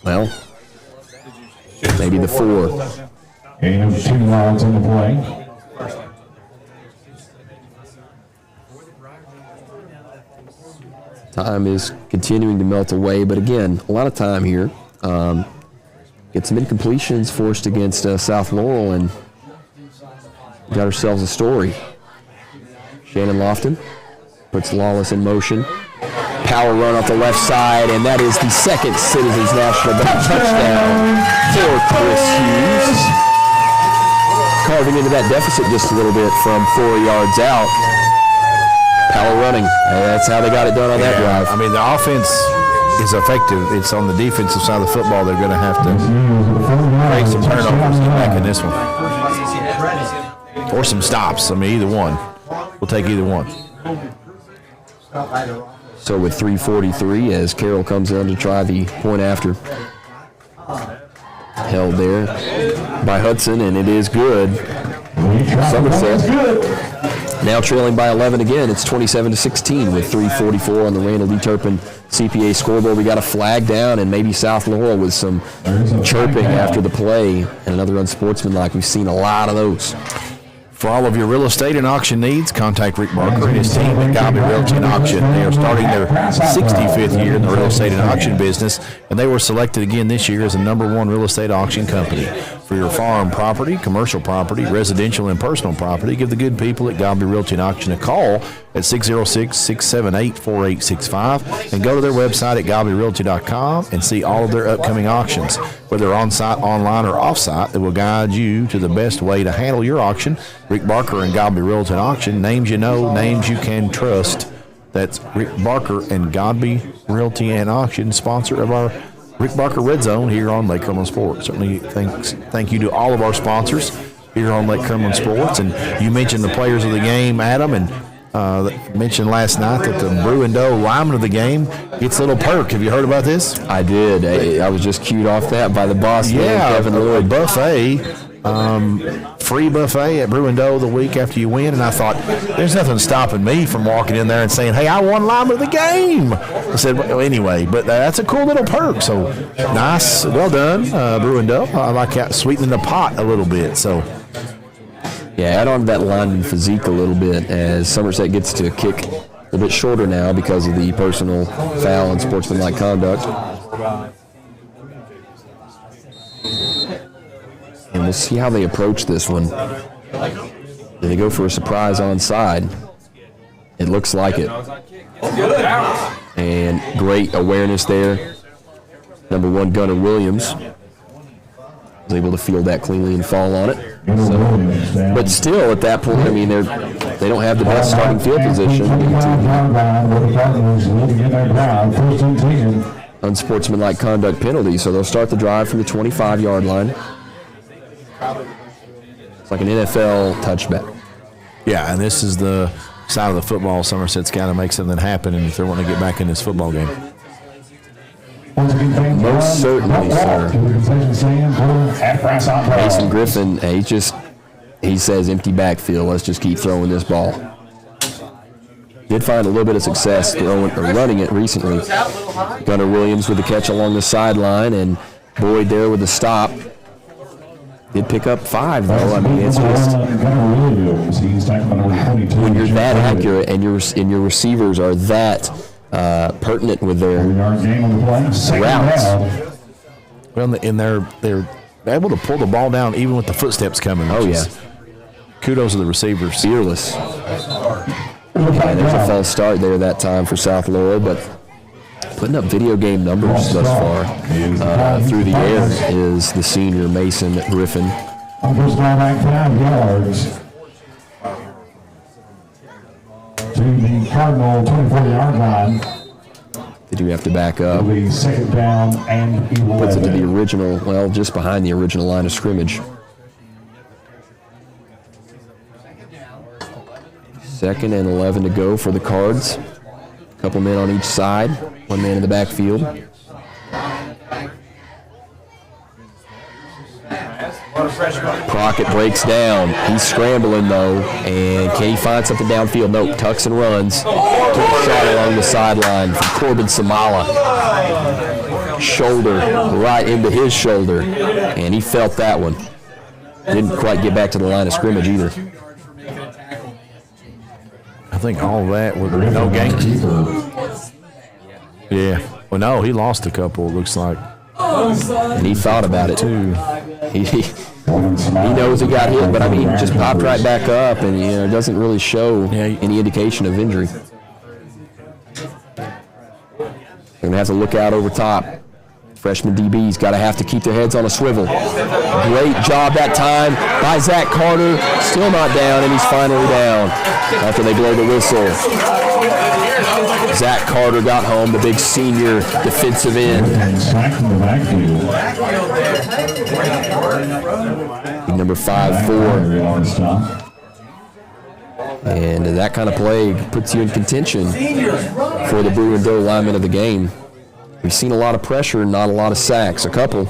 Well, maybe the 4. Gain of 2 yards on the play. Time is continuing to melt away, but again, a lot of time here. Get some incompletions forced against South Laurel, and got ourselves a story. Shannon Lofton puts Lawless in motion. Power run off the left side, and that is the second Citizens National Bank touchdown for Chris Hughes. Carving into that deficit just a little bit from 4 yards out. Power running. That's how they got it done on that drive. I mean, the offense is effective. It's on the defensive side of the football. They're going to have to make some turnovers to get back in this one. Or some stops. I mean, either one. We'll take either one. So with 3:43, as Carroll comes in to try the point after. Held there by Hudson, and it is good. Somerset now trailing by 11 again. It's 27-16 with 3:44 on the Randall D. Turpin CPA scoreboard. We got a flag down, and maybe South Laurel with some chirping after the play, and another unsportsmanlike. We've seen a lot of those. For all of your real estate and auction needs, contact Rick Barker and his team at Godby Realty and Auction. They are starting their 65th year in the real estate and auction business, and they were selected again this year as the #1 real estate auction company. For your farm property, commercial property, residential and personal property, give the good people at Godby Realty and Auction a call at 606-678-4865 and go to their website at godbyrealty.com and see all of their upcoming auctions. Whether on-site, online, or off-site, they will guide you to the best way to handle your auction. Rick Barker and Godby Realty and Auction, names you know, names you can trust. That's Rick Barker and Godby Realty and Auction, sponsor of our Rick Barker Red Zone here on Lake Cumberland Sports. Certainly thank you to all of our sponsors here on Lake Cumberland Sports. And you mentioned the players of the game, Adam, and mentioned last night that the Brew and Dough lineman of the game gets a little perk. Have you heard about this? I did. I was just cued off that by the boss, Kevin Lloyd. Buffet. Free buffet at Brew and Dough the week after you win, and I thought, there's nothing stopping me from walking in there and saying, hey, I won lineman of the game. I said, well, anyway, but that's a cool little perk. So nice, well done, Brew and Dough. I like that, sweetening the pot a little bit. So yeah, add on to that lineman physique a little bit as Somerset gets to kick a little bit shorter now because of the personal foul and sportsmanlike conduct. And we'll see how they approach this one. Do they go for a surprise onside? It looks like it. And great awareness there. #1 Gunnar Williams was able to field that cleanly and fall on it. So, but still, at that point, I mean, they don't have the best starting field position. Unsportsmanlike conduct penalty, so they'll start the drive from the 25-yard line. It's like an NFL touchback. Yeah, and this is the side of the football Somerset's got to make something happen, and if they want to get back in this football game. Most certainly, sir. Mason Griffin, he says empty backfield. Let's just keep throwing this ball. Did find a little bit of success running it recently. Gunnar Williams with the catch along the sideline, and Boyd there with the stop. Did pick up 5, though. I mean, it's just when you're that accurate and your receivers are that pertinent with their routes. Well, and they're able to pull the ball down even with the footsteps coming. Oh, yeah. Kudos to the receivers. Fearless. And there's a false start there that time for South Laurel, but putting up video game numbers thus far through the air is the senior Mason Griffin. First down, back 5 yards to the Cardinal 24-yard line. They do have to back up. It'll be second down and 11. Puts it to the original, well, just behind the original line of scrimmage. Second and 11 to go for the Cards. A couple men on each side, one man in the backfield. Crockett breaks down. He's scrambling, though. And can he find something downfield? Nope. Tucks and runs. Took a shot along the sideline from Corbin Samala. Shoulder right into his shoulder. And he felt that one. Didn't quite get back to the line of scrimmage either. I think all that with no gain. Yeah. Well, no, he lost a couple, it looks like. And he thought about it, too. He knows he got hit, but, I mean, just popped right back up and, you know, doesn't really show any indication of injury. They're going to have to look out over top. Freshman DBs got to have to keep their heads on a swivel. Great job that time by Zach Carter. Still not down, and he's finally down after they blow the whistle. Zach Carter got home, the big senior defensive end. Number 5'4". And that kind of play puts you in contention for the Brew and Doe lineman of the game. We've seen a lot of pressure and not a lot of sacks. A couple.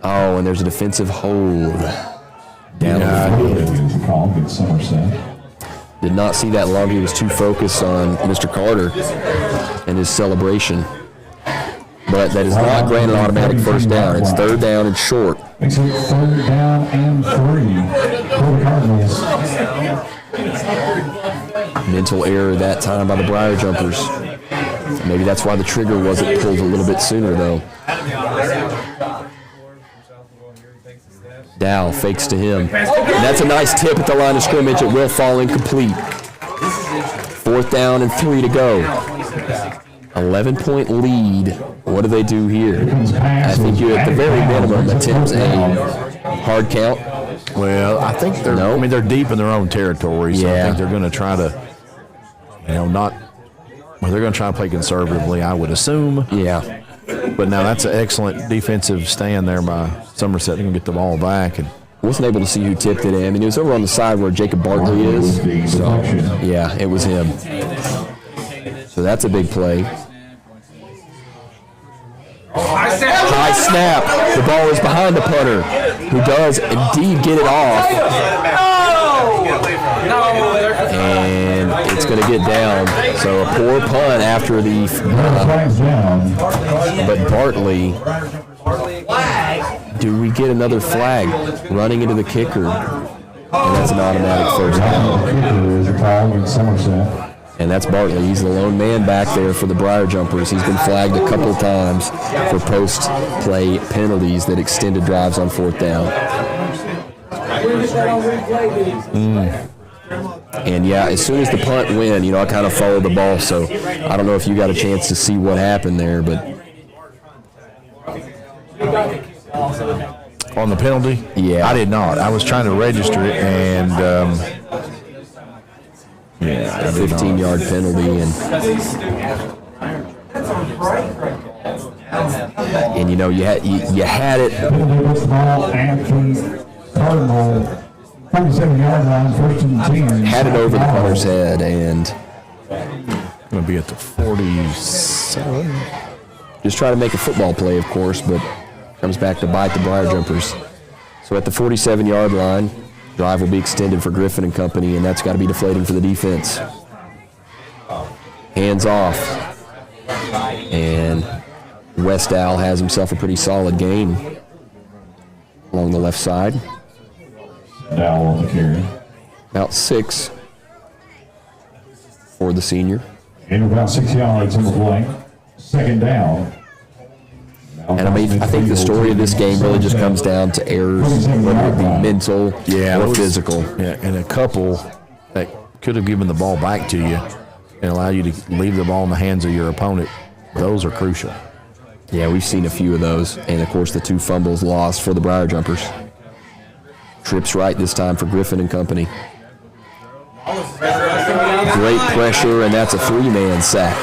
Oh, and there's a defensive hold. Down the field. Did not see that long. He was too focused on Mr. Carter and his celebration. But that is not granted automatic first down. It's third down and short. Makes it third down and 3 for the Cardinals. Mental error that time by the Briar Jumpers. Maybe that's why the trigger wasn't pulled a little bit sooner, though. Dow fakes to him. And that's a nice tip at the line of scrimmage. It will fall incomplete. Fourth down and 3 to go. 11-point lead. What do they do here? I think you, at the very minimum, attempt a hard count. Well, I think they're. I mean, they're deep in their own territory, so I think they're going to try to, not. Well, they're going to try to play conservatively, I would assume. Yeah. But now that's an excellent defensive stand there by Somerset. They're going to get the ball back. And wasn't able to see who tipped it in. I mean, it was over on the side where Jacob Bartley is. So, yeah, it was him. So that's a big play. High snap. The ball is behind the punter, who does indeed get it off. And it's going to get down. So a poor punt after the but Bartley, do we get another flag running into the kicker? And that's an automatic first down. And that's Bartley. He's the lone man back there for the Briar Jumpers. He's been flagged a couple of times for post-play penalties that extended drives on fourth down. And, yeah, as soon as the punt went, I kind of followed the ball, so I don't know if you got a chance to see what happened there, but. On the penalty? Yeah. I did not. I was trying to register it, and a 15-yard penalty, and you had it. Had it over the punter's head, and going to be at the 47. Just try to make a football play, of course, but comes back to bite the Briar Jumpers. So at the 47-yard line, drive will be extended for Griffin and company, and that's got to be deflating for the defense. Hands off. And Westall has himself a pretty solid gain along the left side. Dow on the carry. About 6 for the senior. In about 6 yards on the play. Second down. And I think the story of this game really just comes down to errors, whether it be mental or physical. Yeah, and a couple that could have given the ball back to you and allow you to leave the ball in the hands of your opponent. Those are crucial. Yeah, we've seen a few of those. And, of course, the 2 fumbles lost for the Briar Jumpers. Trips right this time for Griffin and company. Great pressure, and that's a 3-man sack.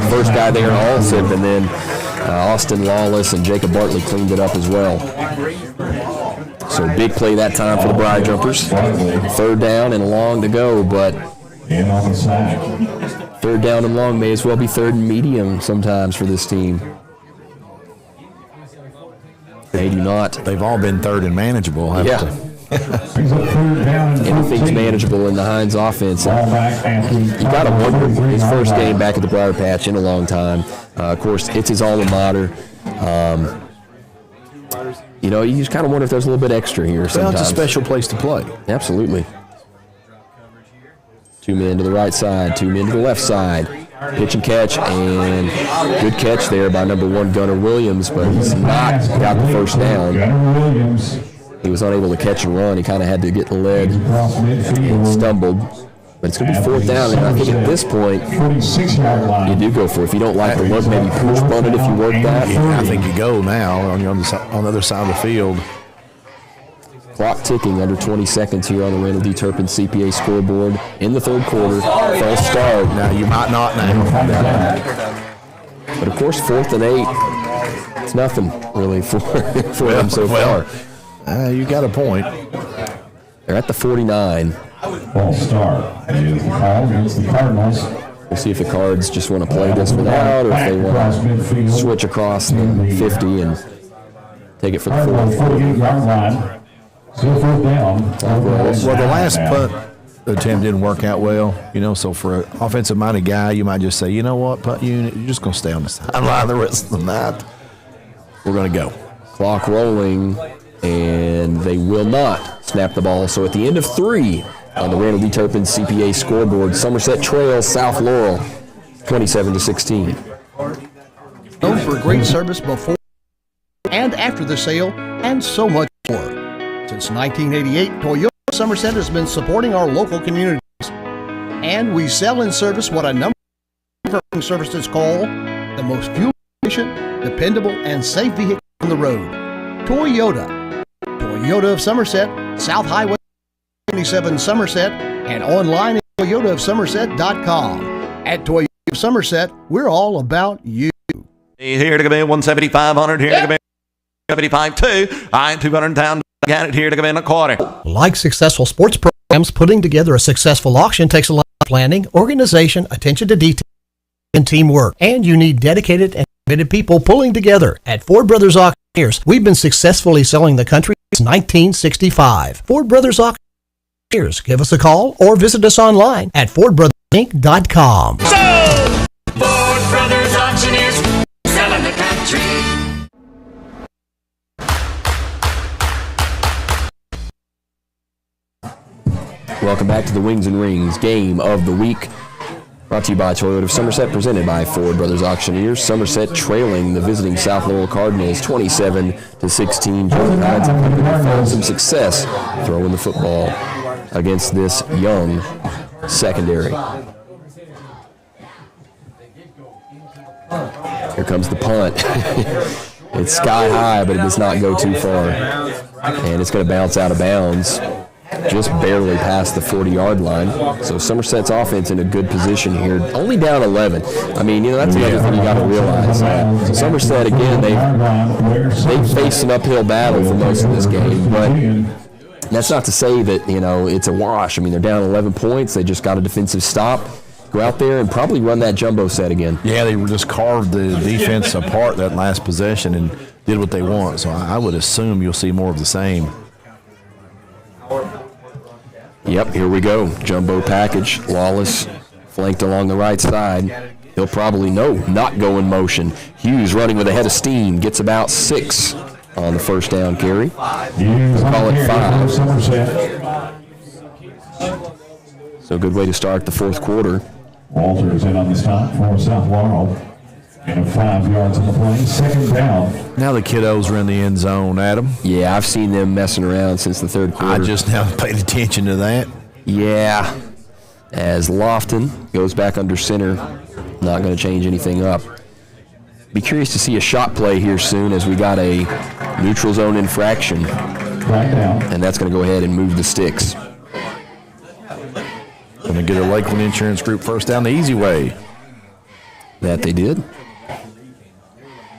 First guy there, Alsip, and then Austin Lawless and Jacob Bartley cleaned it up as well. So big play that time for the Briar Jumpers. 3rd down and long to go, but 3rd down and long may as well be 3rd and medium sometimes for this team. They do not. They've all been 3rd and manageable. Anything's manageable in the Hines offense. You got to wonder, his first game back at the Briar Patch in a long time. Of course, it's his alma mater. You just kind of wonder if there's a little bit extra here sometimes. Well, it's a special place to play. Absolutely. 2 men to the right side, 2 men to the left side. Pitch and catch, and good catch there by number 1, Gunnar Williams, but he's not got the first down. He was unable to catch and run. He kind of had to get the leg and stumbled. But it's going to be 4th down, and I think at this point, you do go for it. If you don't like the look, maybe push bunt it if you work that. I think you go now on the other side of the field. Clock ticking, under 20 seconds here on the Randall D. Turpin CPA scoreboard in the 3rd quarter. False start. Now you might not now. But of course, 4th and 8, it's nothing really for them so far. You got a point. They're at the 49. False start is called against the Cardinals. We'll see if the Cards just want to play this one out or if they want to switch across the 50 and take it for the 48-yard line. Still 4th down. Well, the last punt attempt didn't work out well, so for an offensive-minded guy, you might just say, you know what, punt unit, you're just going to stay on the sideline the rest of the night. We're going to go. Clock rolling, and they will not snap the ball. So at the end of 3 on the Randall D. Turpin CPA scoreboard, Somerset trails South Laurel 27-16. Known for great service before and after the sale, and so much more. Since 1988, Toyota Somerset has been supporting our local communities. And we sell and service what a number of different services call the most fuel-efficient, dependable, and safe vehicle on the road. Toyota. Toyota of Somerset, South Highway 77 Somerset, and online at toyotaofsomerset.com. At Toyota of Somerset, we're all about you. Here to come in 175-100. Here to come in 75-2. 200 down. Got it here to come in a quarter. Like successful sports programs, putting together a successful auction takes a lot of planning, organization, attention to detail, and teamwork. And you need dedicated and committed people pulling together. At Ford Brothers Auctioneers, we've been successfully selling the country since 1965. Ford Brothers Auctioneers. Give us a call or visit us online at FordBrothersInc.com. Ford Brothers Auctioneers, selling the country. Welcome back to the Wings and Rings Game of the Week. Brought to you by Toyota of Somerset, presented by Ford Brothers Auctioneers. Somerset trailing the visiting South Laurel Cardinals 27-16. Jordan Hines and company found some success throwing the football against this young secondary. Here comes the punt. It's sky high, but it does not go too far. And it's going to bounce out of bounds. Just barely past the 40-yard line. So Somerset's offense in a good position here. Only down 11. I mean, that's another thing you got to realize. So Somerset, again, they faced an uphill battle for most of this game. But that's not to say that, it's a wash. I mean, they're down 11 points. They just got a defensive stop. Go out there and probably run that jumbo set again. Yeah, they just carved the defense apart that last possession and did what they want. So I would assume you'll see more of the same. Yep, here we go. Jumbo package. Lawless flanked along the right side. He'll probably not go in motion. Hughes running with a head of steam. Gets about 6 on the first down carry. We'll call it 5. So good way to start the 4th quarter. Walters in on the stop for South Laurel. And 5 yards on the play. Second down. Now the kiddos are in the end zone, Adam. Yeah, I've seen them messing around since the third quarter. I just now paid attention to that. Yeah. As Lofton goes back under center, not going to change anything up. Be curious to see a shot play here soon as we got a neutral zone infraction. Right down. And that's going to go ahead and move the sticks. Going to get a Lakeland Insurance Group first down the easy way. That they did.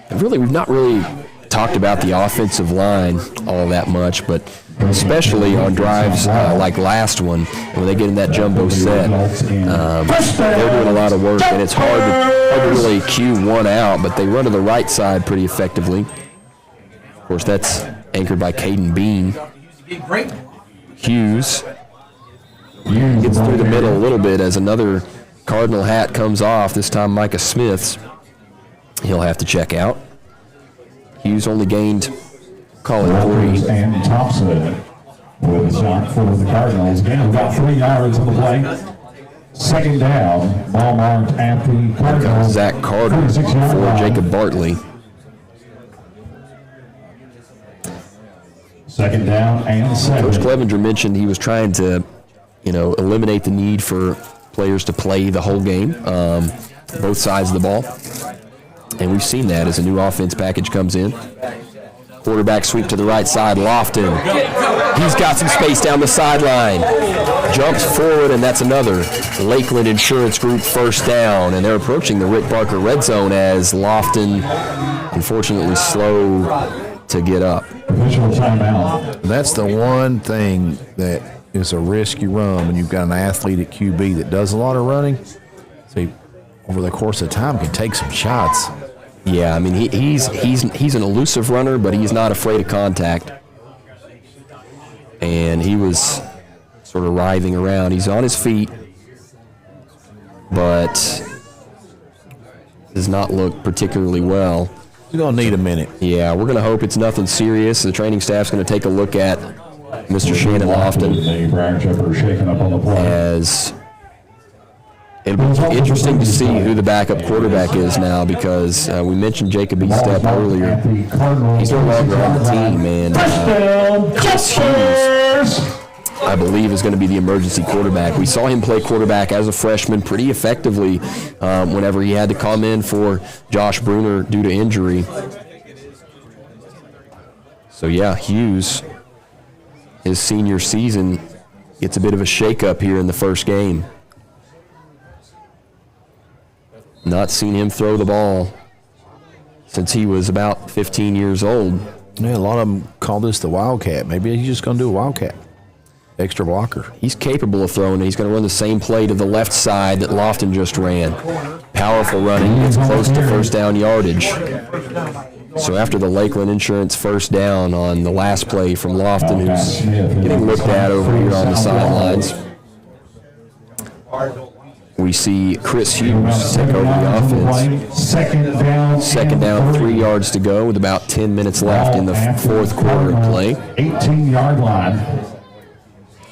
And really, we've not really talked about the offensive line all that much, but especially on drives like last one, when they get in that jumbo set, they're doing a lot of work, and it's hard to really cue one out, but they run to the right side pretty effectively. Of course, that's anchored by Caden Bean. Hughes gets through the middle a little bit as another Cardinal hat comes off, this time Micah Smith's. He'll have to check out. Hughes only gained, call it 3. And Thompson with a shot for the Cardinals. Gain about 3 yards on the play. Second down, ball marked at the Cardinals. Zach Carter for Jacob Bartley. Second down and 7. Coach Clevenger mentioned he was trying to, eliminate the need for players to play the whole game, both sides of the ball. And we've seen that as a new offense package comes in. Quarterback sweep to the right side, Lofton. He's got some space down the sideline. Jumps forward, and that's another Lakeland Insurance Group first down. And they're approaching the Rick Barker red zone as Lofton, unfortunately, slow to get up. That's the one thing that is a risk you run when you've got an athlete at QB that does a lot of running. So over the course of time can take some shots. Yeah, I mean he's an elusive runner, but he's not afraid of contact. And he was sort of writhing around. He's on his feet, but does not look particularly well. He's going to need a minute. Yeah, we're going to hope it's nothing serious. The training staff's going to take a look at Mr. Shannon Lofton as it'll be interesting to see who the backup quarterback is now, because we mentioned Jacob Eastep earlier. He's no longer on the team, and Chris Hughes, I believe, is going to be the emergency quarterback. We saw him play quarterback as a freshman pretty effectively whenever he had to come in for Josh Bruner due to injury. So, yeah, Hughes, his senior season, gets a bit of a shakeup here in the first game. Not seen him throw the ball since he was about 15 years old. Yeah, a lot of them call this the Wildcat. Maybe he's just going to do a Wildcat. Extra blocker. He's capable of throwing it. He's going to run the same play to the left side that Lofton just ran. Powerful running. Gets close to first down yardage. So after the Lakeland Insurance first down on the last play from Lofton, who's getting looked at over here on the sidelines, we see Chris Hughes take over the offense. Second down, 3 yards to go with about 10 minutes left in the fourth quarter of play. 18-yard line.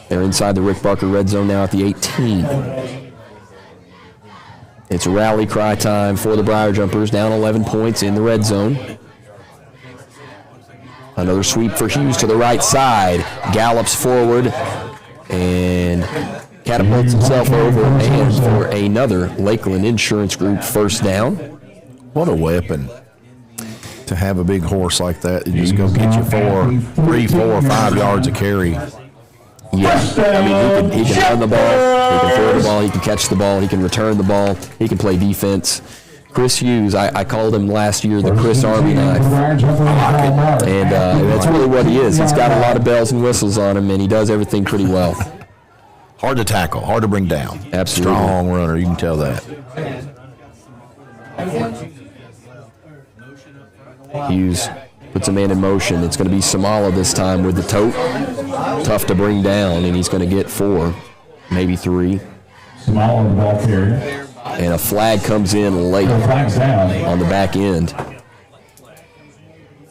They're inside the Rick Barker red zone now at the 18. It's rally cry time for the Briar Jumpers, down 11 points in the red zone. Another sweep for Hughes to the right side. Gallops forward and catapults himself over and for another Lakeland Insurance Group first down. What a weapon to have a big horse like that. You just go get you 3, 4, 5 yards of carry. Yeah, I mean, he can run the ball, he can throw the ball, he can catch the ball, he can return the ball, he can play defense. Chris Hughes, I called him last year the Chris Army knife. And that's really what he is. He's got a lot of bells and whistles on him, and he does everything pretty well. Hard to tackle, hard to bring down. Absolutely. Strong runner, you can tell that. Hughes puts a man in motion. It's going to be Samala this time with the tote. Tough to bring down, and he's going to get 4, maybe 3. Samala the ball carrier. And a flag comes in late on the back end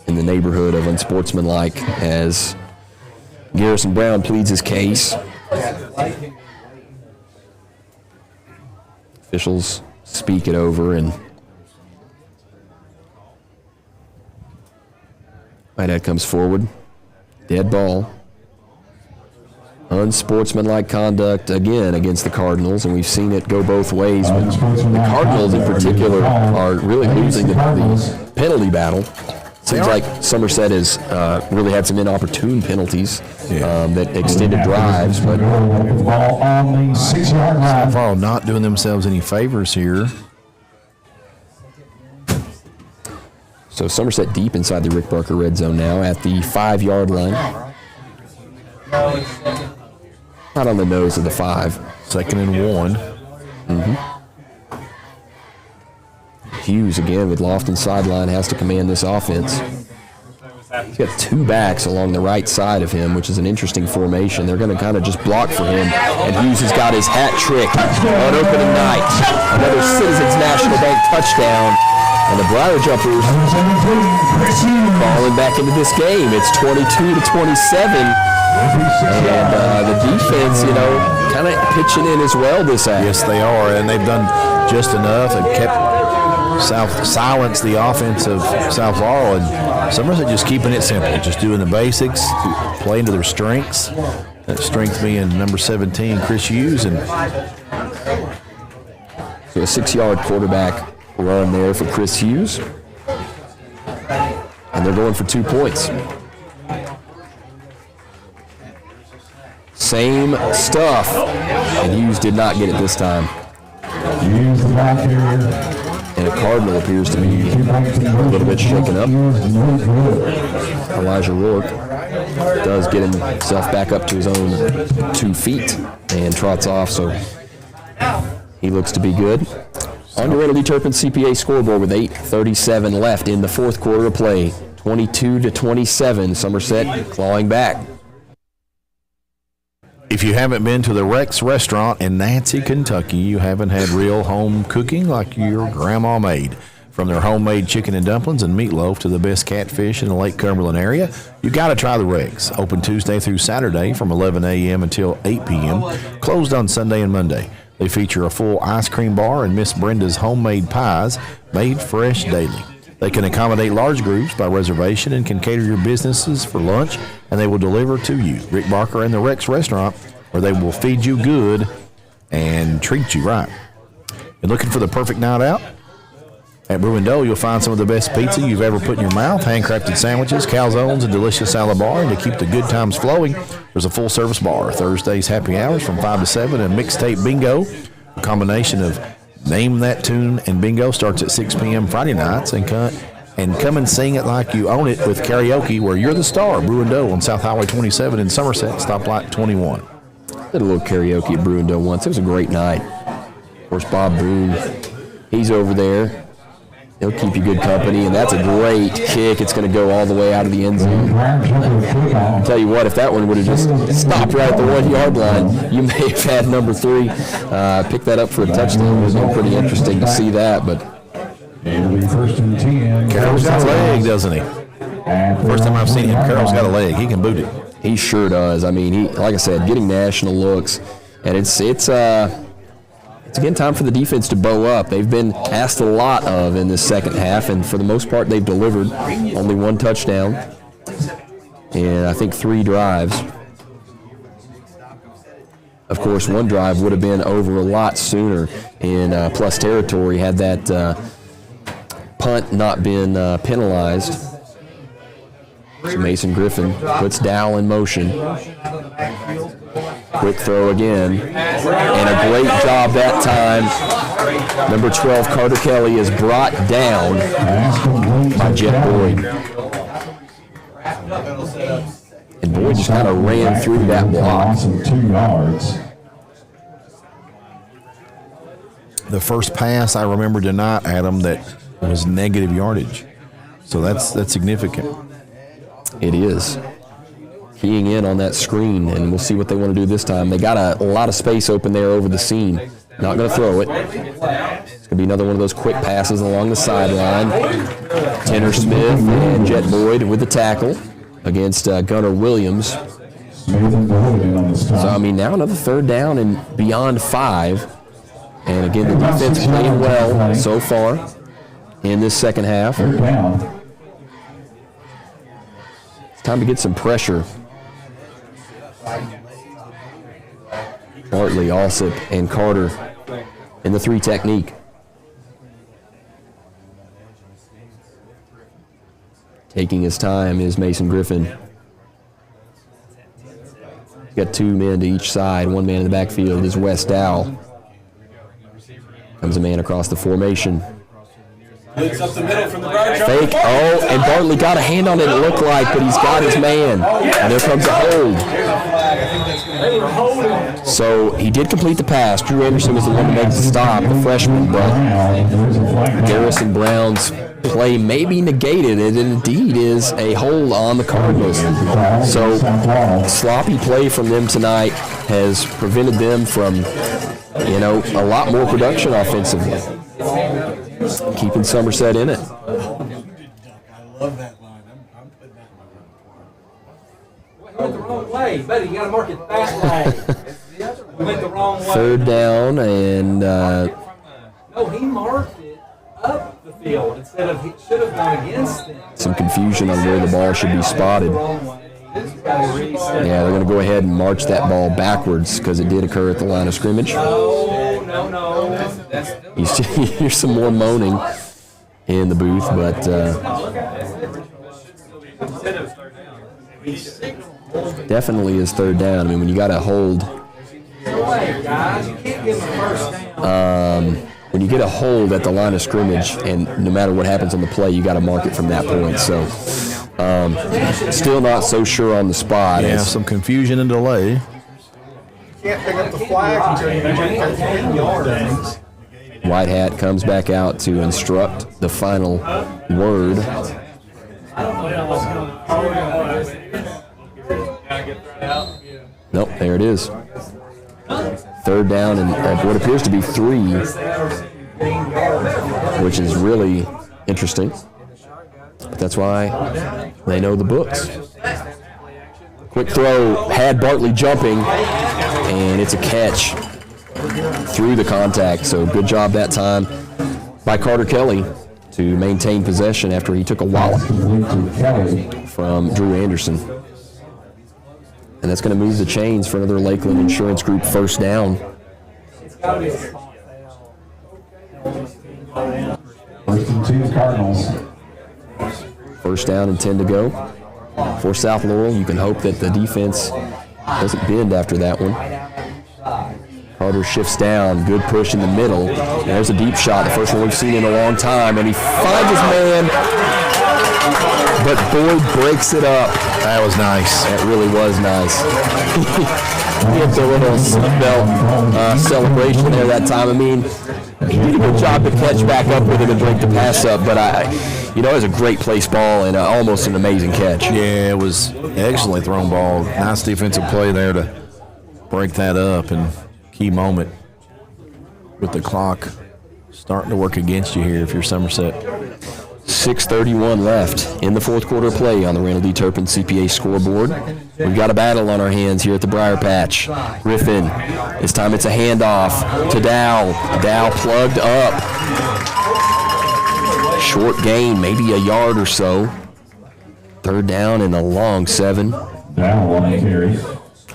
in the neighborhood of unsportsmanlike as Garrison Brown pleads his case. Officials speak it over, and Whitehead comes forward. Dead ball. Unsportsmanlike conduct again against the Cardinals, and we've seen it go both ways. But the Cardinals in particular are really losing the penalty battle. Seems like Somerset has really had some inopportune penalties that extended drives. But South Laurel not doing themselves any favors here. So Somerset deep inside the Rick Barker red zone now at the 5-yard line. Not on the nose of the 5. 2nd and 1. Hughes again with Lofton sideline has to command this offense. He's got 2 backs along the right side of him, which is an interesting formation. They're going to kind of just block for him, and Hughes has got his hat trick on opening night. Another Citizens National Bank touchdown, and the Briar Jumpers falling back into this game. It's 22-27. And the defense, kind of pitching in as well this half. Yes, they are, and they've done just enough and kept silence the offense of South Laurel. And Somerset just keeping it simple, just doing the basics, playing to their strengths. That strength being number 17, Chris Hughes. And so a 6-yard quarterback run there for Chris Hughes. And they're going for 2 points. Same stuff, and Hughes did not get it this time. And a Cardinal appears to be a little bit shaken up. Elijah Rourke does get himself back up to his own 2 feet and trots off, so he looks to be good. On to Reynolds Turpin CPA scoreboard with 8:37 left in the 4th quarter of play. 22-27, Somerset clawing back. if you haven't been to the Rex restaurant in Nancy, Kentucky, you haven't had real home cooking like your grandma made. From their homemade chicken and dumplings and meatloaf to the best catfish in the Lake Cumberland area, you got to try the Rex. Open Tuesday through Saturday from 11 a.m. until 8 p.m., closed on Sunday and Monday. They feature a full ice cream bar and Miss Brenda's homemade pies made fresh daily. They can accommodate large groups by reservation and can cater your businesses for lunch, and they will deliver to you. Rick Barker and the Rex Restaurant, where they will feed you good and treat you right. You're looking for the perfect night out? At Brew & Dough, you'll find some of the best pizza you've ever put in your mouth, handcrafted sandwiches, calzones, and delicious salad bar. And to keep the good times flowing, there's a full-service bar. Thursdays happy hours from 5 to 7, and mixtape bingo. A combination of Name That Tune and bingo starts at 6 p.m. Friday nights. And come and sing it like you own it with karaoke, where you're the star. Brew & Dough on South Highway 27 in Somerset, stoplight 21. Did a little karaoke at Brew & Dough once. It was a great night. Of course, Bob Boone, he's over there. He'll keep you good company, and that's a great kick. It's going to go all the way out of the end zone. I'll tell you what, if that one would have just stopped right at the 1 yard line, you may have had number 3 pick that up for a touchdown. It would have been pretty interesting to see that. But Carroll's got a leg, doesn't he? First time I've seen him, Carroll's got a leg. He can boot it. He sure does. I mean, he, like I said, getting national looks, and it's again time for the defense to bow up. They've been asked a lot of in this second half, and for the most part, they've delivered. Only 1 touchdown, and I think 3 drives. Of course, 1 drive would have been over a lot sooner in plus territory had that punt not been penalized. So Mason Griffin puts Dow in motion. Quick throw again, and a great job that time. Number 12, Carter Kelly, is brought down by Jet Boyd. And Boyd just kind of ran through that block. 2 yards. The first pass I remember tonight, Adam, that was negative yardage. So that's significant. It is. Keying in on that screen, and we'll see what they want to do this time. They got a lot of space open there over the seam. Not going to throw it. It's going to be another one of those quick passes along the sideline. Tanner Smith and Jet Boyd with the tackle against Gunnar Williams. So, I mean, now another 3rd down and beyond 5. And again, the defense playing well so far in this second half. It's time to get some pressure. Bartley, Alsip, and Carter in the 3 technique. Taking his time is Mason Griffin. Got 2 men to each side. 1 man in the backfield is Wes Dow. Comes a man across the formation. Blitz up the middle from the guard. Fake. Oh, and Bartley got a hand on it, it looked like, but he's got his man. And there comes a hold. So he did complete the pass. Drew Anderson was the one to make the stop, the freshman, but Garrison Brown's play may be negated. It indeed is a hold on the Cardinals. So sloppy play from them tonight has prevented them from, a lot more production offensively. Keeping Somerset in it. I love that line. I'm putting that line. He went the wrong way, buddy. You got to mark it that way. We went the wrong way. 3rd down and. No, he marked it up the field instead of he should have gone against it. Some confusion on where the ball should be spotted. Yeah, they're going to go ahead and march that ball backwards because it did occur at the line of scrimmage. No. Here's some more moaning in the booth, but definitely is 3rd down. I mean, when you got a hold, when you get a hold at the line of scrimmage, and no matter what happens on the play, you got to mark it from that point. So, still not so sure on the spot. Yeah, some confusion and delay. Can't pick up the flag until you get 10 yards. White Hat comes back out to instruct the final word. Nope, there it is. 3rd down and what appears to be 3, which is really interesting. But that's why they know the books. Quick throw, had Bartley jumping, and it's a catch through the contact. So good job that time by Carter Kelly to maintain possession after he took a wallop from Drew Anderson. And that's going to move the chains for another Lakeland Insurance Group 1st down. 1st and 2 Cardinals. 1st down and 10 to go for South Laurel. You can hope that the defense doesn't bend after that one. Carter shifts down, good push in the middle. There's a deep shot, the first one we've seen in a long time, and he finds his man, but Boyd breaks it up. That was nice. That really was nice. He had the little seatbelt celebration there that time. I mean, he did a good job to catch back up with him and break the pass up, but it was a great place ball and almost an amazing catch. Yeah, it was excellently thrown ball. Nice defensive play there to break that up, and key moment with the clock starting to work against you here if you're Somerset. 6:31 left in the 4th quarter play on the Randall D. Turpin CPA scoreboard. We've got a battle on our hands here at the Briar Patch. Griffin, this time it's a handoff to Dow. Dow plugged up. Short gain, maybe a yard or so. 3rd down and a long 7. Dow on a carry.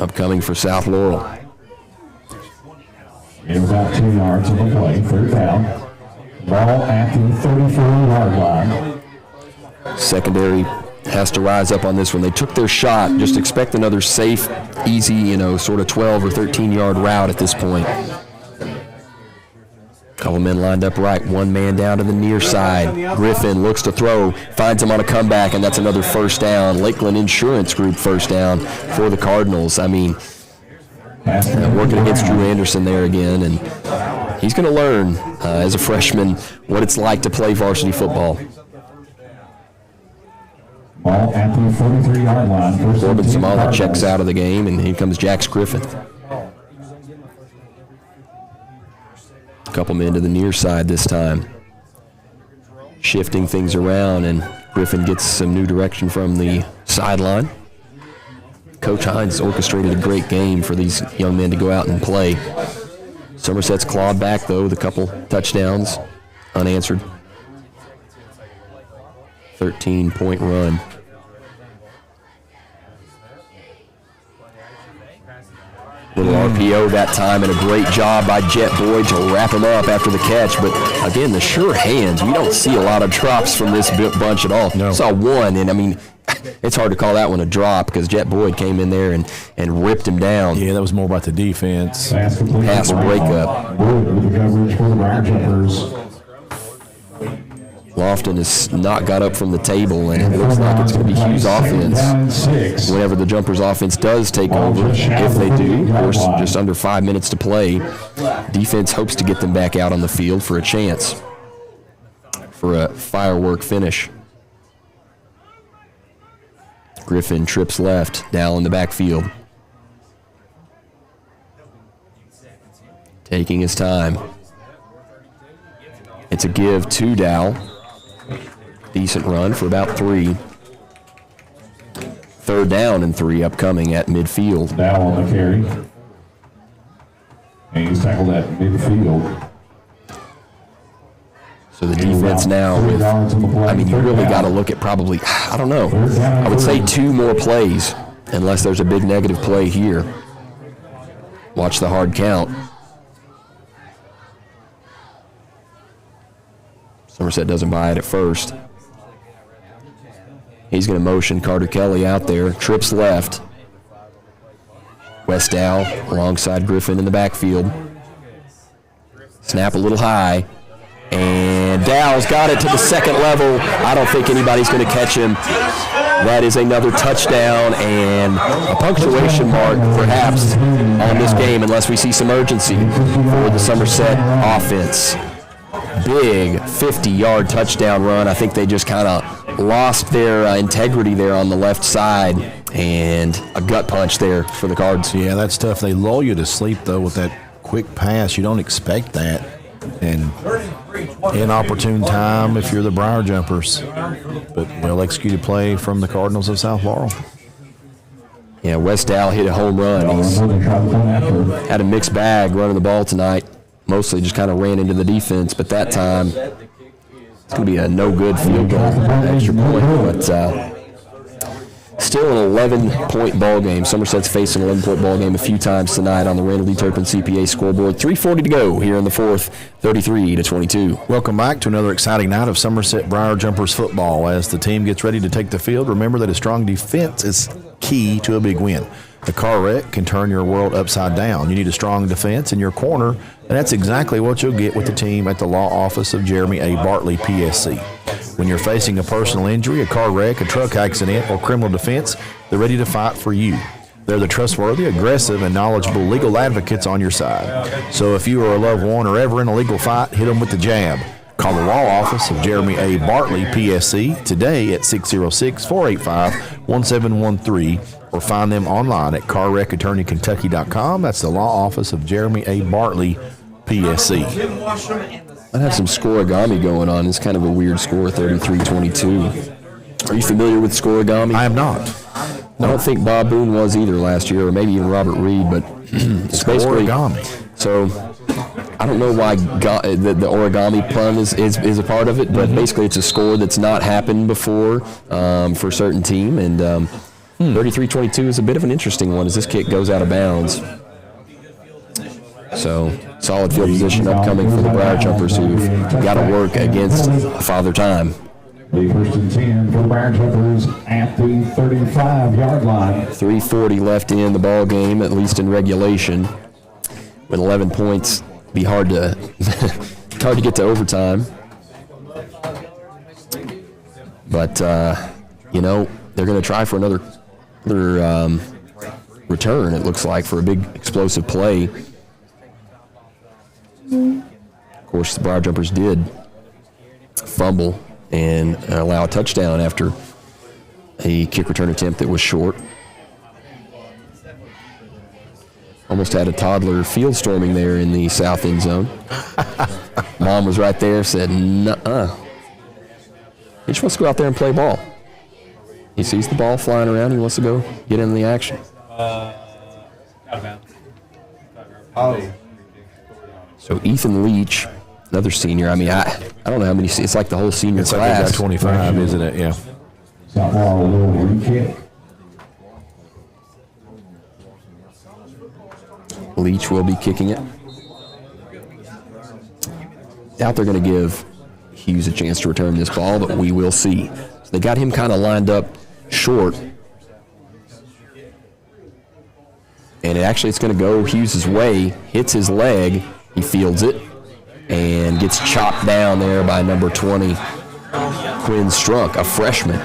Upcoming for South Laurel. Get about 2 yards on the play. 3rd down. Ball at the 34-yard line. Secondary has to rise up on this one. They took their shot. Just expect another safe, easy, sort of 12 or 13-yard route at this point. Couple men lined up right. 1 man down to the near side. Griffin looks to throw, finds him on a comeback, and that's another 1st down. Lakeland Insurance Group 1st down for the Cardinals. I mean, working against Drew Anderson there again, and he's going to learn as a freshman what it's like to play varsity football. Ball at the 43-yard line. Corbin Samala checks out of the game, and here comes Jax Griffin. A couple men to the near side this time. Shifting things around, and Griffin gets some new direction from the sideline. Coach Hines orchestrated a great game for these young men to go out and play. Somerset's clawed back, though, with a couple touchdowns unanswered. 13-point run. Little RPO that time, and a great job by Jet Boyd to wrap him up after the catch. But again, the sure hands, we don't see a lot of drops from this bunch at all. No. Saw one, and I mean, it's hard to call that one a drop because Jet Boyd came in there and ripped him down. Yeah, that was more about the defense. Pass breakup. Lofton has not got up from the table, and it looks like it's going to be Hughes' offense whenever the Jumpers' offense does take over. If they do, of course, just under 5 minutes to play. Defense hopes to get them back out on the field for a chance for a firework finish. Griffin trips left, Dow in the backfield. Taking his time. It's a give to Dow. Decent run for about 3. 3rd down and 3 upcoming at midfield. Dow on the carry. And he's tackled at midfield. So the defense now with, I mean, you really got to look at probably, I don't know, I would say 2 more plays unless there's a big negative play here. Watch the hard count. Somerset doesn't buy it at first. He's going to motion Carter Kelly out there. Trips left. West Dow alongside Griffin in the backfield. Snap a little high. And Dow's got it to the second level. I don't think anybody's going to catch him. That is another touchdown and a punctuation mark, perhaps, on this game unless we see some urgency for the Somerset offense. Big 50-yard touchdown run. I think they just kind of lost their integrity there on the left side, and a gut punch there for the Cards. Yeah, that's tough. They lull you to sleep, though, with that quick pass. You don't expect that. And inopportune time if you're the Briar Jumpers. But well-executed play from the Cardinals of South Laurel. Yeah, West Dow hit a home run. He's had a mixed bag running the ball tonight. Mostly just kind of ran into the defense, but that time it's going to be a no-good field goal, extra point. But still an 11-point ball game. Somerset's facing an 11-point ball game a few times tonight on the Randall D. Turpin CPA scoreboard. 3:40 to go here in the fourth, 33-22. Welcome back to another exciting night of Somerset Briar Jumpers football. As the team gets ready to take the field, remember that a strong defense is key to a big win. A car wreck can turn your world upside down. You need a strong defense in your corner, and that's exactly what you'll get with the team at the law office of Jeremy A. Bartley, PSC. When you're facing a personal injury, a car wreck, a truck accident, or criminal defense, they're ready to fight for you. They're the trustworthy, aggressive, and knowledgeable legal advocates on your side. So if you or a loved one are ever in a legal fight, hit them with the jab. Call the law office of Jeremy A. Bartley, PSC, today at 606-485-1713, or find them online at carwreckattorneykentucky.com. That's the law office of Jeremy A. Bartley, PSC. I have some scoregami going on. It's kind of a weird score, 33-22. Are you familiar with scoregami? I am not. I don't think Bob Boone was either last year, or maybe even Robert Reed, but it's basically scoregami. So I don't know why the origami pun is a part of it, but basically it's a score that's not happened before for a certain team, and 33-22 is a bit of an interesting one as this kick goes out of bounds. So solid field position upcoming for the Briar Jumpers who've got to work against Father Time. The 1st and 10 for Briar Jumpers at the 35-yard line. 3:40 left in the ball game, at least in regulation. With 11 points, be hard to get to overtime. But they're going to try for another return. It looks like for a big explosive play. Of course, the Briar Jumpers did fumble and allow a touchdown after a kick return attempt that was short. Almost had a toddler field storming there in the south end zone. Mom was right there, said, nuh-uh. He just wants to go out there and play ball. He sees the ball flying around. He wants to go get in the action. Out of bounds. So Ethan Leach, another senior. I mean, I don't know how many. It's like the whole senior It's like class. they got 25, isn't it? Yeah. South Laurel will re-kick. Leach will be kicking it. Doubt they're going to give Hughes a chance to return this ball, but we will see. So they got him kind of lined up short. And it's going to go Hughes' way, hits his leg, he fields it, and gets chopped down there by number 20, Quinn Strunk, a freshman.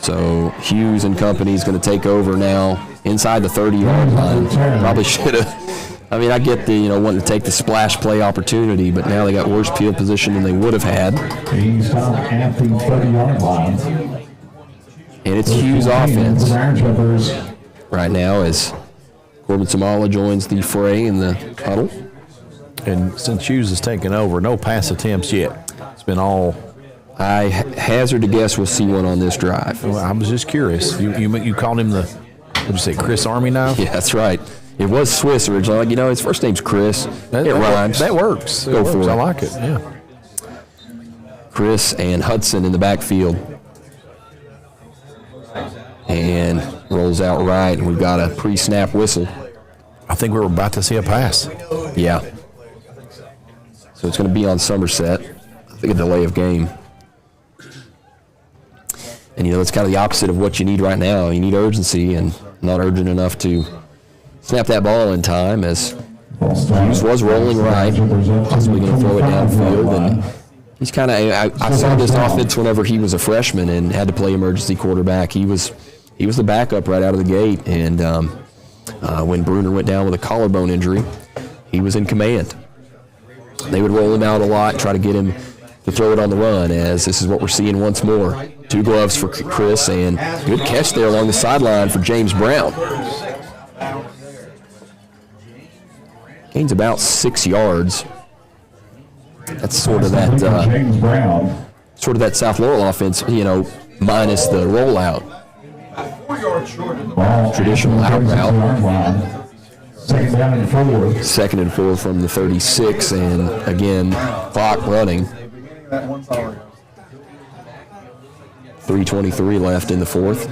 So Hughes and company is going to take over now inside the 30-yard line. Probably should have. I mean, I get the, wanting to take the splash play opportunity, but now they got worse field position than they would have had. He's down at the 30-yard line. And it's Hughes' offense right now as Corbin Samala joins the fray in the huddle. And since Hughes has taken over, no pass attempts yet. It's been all. I hazard to guess we'll see one on this drive. Well, I was just curious. You called him the, what did you say, Chris Army now? Yeah, that's right. It was Swiss originally. His first name's Chris. It rhymes. That works. Go for it. I like it, yeah. Chris and Hudson in the backfield. And rolls out right, and we've got a pre-snap whistle. I think we were about to see a pass. Yeah. So it's going to be on Somerset. I think a delay of game. And, it's kind of the opposite of what you need right now. You need urgency, and not urgent enough to snap that ball in time, as Hughes was rolling right, possibly going to throw it downfield. And he's kind of, I saw this offense whenever he was a freshman and had to play emergency quarterback. He was the backup right out of the gate, and when Bruner went down with a collarbone injury, he was in command. They would roll him out a lot, try to get him to throw it on the run, as this is what we're seeing once more. 2 gloves for Chris, and good catch there along the sideline for James Brown. Gains about 6 yards. That's sort of that South Laurel offense, minus the rollout. Traditional out route. Second and 4 from the 36, and again, clock running. 3:23 left in the fourth.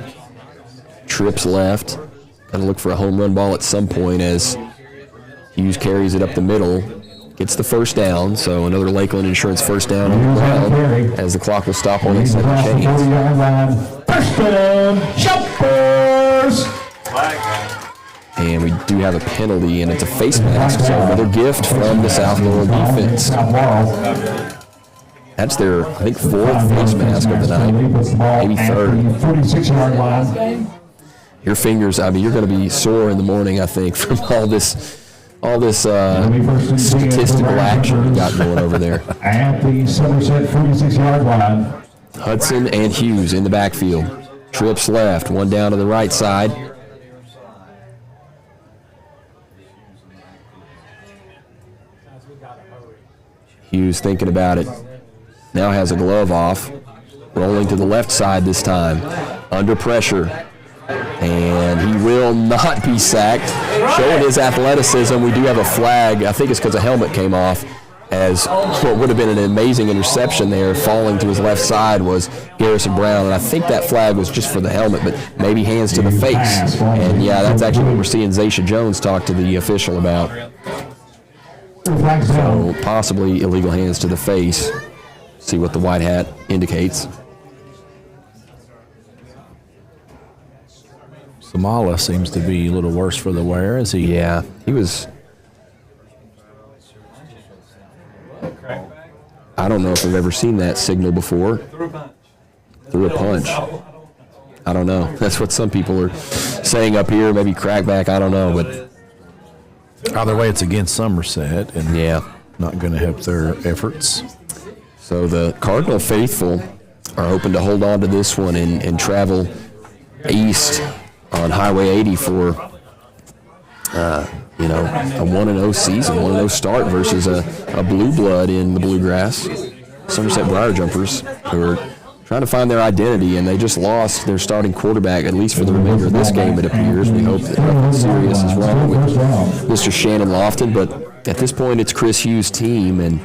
Trips left. Got to look for a home run ball at some point as Hughes carries it up the middle. Gets the first down, so another Lakeland Insurance first down on the ground as the clock will stop on its second change. First down, Jumpers! And we do have a penalty, and it's a face mask, so another gift from the South Laurel defense. That's their, I think, 4th face mask of the night, maybe 3rd. 46-yard line. Your fingers, you're going to be sore in the morning, I think, from all this statistical action you got going over there. At the Somerset 46-yard line. Hudson and Hughes in the backfield. Trips left, one down to the right side. Hughes thinking about it. Now has a glove off. Rolling to the left side this time. Under pressure. And he will not be sacked. Showing his athleticism, we do have a flag. I think it's because a helmet came off, as what would have been an amazing interception there, falling to his left side, was Garrison Brown. And I think that flag was just for the helmet, but maybe hands to the face. And, yeah, that's actually what we're seeing Zaisha Jones talk to the official about. So possibly illegal hands to the face. See what the white hat indicates. Samala seems to be a little worse for the wear, is he? Yeah, he was. I don't know if I've ever seen that signal before. Through a punch. I don't know. That's what some people are saying up here. Maybe crackback. I don't know, but either way, it's against Somerset, and not going to help their efforts. So the Cardinal faithful are hoping to hold on to this one and travel east on Highway 80 for, a 1-0 season, 1-0 start versus a blue blood in the Bluegrass. Somerset Briar Jumpers, who are trying to find their identity, and they just lost their starting quarterback, at least for the remainder of this game, it appears. We hope that nothing serious is wrong with Mr. Shannon Lofton, but at this point, it's Chris Hughes' team, and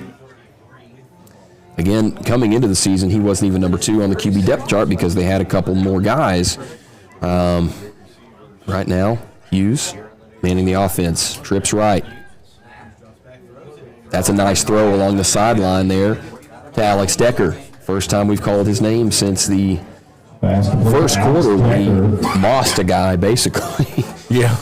again, coming into the season, he wasn't even number 2 on the QB depth chart because they had a couple more guys. Right now, Hughes manning the offense, trips right. That's a nice throw along the sideline there to Alex Decker. First time we've called his name since the first quarter. We mossed a guy, basically. Yeah.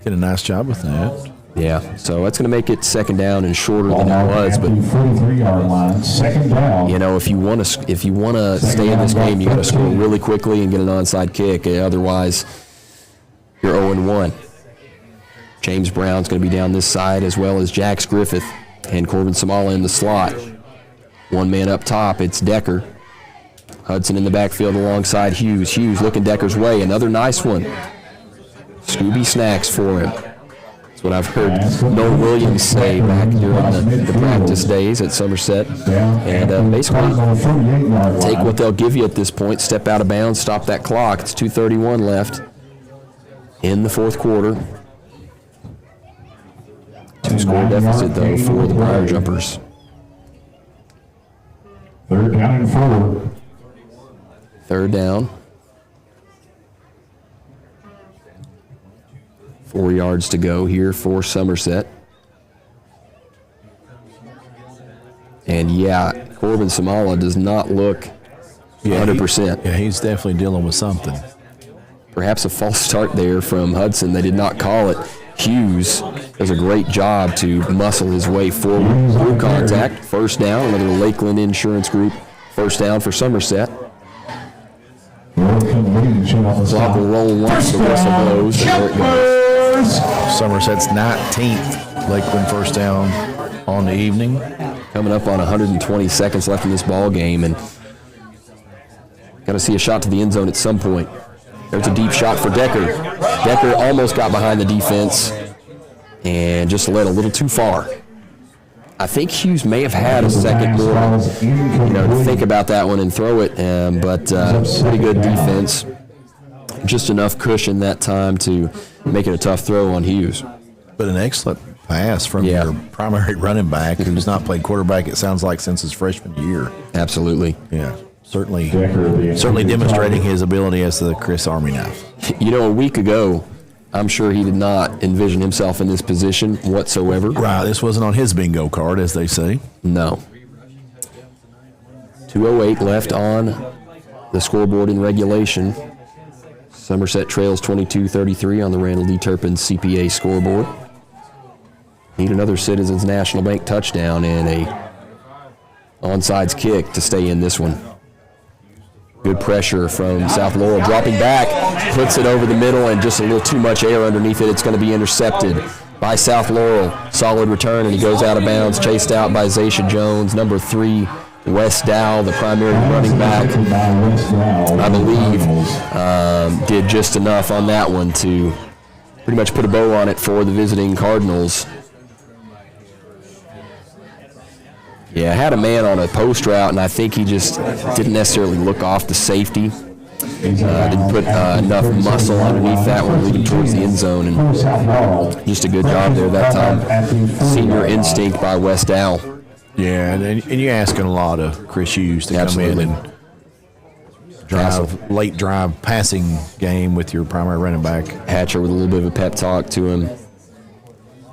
Did a nice job with that. Yeah, so that's going to make it second down and shorter than it was. But 43-yard line, second down. You know, if you want to stay in this game, you got to score really quickly and get an onside kick. Otherwise, you're 0-1. James Brown's going to be down this side, as well as Jax Griffith and Corbin Samala in the slot. One man up top, it's Decker. Hudson in the backfield alongside Hughes. Hughes looking Decker's way. Another nice one. Scooby snacks for him. That's what I've heard Noel Williams say back during the practice days at Somerset. And basically take what they'll give you at this point, step out of bounds, stop that clock. It's 2:31 left in the fourth quarter. 2-score deficit, though, for the Briar Jumpers. Third down and 4. Third down. 4 yards to go here for Somerset. And yeah, Corbin Samala does not look 100%. Yeah, he's definitely dealing with something. Perhaps a false start there from Hudson. They did not call it. Hughes does a great job to muscle his way forward through contact. First down, another Lakeland Insurance Group first down for Somerset. Clock will roll once the whistle blows. There it goes. Somerset's 19th Lakeland first down on the evening. Coming up on 120 seconds left in this ball game, and got to see a shot to the end zone at some point. There's a deep shot for Decker. Decker almost got behind the defense and just led a little too far. I think Hughes may have had a second more, to think about that one and throw it, but pretty good defense. Just enough cushion that time to make it a tough throw on Hughes. But an excellent pass from your primary running back, who's not played quarterback, it sounds like, since his freshman year. Absolutely. Yeah. Certainly demonstrating his ability as the Chris Army knife. A week ago, I'm sure he did not envision himself in this position whatsoever. Right, this wasn't on his bingo card, as they say. No. 2:08 left on the scoreboard in regulation. Somerset trails 22-33 on the Randall D. Turpin CPA scoreboard. Need another Citizens National Bank touchdown and a onside kick to stay in this one. Good pressure from South Laurel, dropping back, puts it over the middle, and just a little too much air underneath it. It's going to be intercepted by South Laurel. Solid return, and he goes out of bounds, chased out by Zaisha Jones. Number 3, Wes Dow, the primary running back, I believe, did just enough on that one to pretty much put a bow on it for the visiting Cardinals. Yeah, had a man on a post route, and I think he just didn't necessarily look off the safety. Didn't put enough muscle underneath that one, leading towards the end zone, and just a good job there that time. Senior instinct by Wes Dow. Yeah, and you're asking a lot of Chris Hughes to come in and late drive passing game with your primary running back. Hatcher with a little bit of a pep talk to him.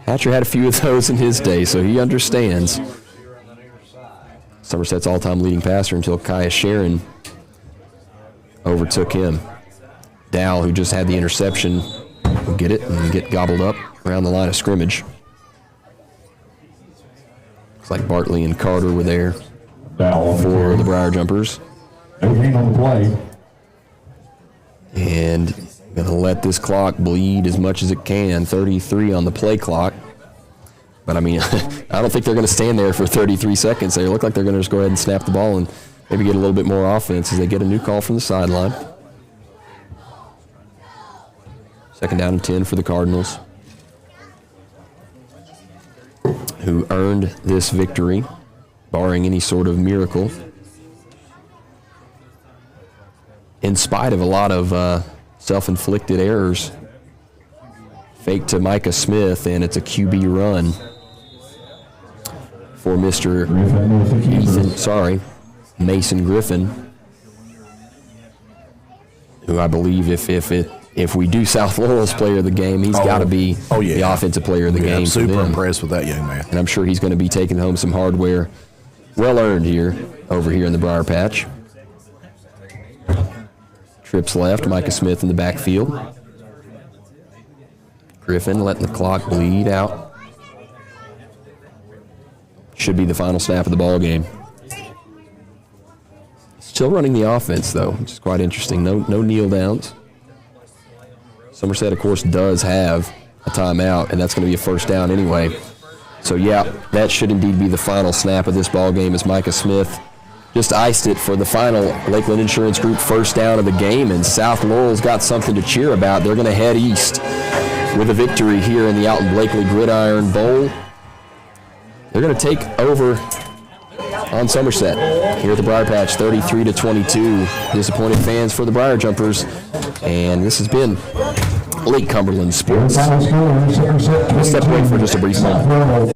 Hatcher had a few of those in his day, so he understands. Somerset's all-time leading passer until Kaya Sharon overtook him. Dow, who just had the interception, will get it and get gobbled up around the line of scrimmage. Looks like Bartley and Carter were there for the Briar Jumpers. No gain on the play. And going to let this clock bleed as much as it can. 33 on the play clock. But, I mean, I don't think they're going to stand there for 33 seconds. They look like they're going to just go ahead and snap the ball and maybe get a little bit more offense as they get a new call from the sideline. Second down and 10 for the Cardinals, who earned this victory, barring any sort of miracle. in spite of a lot of self-inflicted errors. Fake to Micah Smith, and it's a QB run for Mr. Mason Griffin, who I believe if we do South Laurel's player of the game, he's got to be the offensive player of the game. I'm super impressed with that young man. And I'm sure he's going to be taking home some hardware well-earned over here in the Briar Patch. Trips left, Micah Smith in the backfield. Griffin letting the clock bleed out. Should be the final snap of the ball game. Still running the offense, though, which is quite interesting. No kneel downs. Somerset, of course, does have a timeout, and that's going to be a first down anyway. So, yeah, that should indeed be the final snap of this ball game as Micah Smith just iced it for the final Lakeland Insurance Group first down of the game, and South Laurel's got something to cheer about. They're going to head east with a victory here in the Alton Blakely Gridiron Bowl. They're going to take over on Somerset here at the Briar Patch, 33-22. Disappointed fans for the Briar Jumpers, and this has been Lake Cumberland Sports. We'll step away for just a brief moment.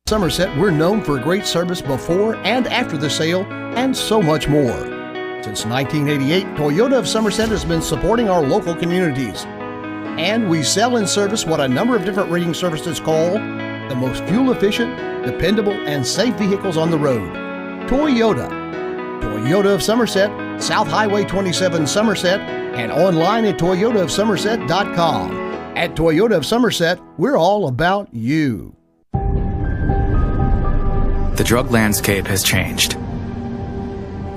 Somerset, we're known for great service before and after the sale, and so much more. Since 1988, Toyota of Somerset has been supporting our local communities. And we sell and service what a number of different reading services call the most fuel-efficient, dependable, and safe vehicles on the road. Toyota. Toyota of Somerset, South Highway 27 Somerset, and online at toyotaofsomerset.com. At Toyota of Somerset, we're all about you. The drug landscape has changed.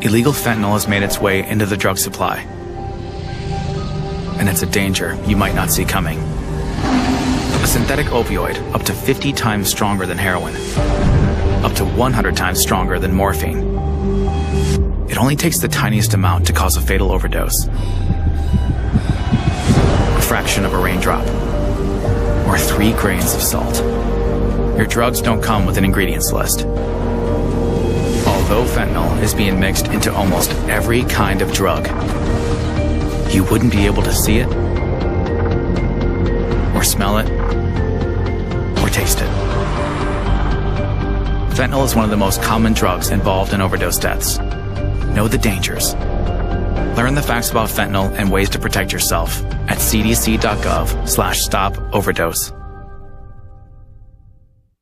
Illegal fentanyl has made its way into the drug supply. And it's a danger you might not see coming. A synthetic opioid up to 50 times stronger than heroin, up to 100 times stronger than morphine. It only takes the tiniest amount to cause a fatal overdose. A fraction of a raindrop, or 3 grains of salt. Your drugs don't come with an ingredients list. Although fentanyl is being mixed into almost every kind of drug, you wouldn't be able to see it, or smell it, or taste it. Fentanyl is one of the most common drugs involved in overdose deaths. Know the dangers. Learn the facts about fentanyl and ways to protect yourself at cdc.gov/stop-overdose.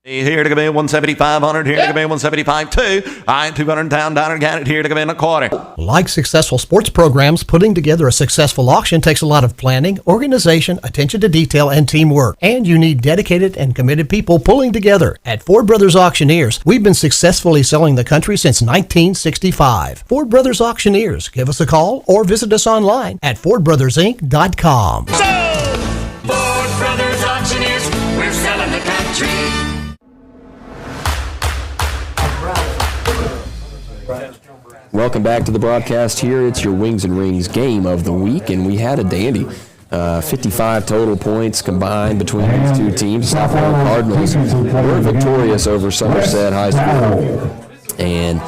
Here to come in 175-100, here to come in 175-2. I 200 down again, here to come in a quarter. Like successful sports programs, putting together a successful auction takes a lot of planning, organization, attention to detail, and teamwork. And you need dedicated and committed people pulling together. At Ford Brothers Auctioneers, we've been successfully selling the country since 1965. Ford Brothers Auctioneers. Give us a call or visit us online at FordBrothersInc.com. Ford Brothers Auctioneers, we're selling the country. Welcome back to the broadcast here. It's your Wings and Rings game of the week, and we had a dandy. 55 total points combined between these two teams. South Laurel Cardinals were victorious over Somerset High School. And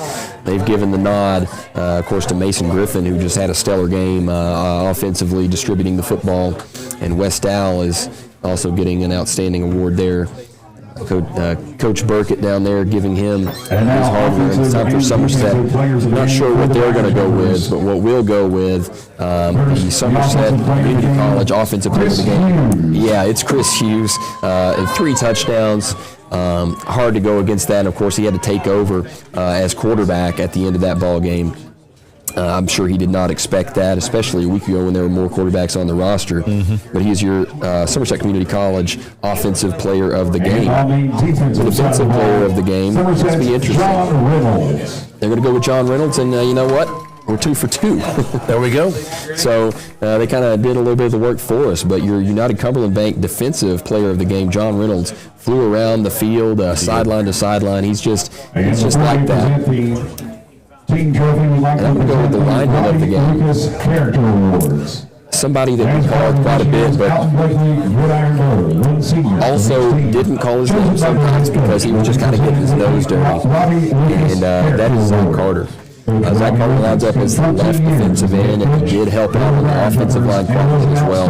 they've given the nod, of course, to Mason Griffin, who just had a stellar game offensively distributing the football. And West Dow is also getting an outstanding award there. Coach Burkett down there giving him his hardware. It's time for Somerset. I'm not sure what they're going to go with, but what we'll go with, the Somerset Community College offensive player of the game. Yeah, it's Chris Hughes, and 3 touchdowns. Hard to go against that. And of course, he had to take over as quarterback at the end of that ball game. I'm sure he did not expect that, especially a week ago when there were more quarterbacks on the roster. But he is your Somerset Community College offensive player of the game. The defensive player of the game. It's going to be interesting. They're going to go with John Reynolds, and you know what? We're 2 for 2. There we go. So they kind of did a little bit of the work for us. But your United Cumberland Bank defensive player of the game, John Reynolds, flew around the field, sideline to sideline. He's just like that. And I'm going to go with the lineman of the game. somebody that we called quite a bit, but also didn't call his name sometimes because he was just kind of getting his nose dirty. And that is Zach Carter. Zach Carter lines up as the left defensive end, and he did help out on the offensive line as well.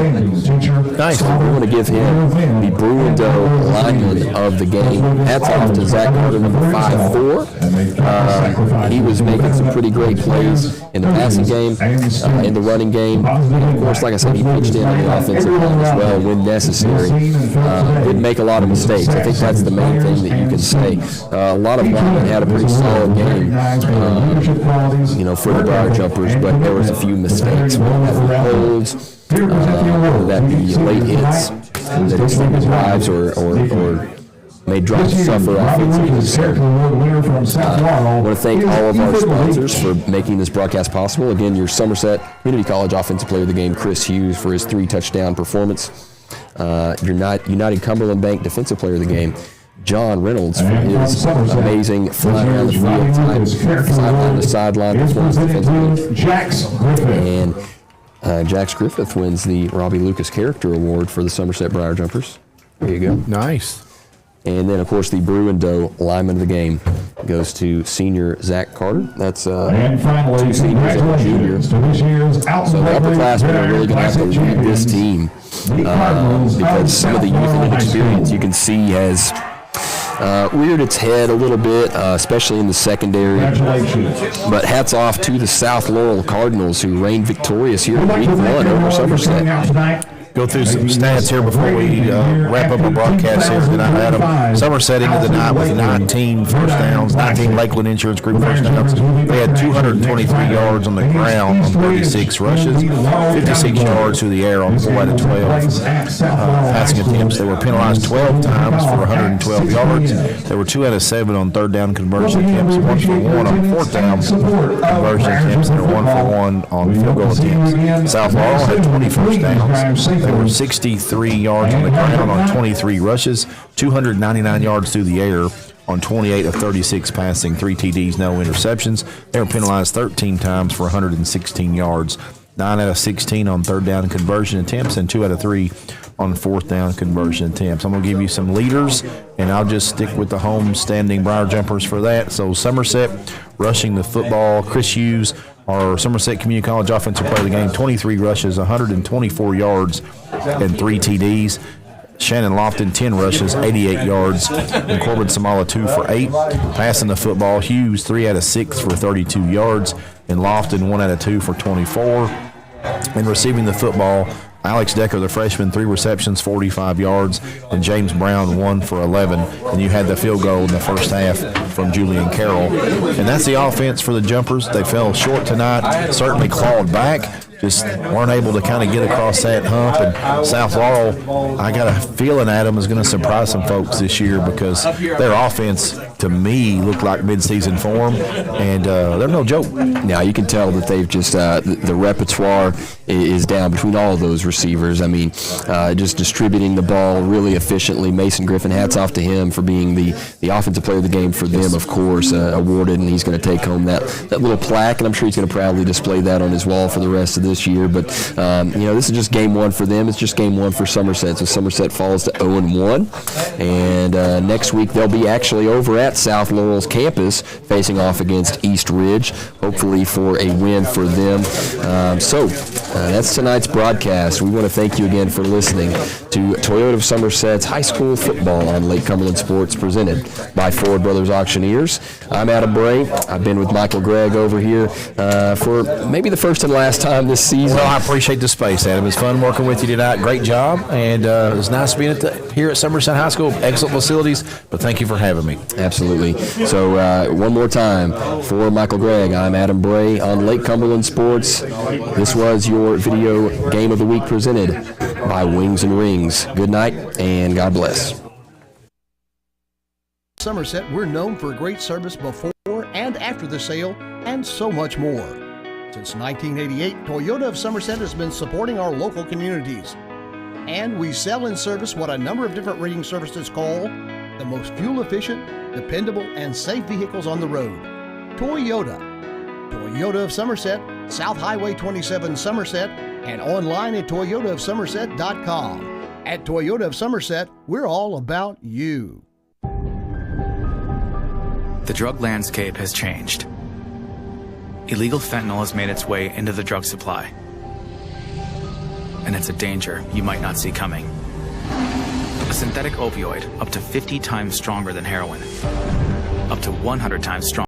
Nice. So we want to give him the Bruin-Doe lineman of the game. Hats off to Zach Carter, number 5'4". He was making some pretty great plays in the passing game, in the running game. And of course, like I said, he pitched in on the offensive line as well when necessary. Didn't make a lot of mistakes. I think that's the main thing that you can say. A lot of linemen had a pretty solid game. For the Briar Jumpers, but there was a few mistakes. Holds, that be late hits that extended drives or made drives suffer offensively. So, I want to thank all of our sponsors for making this broadcast possible. Again, your Somerset Community College Offensive Player of the Game, Chris Hughes, for his 3-touchdown performance. Your United Cumberland Bank Defensive Player of the Game, John Reynolds, for his amazing fly around the field, sideline to sideline performance defensively. And Jax Griffith wins the Robbie Lucas Character Award for the Somerset Briar Jumpers. There you go. Nice. And then, of course, the Bruin-Doe lineman of the game goes to senior Zach Carter. That's and finally, 2 seniors and a junior. So the upperclassmen are really going to have to lead this team because some of the youth and inexperience you can see has reared its head a little bit, especially in the secondary. But hats off to the South Laurel Cardinals, who reigned victorious here in Week 1 over Somerset. Go through some stats here before we wrap up our broadcast here tonight, Adam. Somerset into the night with 19 first downs, 19 Lakeland Insurance Group first downs. They had 223 yards on the ground on 36 rushes, 56 yards through the air on 4 out of 12 passing attempts. They were penalized 12 times for 112 yards. They were 2 out of 7 on third down conversion attempts, 1 for 1 on fourth down conversion attempts, and 1 for 1 on field goal attempts. South Laurel had 20 first downs. They were 63 yards on the ground on 23 rushes, 299 yards through the air on 28 of 36 passing, 3 TDs, no interceptions. They were penalized 13 times for 116 yards, 9 out of 16 on third down conversion attempts, and 2 out of 3 on fourth down conversion attempts. I'm going to give you some leaders, and I'll just stick with the home standing Briar Jumpers for that. So Somerset rushing the football, Chris Hughes, our Somerset Community College Offensive Player of the Game, 23 rushes, 124 yards, and 3 TDs. Shannon Lofton, 10 rushes, 88 yards, and Corbin Samala, 2 for 8. Passing the football, Hughes, 3 out of 6 for 32 yards, and Lofton, 1 out of 2 for 24. And receiving the football, Alex Decker, the freshman, 3 receptions, 45 yards, and James Brown, 1 for 11. And you had the field goal in the first half from Julian Carroll. And that's the offense for the Jumpers. They fell short tonight, certainly clawed back, just weren't able to kind of get across that hump. And South Laurel, I got a feeling, Adam, is going to surprise some folks this year because their offense, to me, looked like midseason form, and they're no joke. Now, you can tell that they've just, the repertoire is down between all of those receivers. I mean, just distributing the ball really efficiently. Mason Griffin, hats off to him for being the offensive player of the game for them, of course, awarded, and he's going to take home that little plaque, and I'm sure he's going to proudly display that on his wall for the rest of this year. But, this is just game 1 for them. It's just game 1 for Somerset. So Somerset falls to 0-1, and next week they'll be actually over at South Laurel's campus facing off against East Ridge, hopefully for a win for them. That's tonight's broadcast. We want to thank you again for listening to Toyota of Somerset's high school football on Lake Cumberland Sports, presented by Ford Brothers Auctioneers. I'm Adam Bray. I've been with Michael Gregg over here for maybe the first and last time this season. Well, I appreciate the space, Adam. It's fun working with you tonight. Great job, and it's nice being here at Somerset High School. Excellent facilities, but thank you for having me. Absolutely. So one more time for Michael Gregg, I'm Adam Bray on Lake Cumberland Sports. This was your video game of the week presented by Wings and Rings. Good night and God bless. Somerset, we're known for great service before and after the sale, and so much more. Since 1988, Toyota of Somerset has been supporting our local communities. And we sell and service what a number of different rating services call the most fuel-efficient, dependable, and safe vehicles on the road. Toyota. Toyota of Somerset, South Highway 27 Somerset, and online at toyotaofsomerset.com. At Toyota of Somerset, we're all about you. The drug landscape has changed. Illegal fentanyl has made its way into the drug supply. And it's a danger you might not see coming. A synthetic opioid up to 50 times stronger than heroin, up to 100 times stronger